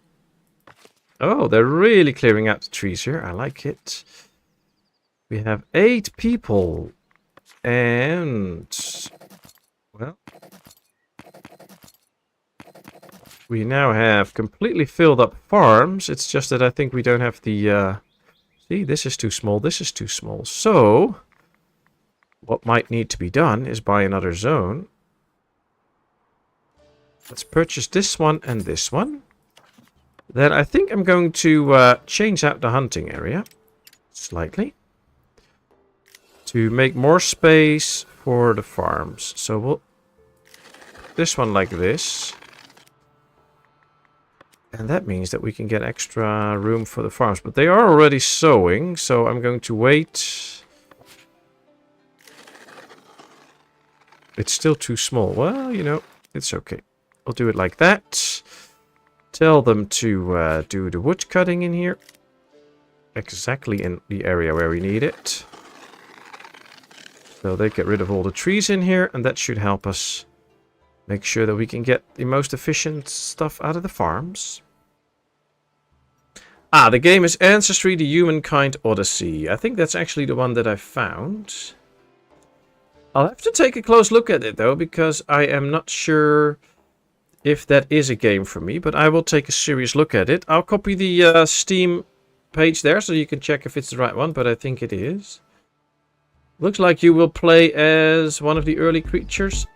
Oh, they're really clearing out the trees here. I like it. We have 8 people. And... well... we now have completely filled up farms. It's just that I think we don't have the... see, this is too small. This is too small. So, what might need to be done is buy another zone. Let's purchase this one and this one. Then I think I'm going to change out the hunting area slightly to make more space for the farms. So we'll this one like this. And that means that we can get extra room for the farms. But they are already sowing, so I'm going to wait. It's still too small. Well, you know, it's okay. I'll do it like that. Tell them to do the wood cutting in here. Exactly in the area where we need it. So they get rid of all the trees in here, and that should help us make sure that we can get the most efficient stuff out of the farms. Ah, the game is Ancestry, the Humankind Odyssey. I think that's actually the one that I found. I'll have to take a close look at it, though, because I am not sure if that is a game for me. But I will take a serious look at it. I'll copy the Steam page there, so you can check if it's the right one, but I think it is. Looks like you will play as one of the early creatures,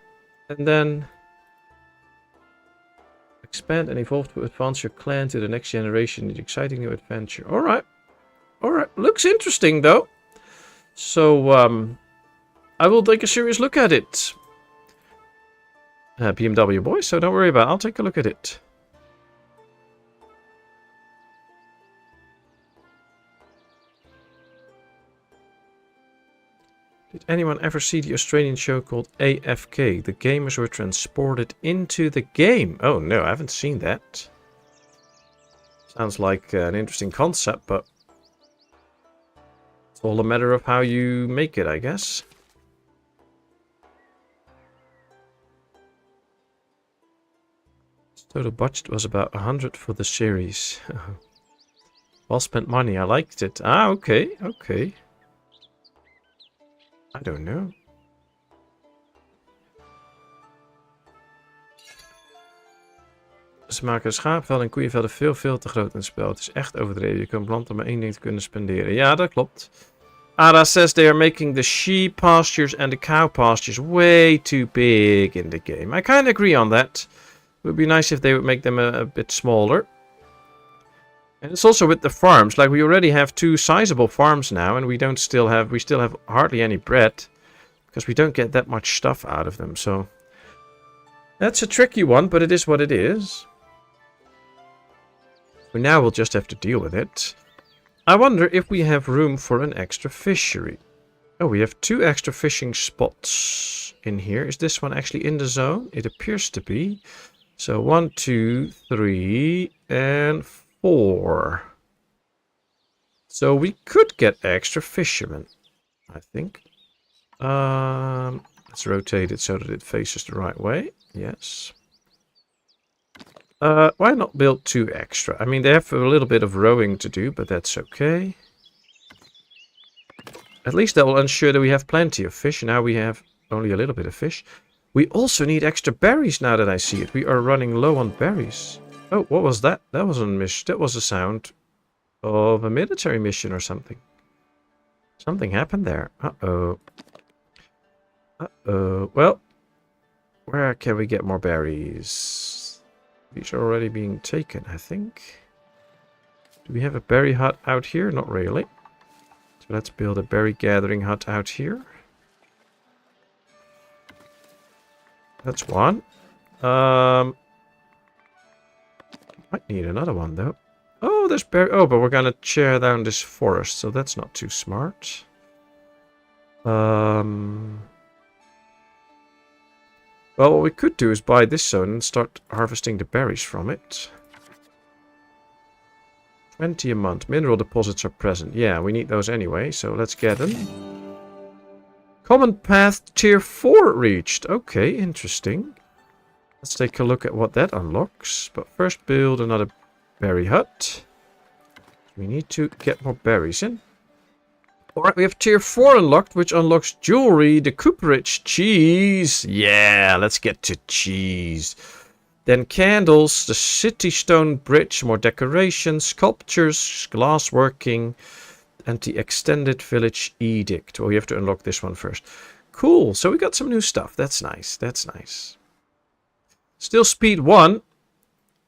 and then expand and evolve to advance your clan to the next generation in exciting new adventure. Alright. Looks interesting, though. So, I will take a serious look at it. BMW boy, so don't worry about it. I'll take a look at it. Did anyone ever see the Australian show called AFK? The gamers were transported into the game. Oh no, I haven't seen that. Sounds like an interesting concept, but it's all a matter of how you make it, I guess. Total budget was about 100 for the series. Well spent money, I liked it. Ah, okay, okay. I don't know. Ze maken schaapvelden en koeienvelden veel te groot in het spel. Het is echt overdreven. Je kan planten maar één ding te kunnen spenderen. Ja, dat klopt. Ada says they are making the sheep pastures and the cow pastures way too big in the game. I kind of agree on that. It would be nice if they would make them a bit smaller. And it's also with the farms. Like, we already have 2 sizable farms now, and we still have hardly any bread, because we don't get that much stuff out of them. So that's a tricky one, but it is what it is. So now we'll just have to deal with it. I wonder if we have room for an extra fishery. Oh, we have 2 extra fishing spots in here. Is this one actually in the zone? It appears to be. So 1, 2, 3, and 4. So we could get extra fishermen, I think. Let's rotate it so that it faces the right way. Yes. Why not build 2 extra? I mean, they have a little bit of rowing to do, but that's okay. At least that will ensure that we have plenty of fish. Now we have only a little bit of fish. We also need extra berries now that I see it. We are running low on berries. Oh, what was that? That was a mission. That was a sound of a military mission or something. Something happened there. Uh-oh. Uh-oh. Well, where can we get more berries? These are already being taken, I think. Do we have a berry hut out here? Not really. So let's build a berry gathering hut out here. That's one. Might need another one though. Oh, there's berry. Oh, but we're gonna tear down this forest, so that's not too smart. Well, what we could do is buy this zone and start harvesting the berries from it. 20 a month. Mineral deposits are present. Yeah, we need those anyway, so let's get them. Common path tier 4 reached. Okay, interesting. Let's take a look at what that unlocks. But first build another berry hut. We need to get more berries in. Alright, we have tier 4 unlocked, which unlocks jewelry, the cooperage, cheese. Yeah, let's get to cheese. Then candles, the city stone bridge, more decorations, sculptures, glassworking, and the extended village edict. Well, you have to unlock this one first. Cool, so we got some new stuff. That's nice, that's nice. Still speed 1.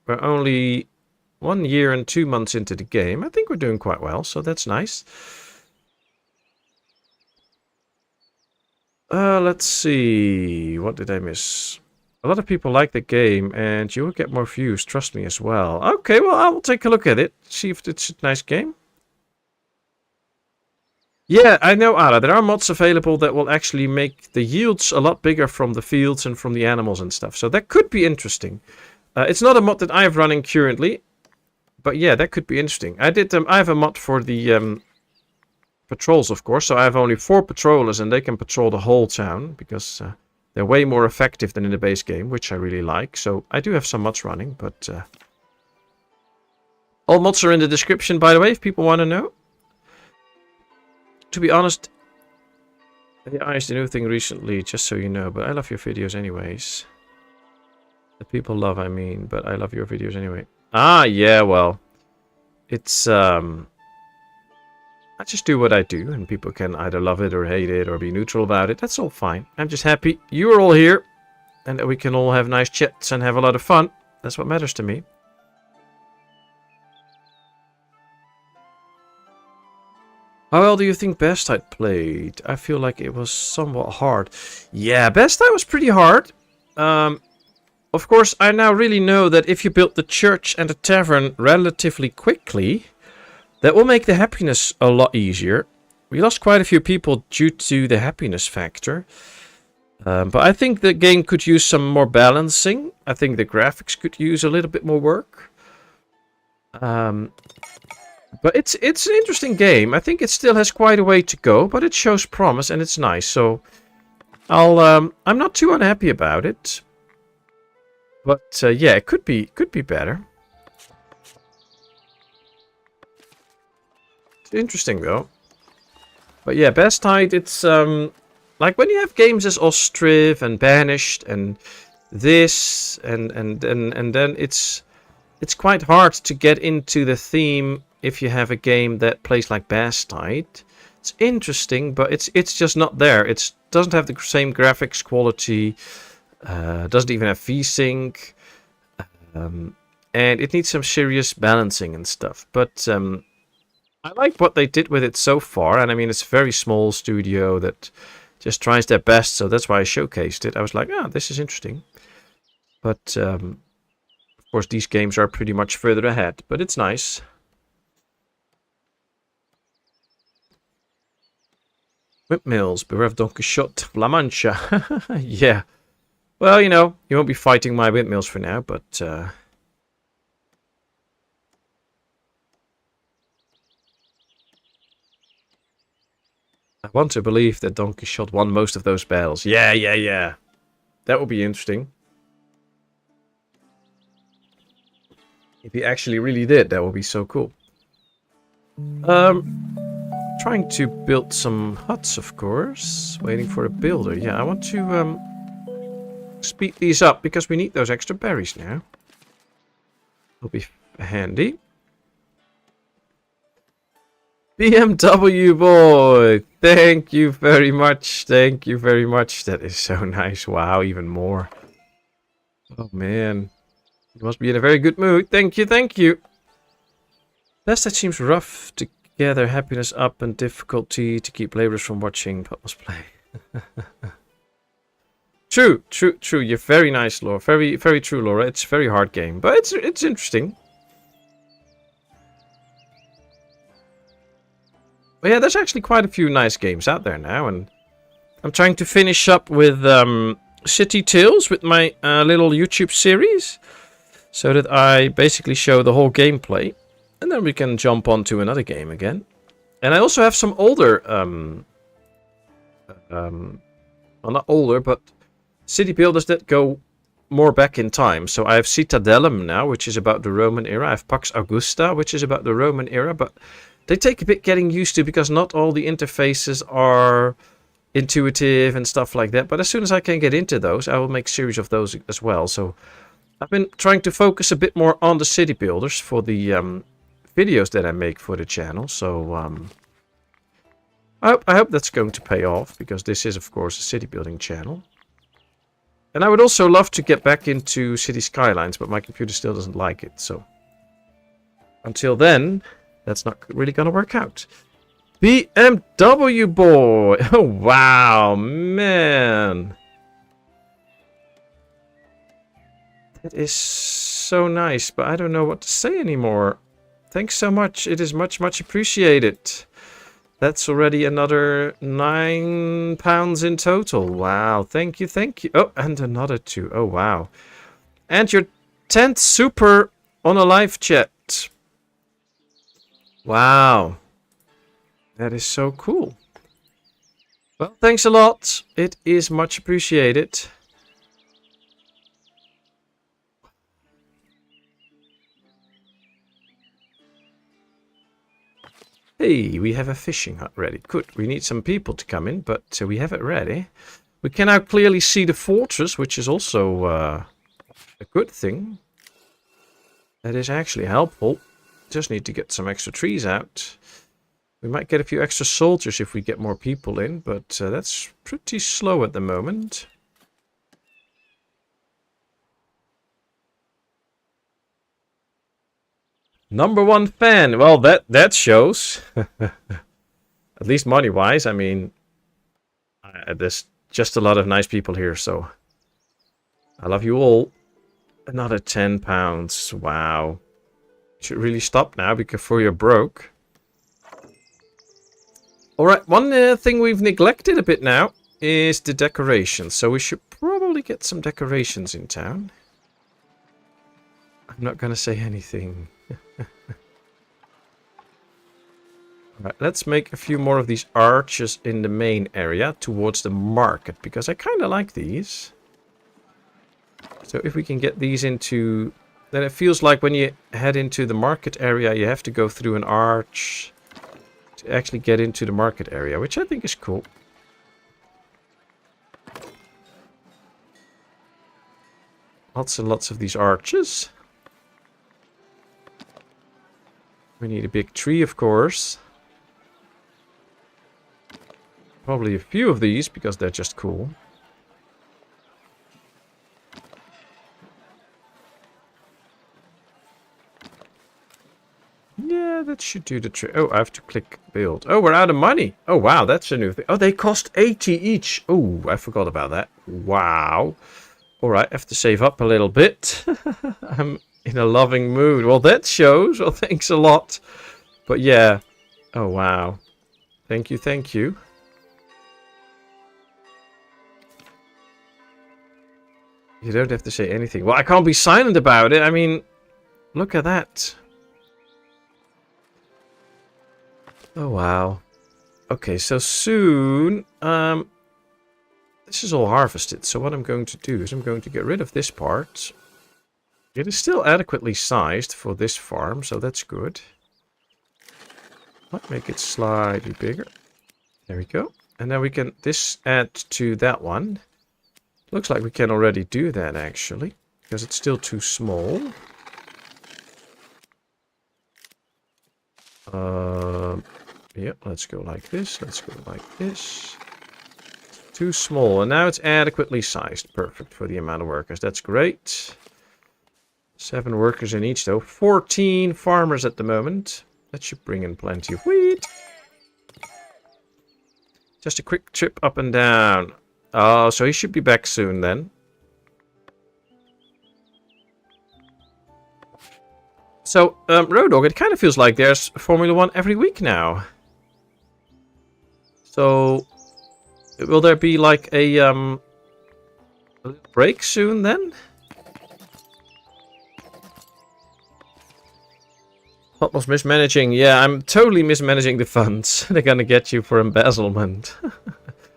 We're only 1 year and 2 months into the game. I think we're doing quite well, so that's nice. Let's see. What did I miss? A lot of people like the game, and you will get more views, trust me, as well. Okay, well, I will take a look at it. See if it's a nice game. Yeah, I know, Ara. There are mods available that will actually make the yields a lot bigger from the fields and from the animals and stuff. So that could be interesting. It's not a mod that I have running currently. But yeah, that could be interesting. I have a mod for the patrols, of course. So I have only 4 patrollers, and they can patrol the whole town. Because they're way more effective than in the base game, which I really like. So I do have some mods running, but... all mods are in the description, by the way, if people want to know. To be honest, AI is the new thing recently, just so you know. But I love your videos anyways. The people love, I mean, but I love your videos anyway. Ah, yeah, well. It's, I just do what I do, and people can either love it or hate it or be neutral about it. That's all fine. I'm just happy you are all here, and that we can all have nice chats and have a lot of fun. That's what matters to me. How well do you think Bastide played? I feel like it was somewhat hard. Yeah, Bastide was pretty hard. Of course, I now really know that if you build the church and the tavern relatively quickly, that will make the happiness a lot easier. We lost quite a few people due to the happiness factor. But I think the game could use some more balancing. I think the graphics could use a little bit more work. But it's an interesting game. I think it still has quite a way to go, but it shows promise and it's nice. So I'm not too unhappy about it. But yeah, it could be better. It's interesting though. But yeah, Bastide, it's like when you have games as Ostriv and Banished and this and then it's quite hard to get into the theme if you have a game that plays like Bastide. It's interesting, but it's just not there. It doesn't have the same graphics quality. Doesn't even have VSync. And it needs some serious balancing and stuff. But I like what they did with it so far. And I mean, it's a very small studio that just tries their best. So that's why I showcased it. I was like, this is interesting. But of course, these games are pretty much further ahead. But it's nice. Windmills, beware of Don Quixote, La Mancha. Yeah. Well, you know, you won't be fighting my windmills for now, but... I want to believe that Don Quixote won most of those battles. Yeah. That would be interesting. If he actually really did, that would be so cool. Trying to build some huts, of course. Waiting for a builder. Yeah, I want to speed these up because we need those extra berries now. Will be handy. BMW boy, thank you very much. Thank you very much. That is so nice. Wow, even more. Oh man, you must be in a very good mood. Thank you, thank you. Best that seems rough to gather happiness up and difficulty to keep laborers from watching Patmos play. True. You're very nice, Laura. Very true, Laura. It's a very hard game, but it's interesting. But yeah, there's actually quite a few nice games out there now, and I'm trying to finish up with City Tales with my little YouTube series, so that I basically show the whole gameplay. And then we can jump on to another game again. And I also have some older, well, not older, but city builders that go more back in time. So I have Citadellum now, which is about the Roman era. I have Pax Augusta, which is about the Roman era. But they take a bit getting used to because not all the interfaces are intuitive and stuff like that. But as soon as I can get into those, I will make series of those as well. So I've been trying to focus a bit more on the city builders for the videos that I make for the channel. So I hope that's going to pay off, because this is of course a city building channel. And I would also love to get back into City Skylines, but my computer still doesn't like it. So until then, that's not really gonna work out. BMW boy. Oh wow, man, that is so nice, but I don't know what to say anymore. Thanks so much. It is much appreciated. That's already another £9 in total. Wow. Thank you. Oh, and another 2. Oh, wow. And your 10th super on a live chat. Wow. That is so cool. Well, thanks a lot. It is much appreciated. Hey, we have a fishing hut ready. Good. We need some people to come in, but we have it ready. We can now clearly see the fortress, which is also a good thing. That is actually helpful. Just need to get some extra trees out. We might get a few extra soldiers if we get more people in, but that's pretty slow at the moment. #1 fan. Well, that shows. At least money-wise. I mean, there's just a lot of nice people here, so I love you all. Another £10. Wow. Should really stop now before you're broke. Alright, one thing we've neglected a bit now is the decorations. So we should probably get some decorations in town. I'm not gonna say anything. Alright, let's make a few more of these arches in the main area towards the market, because I kind of like these. So if we can get these into... Then it feels like when you head into the market area, you have to go through an arch to actually get into the market area, which I think is cool. Lots and lots of these arches. We need a big tree, of course. Probably a few of these, because they're just cool. Yeah, that should do the trick. Oh, I have to click build. Oh, we're out of money. Oh, wow, that's a new thing. Oh, they cost 80 each. Oh, I forgot about that. Wow. All right, I have to save up a little bit. I'm in a loving mood. Well, that shows. Well, thanks a lot. But yeah. Oh, wow. Thank you, thank you. You don't have to say anything. Well, I can't be silent about it. I mean, look at that. Oh, wow. Okay, so soon, this is all harvested. So what I'm going to do is I'm going to get rid of this part. It is still adequately sized for this farm, so that's good. Might make it slightly bigger. There we go. And then we can add to that one. Looks like we can already do that, actually, because it's still too small. Yep, let's go like this. Let's go like this. Too small. And now it's adequately sized. Perfect for the amount of workers. That's great. 7 workers in each, though. 14 farmers at the moment. That should bring in plenty of wheat. Just a quick trip up and down. Oh, so he should be back soon then. So, Road Dogg, it kind of feels like there's Formula 1 every week now. So, will there be like a little break soon then? Patmos mismanaging. Yeah, I'm totally mismanaging the funds. They're gonna get you for embezzlement.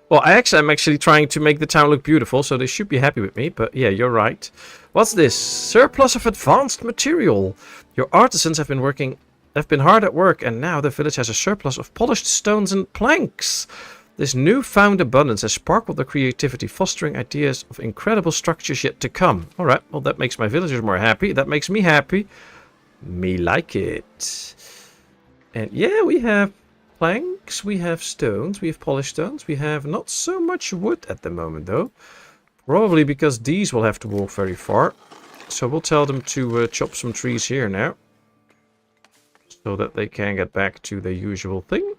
Well, I'm actually trying to make the town look beautiful, so they should be happy with me. But yeah, you're right. What's this? Surplus of advanced material. Your artisans have been hard at work, and now the village has a surplus of polished stones and planks. This newfound abundance has sparkled their creativity, fostering ideas of incredible structures yet to come. Alright, well that makes my villagers more happy. That makes me happy. Me like it. And yeah, we have planks, we have stones, we have polished stones. We have not so much wood at the moment though. Probably because these will have to walk very far. So we'll tell them to chop some trees here now. So that they can get back to their usual thing.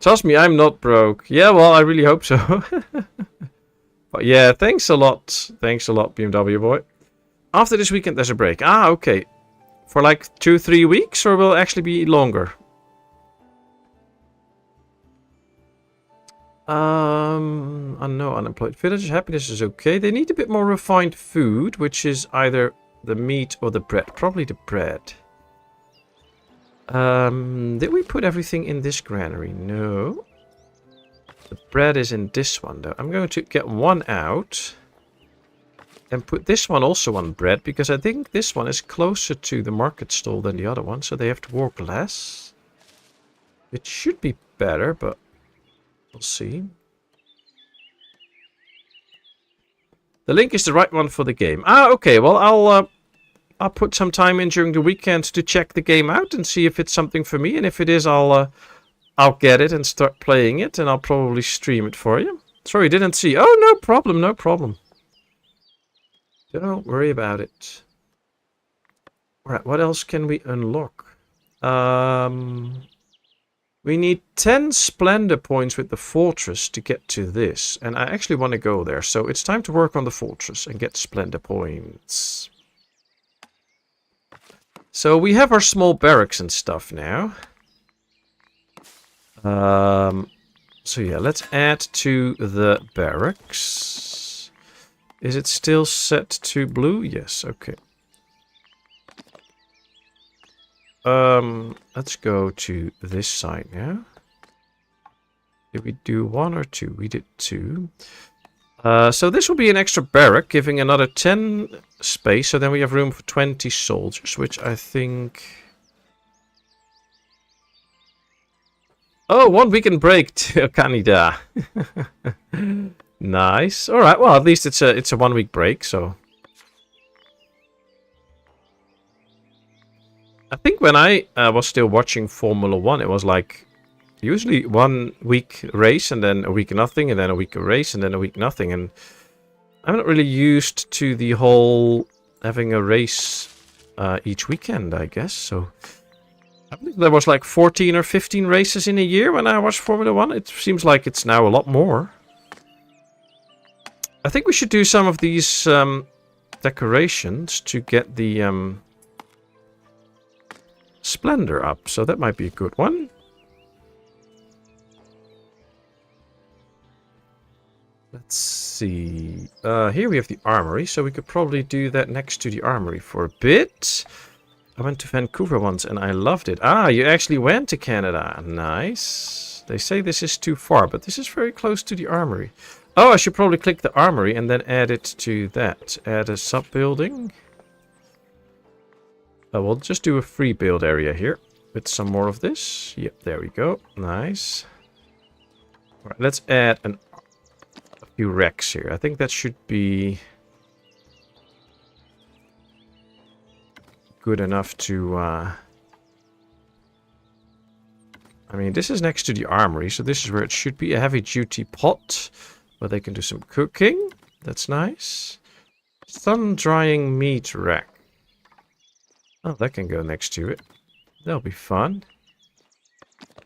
Trust me, I'm not broke. Yeah, well, I really hope so. But yeah, thanks a lot. Thanks a lot, BMW boy. After this weekend, there's a break. Ah, okay. For like 2-3 weeks, or will it actually be longer? No, unemployed villagers. Happiness is okay. They need a bit more refined food, which is either the meat or the bread. Probably the bread. Did we put everything in this granary? No. The bread is in this one, though. I'm going to get one out. And put this one also on bread, because I think this one is closer to the market stall than the other one, so they have to walk less. It should be better, but we'll see. The link is the right one for the game. Ah, okay, well, I'll put some time in during the weekend to check the game out and see if it's something for me, and if it is, I'll get it and start playing it, and I'll probably stream it for you. Sorry, didn't see. Oh, no problem, no problem. Don't worry about it. Alright, what else can we unlock? We need 10 splendor points with the fortress to get to this. And I actually want to go there. So it's time to work on the fortress and get splendor points. So we have our small barracks and stuff now. So yeah, let's add to the barracks. Is it still set to blue? Yes, okay. Let's go to this side now. Did we do 1 or 2? We did 2. So this will be an extra barrack, giving another 10 space. So then we have room for 20 soldiers, which I think... Oh, 1 weekend break to Canada. Nice. All right. Well, at least it's a 1 week break. So I think when I was still watching Formula One, it was like usually 1 week race and then a week nothing, and then a week race and then a week nothing. And I'm not really used to the whole having a race each weekend, I guess. So I believe there was like 14 or 15 races in a year when I watched Formula One. It seems like it's now a lot more. I think we should do some of these decorations to get the splendor up. So that might be a good one. Let's see. Here we have the armory, so we could probably do that next to the armory for a bit. I went to Vancouver once and I loved it. Ah, you actually went to Canada. Nice. They say this is too far, but this is very close to the armory. Oh, I should probably click the armory and then add it to that. Add a sub-building. We'll just do a free build area here with some more of this. Yep, there we go. Nice. All right, let's add a few racks here. I think that should be good enough to... I mean, this is next to the armory, so this is where it should be. A heavy-duty pot where they can do some cooking. That's nice. Sun-drying meat rack. Oh, that can go next to it. That'll be fun.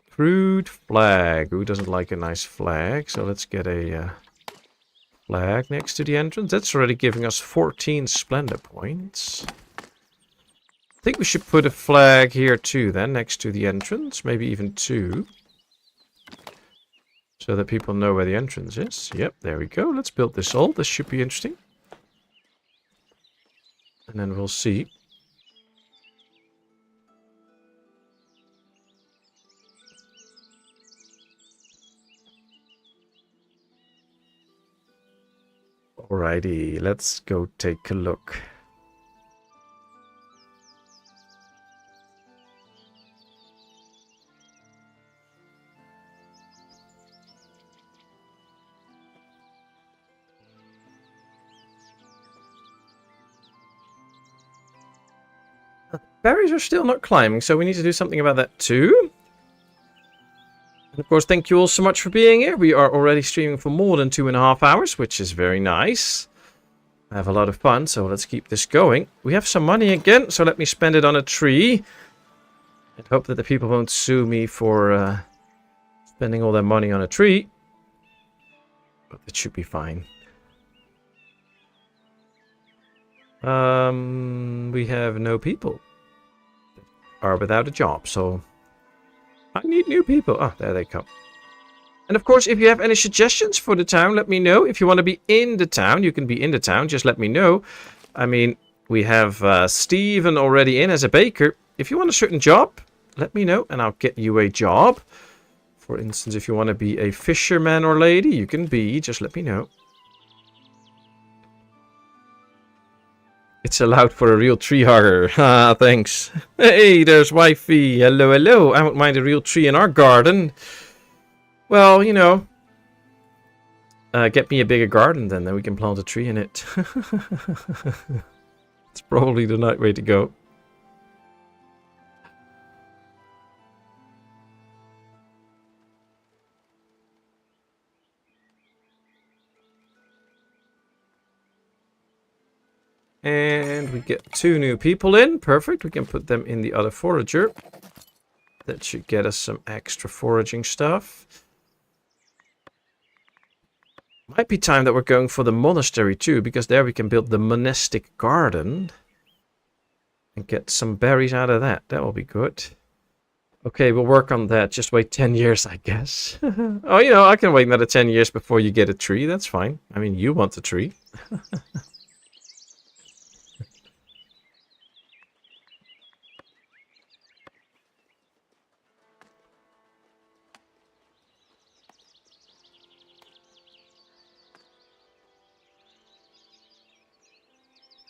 Crude flag. Who doesn't like a nice flag? So let's get a flag next to the entrance. That's already giving us 14 splendor points. I think we should put a flag here too then, next to the entrance. Maybe even 2. So that people know where the entrance is. Yep, there we go. Let's build this all. This should be interesting. And then we'll see. Alrighty, let's go take a look. Berries are still not climbing, so we need to do something about that too. And of course, thank you all so much for being here. We are already streaming for more than 2.5 hours, which is very nice. I have a lot of fun, so let's keep this going. We have some money again, so let me spend it on a tree. And hope that the people won't sue me for spending all their money on a tree. But it should be fine. We have no people are without a job, so I need new people. Oh, there they come. And of course, if you have any suggestions for the town, let me know. If you want to be in the town, you can be in the town. Just let me know. I mean, we have Steven already in as a baker. If you want a certain job, let me know and I'll get you a job. For instance, if you want to be a fisherman or lady, you can be. Just let me know. It's allowed for a real tree hugger. Ah, thanks. Hey, there's wifey. Hello, hello. I won't mind a real tree in our garden. Well, you know. Get me a bigger garden then we can plant a tree in it. It's probably the right way to go. And we get 2 new people in. Perfect. We can put them in the other forager. That should get us some extra foraging stuff. Might be time that we're going for the monastery too, because there we can build the monastic garden. And get some berries out of that. That will be good. Okay, we'll work on that. Just wait 10 years, I guess. Oh, you know, I can wait another 10 years before you get a tree. That's fine. I mean, you want a tree.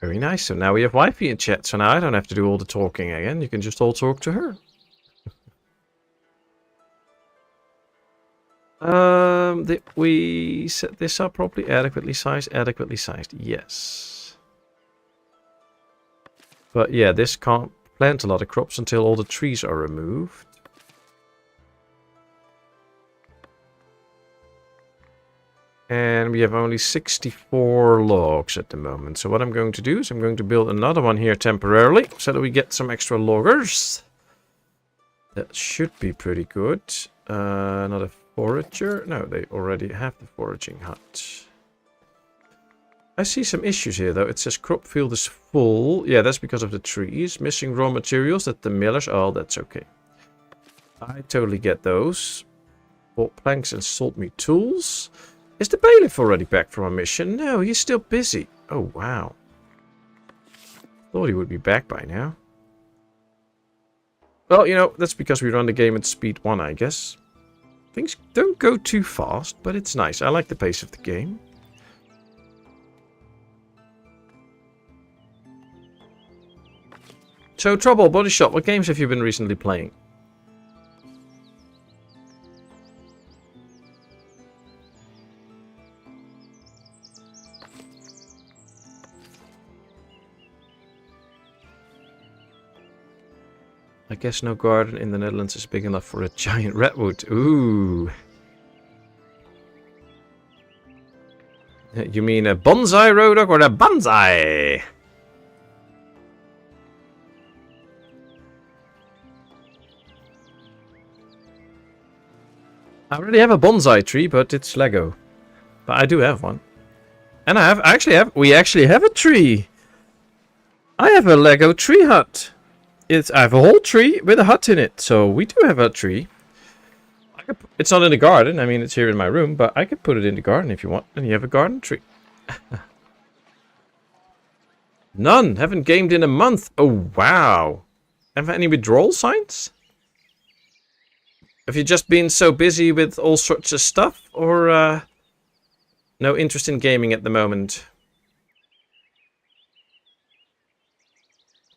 Very nice. So now we have Wi-Fi in chat, so now I don't have to do all the talking again. You can just all talk to her. Did we set this up properly? Adequately sized? Adequately sized. Yes. But yeah, this can't plant a lot of crops until all the trees are removed. And we have only 64 logs at the moment. So what I'm going to do is I'm going to build another one here temporarily, so that we get some extra loggers. That should be pretty good. Not a forager. No, they already have the foraging hut. I see some issues here though. It says crop field is full. Yeah, that's because of the trees. Missing raw materials at the millers. Oh, that's okay. I totally get those. Bought planks and sold me tools. Is the bailiff already back from a mission? No, he's still busy. Oh, wow. Thought he would be back by now. Well, you know, that's because we run the game at speed 1, I guess. Things don't go too fast, but it's nice. I like the pace of the game. So, Trouble, Body Shop, what games have you been recently playing? I guess no garden in the Netherlands is big enough for a giant redwood. Ooh. You mean a bonsai, Rodok, or a bonsai? I already have a bonsai tree, but it's Lego. But I do have one. And we actually have a tree. I have a Lego tree hut. I have a whole tree with a hut in it, so we do have a tree. It's not in the garden, I mean it's here in my room, but I could put it in the garden if you want, and you have a garden tree. None, haven't gamed in a month. Oh wow. Have any withdrawal signs? Have you just been so busy with all sorts of stuff, or no interest in gaming at the moment?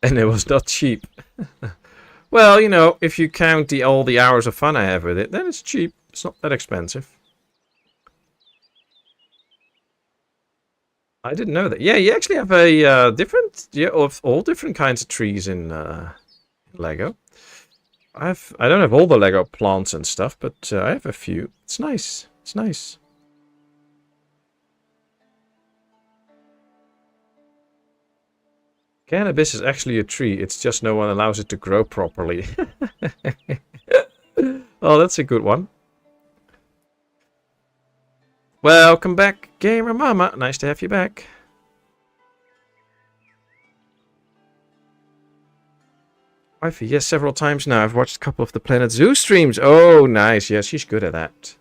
And it was not cheap. Well, you know, if you count all the hours of fun I have with it, then it's cheap. It's not that expensive. I didn't know that. Yeah, you actually have a of all different kinds of trees in Lego. I don't have all the Lego plants and stuff, but I have a few. It's nice. It's nice. Cannabis is actually a tree, it's just no one allows it to grow properly. Oh, that's a good one. Welcome back, Gamer Mama. Nice to have you back. Wifey, yes, several times now. I've watched a couple of the Planet Zoo streams. Oh, nice. Yes, she's good at that.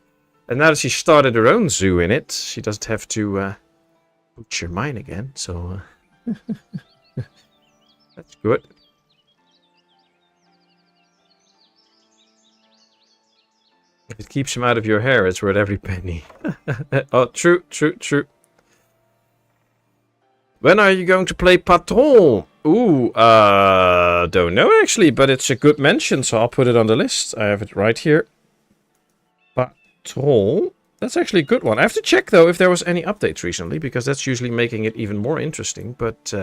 And now that she started her own zoo in it, she doesn't have to butcher mine again, so... That's good. If it keeps him out of your hair, it's worth every penny. Oh, true, true, true. When are you going to play Patron? Ooh, don't know actually, but it's a good mention, so I'll put it on the list. I have it right here. Patron. That's actually a good one. I have to check, though, if there was any updates recently, because that's usually making it even more interesting, but...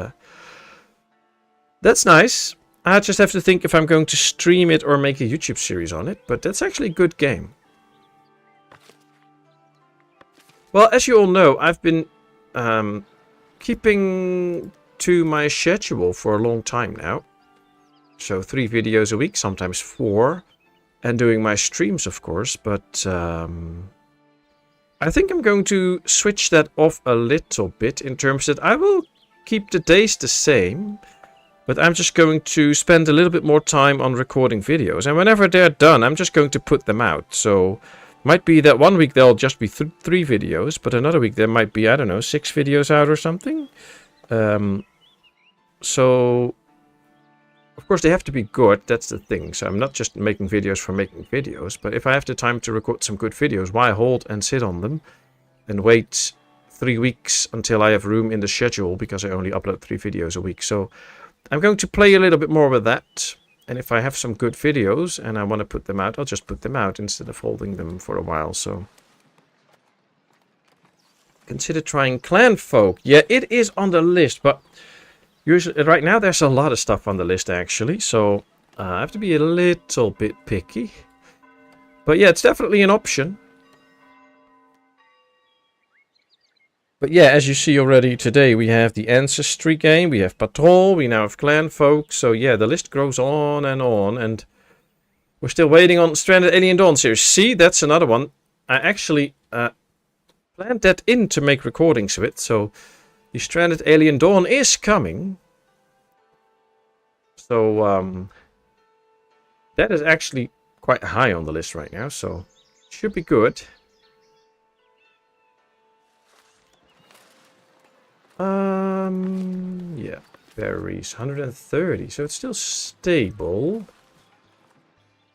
that's nice. I just have to think if I'm going to stream it or make a YouTube series on it. But that's actually a good game. Well, as you all know, I've been keeping to my schedule for a long time now. So 3 videos a week, sometimes 4. And doing my streams, of course. But I think I'm going to switch that off a little bit. In terms that I will keep the days the same. But I'm just going to spend a little bit more time on recording videos. And whenever they're done, I'm just going to put them out. So, might be that one week there'll just be 3 videos. But another week there might be, I don't know, 6 videos out or something. So, of course they have to be good. That's the thing. So I'm not just making videos for making videos. But if I have the time to record some good videos, why hold and sit on them? And wait 3 weeks until I have room in the schedule, because I only upload 3 videos a week. So I'm going to play a little bit more with that. And if I have some good videos and I want to put them out, I'll just put them out instead of holding them for a while. So consider trying Clan Folk. Yeah, it is on the list, but usually right now there's a lot of stuff on the list actually. So I have to be a little bit picky. But yeah, it's definitely an option. But yeah, as you see already today, we have the Ancestry game, we have Patrol, we now have Clan Folk. So yeah, the list goes on, and we're still waiting on Stranded Alien Dawn series. See, that's another one. I actually planned that in to make recordings with, so the Stranded Alien Dawn is coming. So that is actually quite high on the list right now, so it should be good. Yeah, berries, 130, so it's still stable.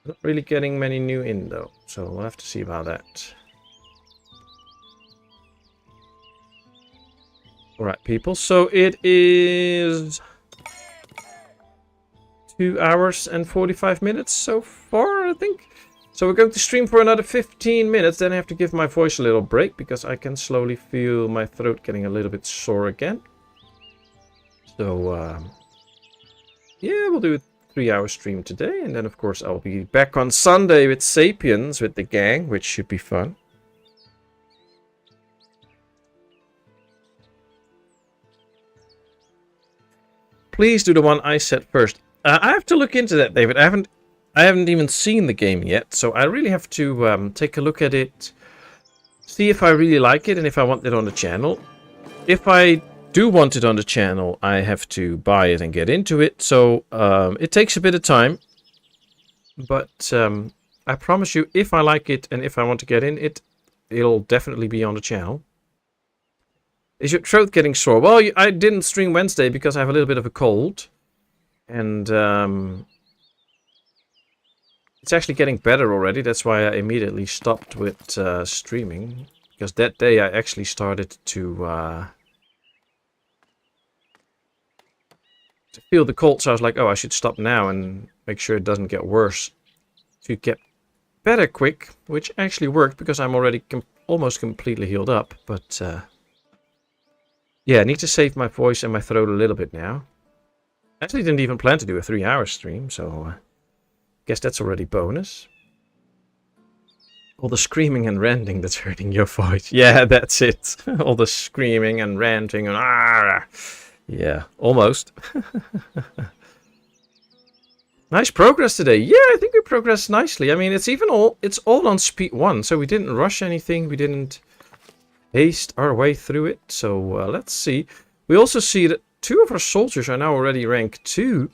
Not really getting many new in though, so we'll have to see about that. Alright people, so it is 2 hours and 45 minutes so far, I think. So we're going to stream for another 15 minutes, then I have to give my voice a little break, because I can slowly feel my throat getting a little bit sore again. So, yeah, we'll do a 3-hour stream today, and then of course I'll be back on Sunday with Sapiens, with the gang, which should be fun. Please do the one I said first. I have to look into that, David. I haven't even seen the game yet, so I really have to take a look at it, see if I really like it and if I want it on the channel. If I do want it on the channel, I have to buy it and get into it, so it takes a bit of time. But I promise you, if I like it and if I want to get in it, it'll definitely be on the channel. Is your throat getting sore? Well, I didn't stream Wednesday because I have a little bit of a cold. And it's actually getting better already. That's why I immediately stopped with streaming. Because that day I actually started to feel the cold. So I was like, oh, I should stop now and make sure it doesn't get worse. To get better quick. Which actually worked because I'm already almost completely healed up. But yeah, I need to save my voice and my throat a little bit now. I actually didn't even plan to do a 3-hour stream, so guess that's already bonus. All the screaming and ranting that's hurting your voice. Yeah, that's it. All the screaming and ranting and yeah, almost. Nice progress today. Yeah, I think we progressed nicely. I mean, it's all on speed 1, so we didn't rush anything. We didn't haste our way through it. So let's see. We also see that 2 of our soldiers are now already rank 2.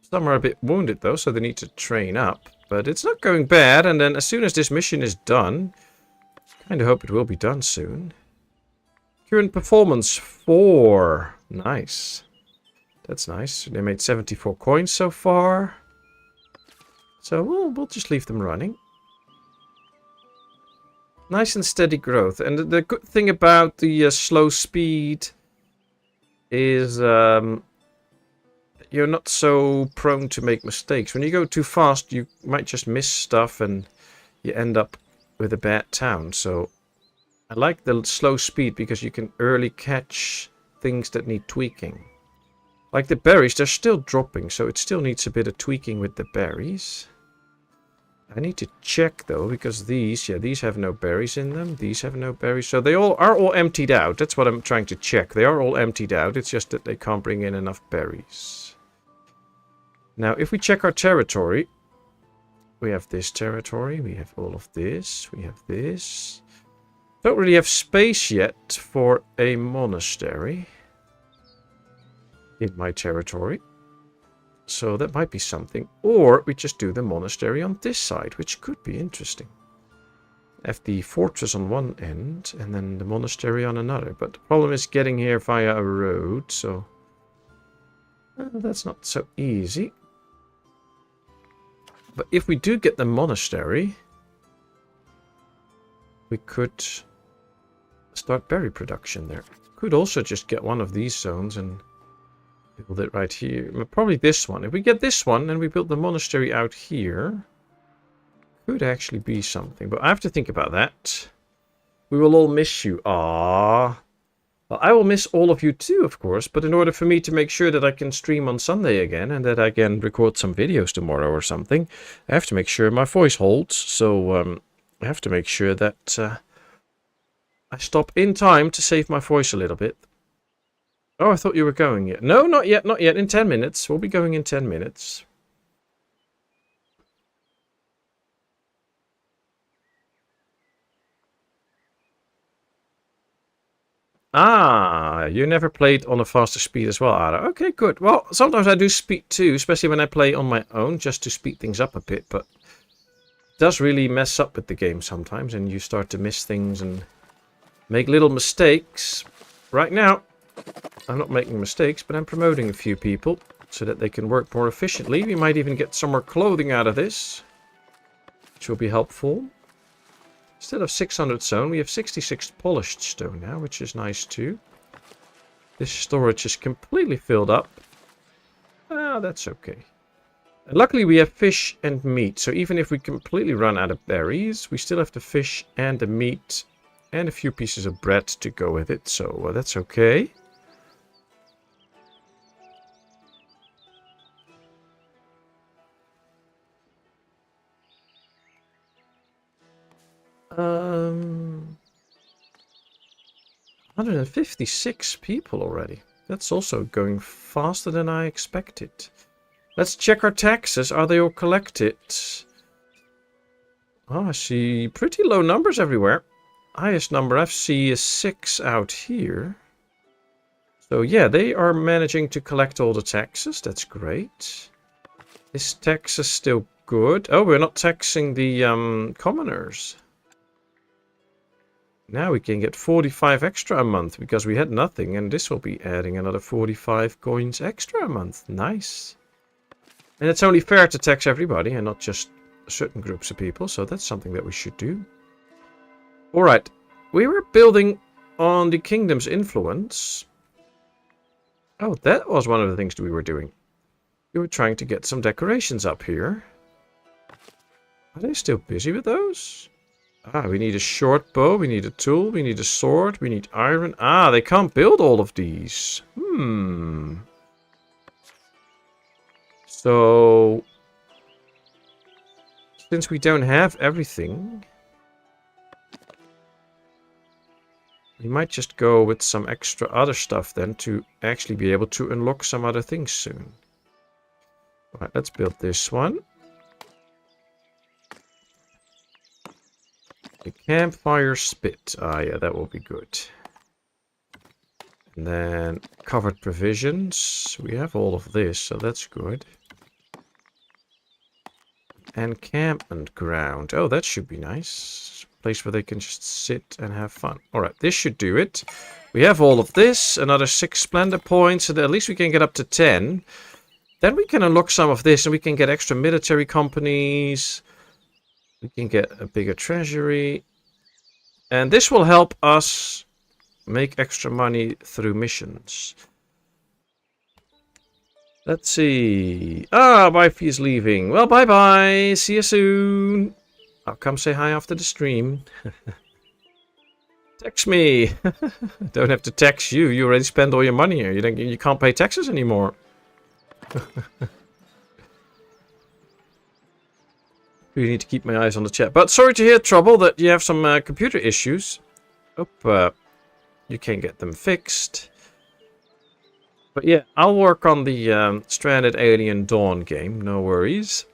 Some are a bit wounded though, so they need to train up. But it's not going bad, and then as soon as this mission is done, kind of hope it will be done soon. Current performance 4. Nice. That's nice. They made 74 coins so far. So we'll just leave them running. Nice and steady growth. And the good thing about the slow speed is you're not so prone to make mistakes. When you go too fast, you might just miss stuff and you end up with a bad town. So I like the slow speed because you can early catch things that need tweaking. Like the berries, they're still dropping, so it still needs a bit of tweaking with the berries. I need to check though, because these have no berries in them. These have no berries. So they are all emptied out. That's what I'm trying to check. They are all emptied out. It's just that they can't bring in enough berries. Now, if we check our territory, we have this territory. We have all of this. We have this. Don't really have space yet for a monastery in my territory. So that might be something. Or we just do the monastery on this side, which could be interesting. Have the fortress on one end and then the monastery on another. But the problem is getting here via a road, so that's not so easy. But if we do get the monastery, we could start berry production there. Could also just get one of these zones and build it right here. Probably this one. If we get this one and we build the monastery out here, could actually be something. But I have to think about that. We will all miss you. Ah. Well, I will miss all of you too, of course, but in order for me to make sure that I can stream on Sunday again and that I can record some videos tomorrow or something, I have to make sure my voice holds. So I have to make sure that I stop in time to save my voice a little bit. Oh, I thought you were going yet. No, not yet, not yet. In 10 minutes. We'll be going in 10 minutes. Ah, you never played on a faster speed as well, Ada. Okay, good. Well, sometimes I do speed too, especially when I play on my own, just to speed things up a bit, but it does really mess up with the game sometimes, and you start to miss things and make little mistakes. Right now, I'm not making mistakes, but I'm promoting a few people so that they can work more efficiently. We might even get some more clothing out of this, which will be helpful. Instead of 600 stone, we have 66 polished stone now, which is nice too. This storage is completely filled up. Ah, that's okay. And luckily we have fish and meat, so even if we completely run out of berries, we still have the fish and the meat and a few pieces of bread to go with it, so that's okay. Um, 156 people already. That's also going faster than I expected. Let's check our taxes. Are they all collected? Oh, I see pretty low numbers everywhere. Highest number I've seen is 6 out here. So yeah, they are managing to collect all the taxes. That's great. This tax is still good. Oh, we're not taxing the commoners. Now we can get 45 extra a month because we had nothing, and this will be adding another 45 coins extra a month. Nice. And it's only fair to tax everybody and not just certain groups of people, so that's something that we should do. Alright, we were building on the kingdom's influence. Oh, that was one of the things that we were doing. We were trying to get some decorations up here. Are they still busy with those? Ah, we need a short bow, we need a tool, we need a sword, we need iron. Ah, they can't build all of these. So, since we don't have everything, we might just go with some extra other stuff then to actually be able to unlock some other things soon. Alright, let's build this one. A campfire spit. Ah, yeah, that will be good. And then covered provisions. We have all of this, so that's good. Encampment ground. Oh, that should be nice. Place where they can just sit and have fun. Alright, this should do it. We have all of this. Another 6 splendor points, so that at least we can get up to 10. Then we can unlock some of this, and we can get extra military companies. We can get a bigger treasury. And this will help us make extra money through missions. Let's see. Ah, wifey is leaving. Well, bye-bye. See you soon. I'll come say hi after the stream. Text me. Don't have to text you. You already spent all your money here. You can't pay taxes anymore. You need to keep my eyes on the chat. But sorry to hear, Trouble, that you have some computer issues. Hope you can get them fixed. But yeah, I'll work on the Stranded Alien Dawn game. No worries.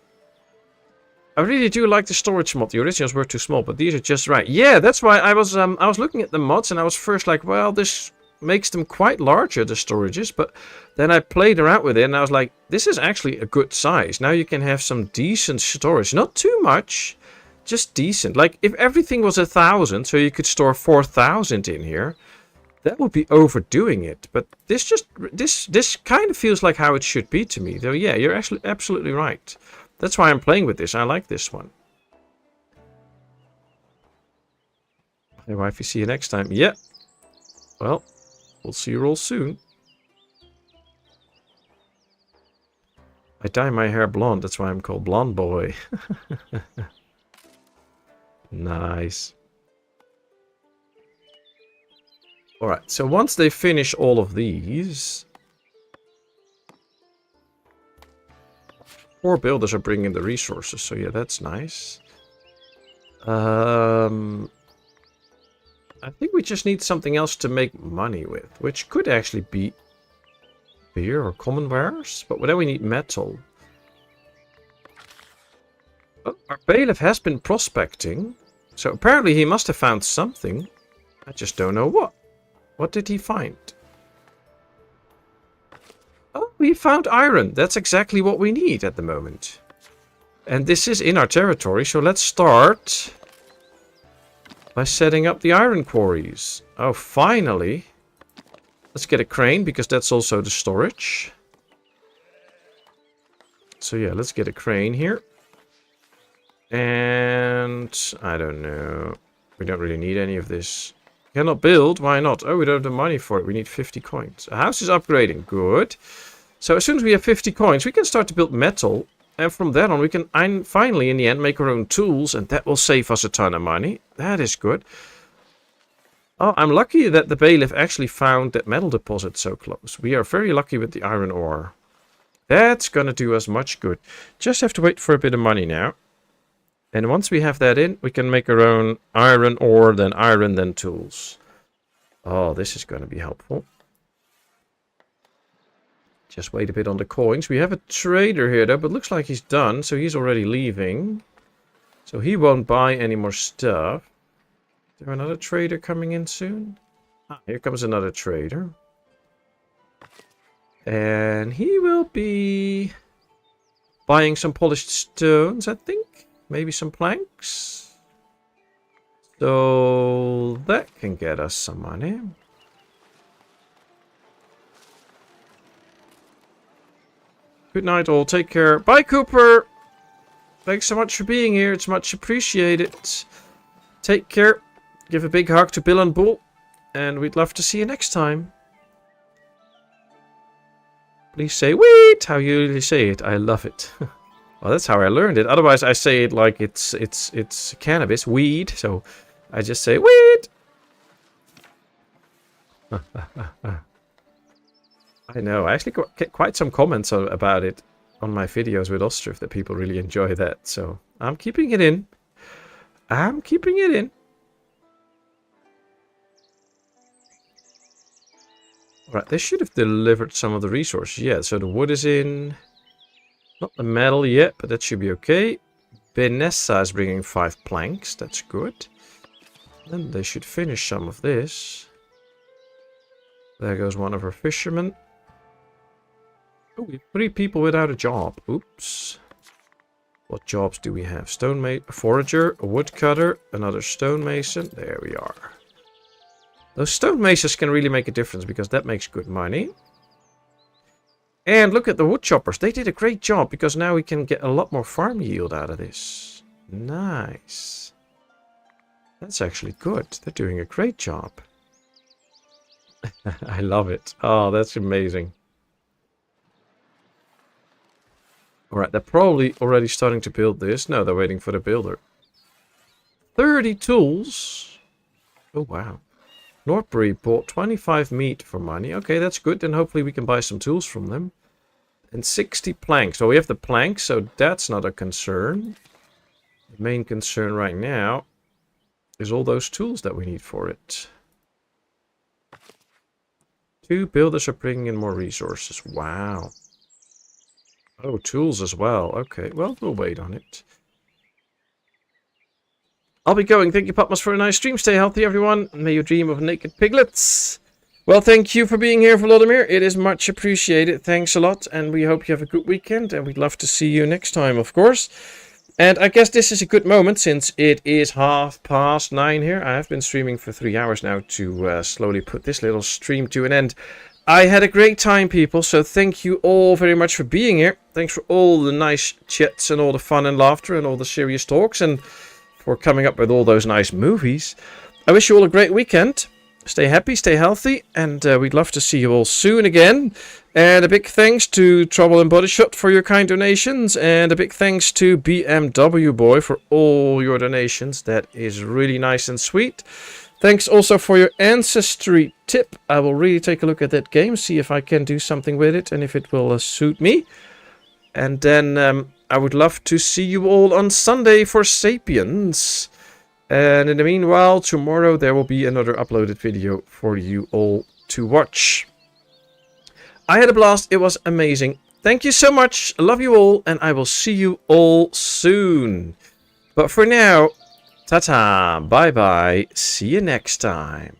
I really do like the storage mod. The originals were too small, but these are just right. Yeah, that's why I was looking at the mods, and I was first like, well, this makes them quite larger, the storages, but then I played around with it and I was like, this is actually a good size. Now you can have some decent storage, not too much, just decent. Like if everything was 1,000, so you could store 4,000 in here, that would be overdoing it. But this kind of feels like how it should be to me. Though yeah, you're actually absolutely right. That's why I'm playing with this. I like this one. Hey wifey, see you next time. Yeah. Well, we'll see you all soon. I dye my hair blonde, that's why I'm called Blonde Boy. Nice. Alright, so once they finish all of these... 4 builders are bringing the resources, so yeah, that's nice. I think we just need something else to make money with, which could actually be beer or common wares, but then we need metal. Oh, our bailiff has been prospecting, so apparently he must have found something. I just don't know what. What did he find? Oh, he found iron. That's exactly what we need at the moment. And this is in our territory, so let's start by setting up the iron quarries. Oh, finally. Let's get a crane, because that's also the storage. So yeah, let's get a crane here. And I don't know. We don't really need any of this. Cannot build? Why not? Oh, we don't have the money for it. We need 50 coins. A house is upgrading. Good. So as soon as we have 50 coins, we can start to build metal. And from then on, we can finally, in the end, make our own tools. And that will save us a ton of money. That is good. Oh, I'm lucky that the bailiff actually found that metal deposit so close. We are very lucky with the iron ore. That's going to do us much good. Just have to wait for a bit of money now. And once we have that in, we can make our own iron ore, then tools. Oh, this is going to be helpful. Just wait a bit on the coins. We have a trader here, though, but looks like he's done. So he's already leaving. So he won't buy any more stuff. Is there another trader coming in soon? Ah, here comes another trader. And he will be buying some polished stones, I think. Maybe some planks. So that can get us some money. Good night all. Take care. Bye, Cooper. Thanks so much for being here. It's much appreciated. Take care. Give a big hug to Bill and Bull. And we'd love to see you next time. Please say wheat. How you usually say it. I love it. Well, that's how I learned it. Otherwise, I say it like it's cannabis, weed. So I just say weed. I know. I actually get quite some comments about it on my videos with Ostrif that people really enjoy that. So I'm keeping it in. I'm keeping it in. Alright, they should have delivered some of the resources. Yeah, so the wood is in. Not the metal yet, but that should be okay. Benessa is bringing 5 planks. That's good. Then they should finish some of this. There goes one of our fishermen. Oh, we have 3 people without a job. Oops. What jobs do we have? Forager, a woodcutter, another stonemason. There we are. Those stonemasons can really make a difference because that makes good money. And look at the wood choppers. They did a great job because now we can get a lot more farm yield out of this. Nice. That's actually good. They're doing a great job. I love it. Oh, that's amazing. Alright, they're probably already starting to build this. No, they're waiting for the builder. 30 tools. Oh, wow. Northbury bought 25 meat for money. Okay, that's good. Then hopefully we can buy some tools from them. And 60 planks. So we have the planks, so that's not a concern. The main concern right now is all those tools that we need for it. 2 builders are bringing in more resources. Wow. Oh, tools as well. Okay, well, we'll wait on it. I'll be going. Thank you, Patmos, for a nice stream. Stay healthy, everyone. May you dream of naked piglets. Well, thank you for being here, Vladimir. It is much appreciated. Thanks a lot. And we hope you have a good weekend. And we'd love to see you next time, of course. And I guess this is a good moment since it is 9:30 here. I have been streaming for 3 hours now to slowly put this little stream to an end. I had a great time, people. So thank you all very much for being here. Thanks for all the nice chats and all the fun and laughter and all the serious talks. And for coming up with all those nice movies. I wish you all a great weekend. Stay happy, stay healthy, and we'd love to see you all soon again. And a big thanks to Trouble and Body Shot for your kind donations, and a big thanks to BMW Boy for all your donations. That is really nice and sweet. Thanks also for your Ancestry tip. I will really take a look at that game, see if I can do something with it, and if it will suit me. And then I would love to see you all on Sunday for Sapiens. And in the meanwhile, tomorrow there will be another uploaded video for you all to watch. I had a blast. It was amazing. Thank you so much. I love you all, and I will see you all soon. But for now, ta-ta, bye-bye. See you next time.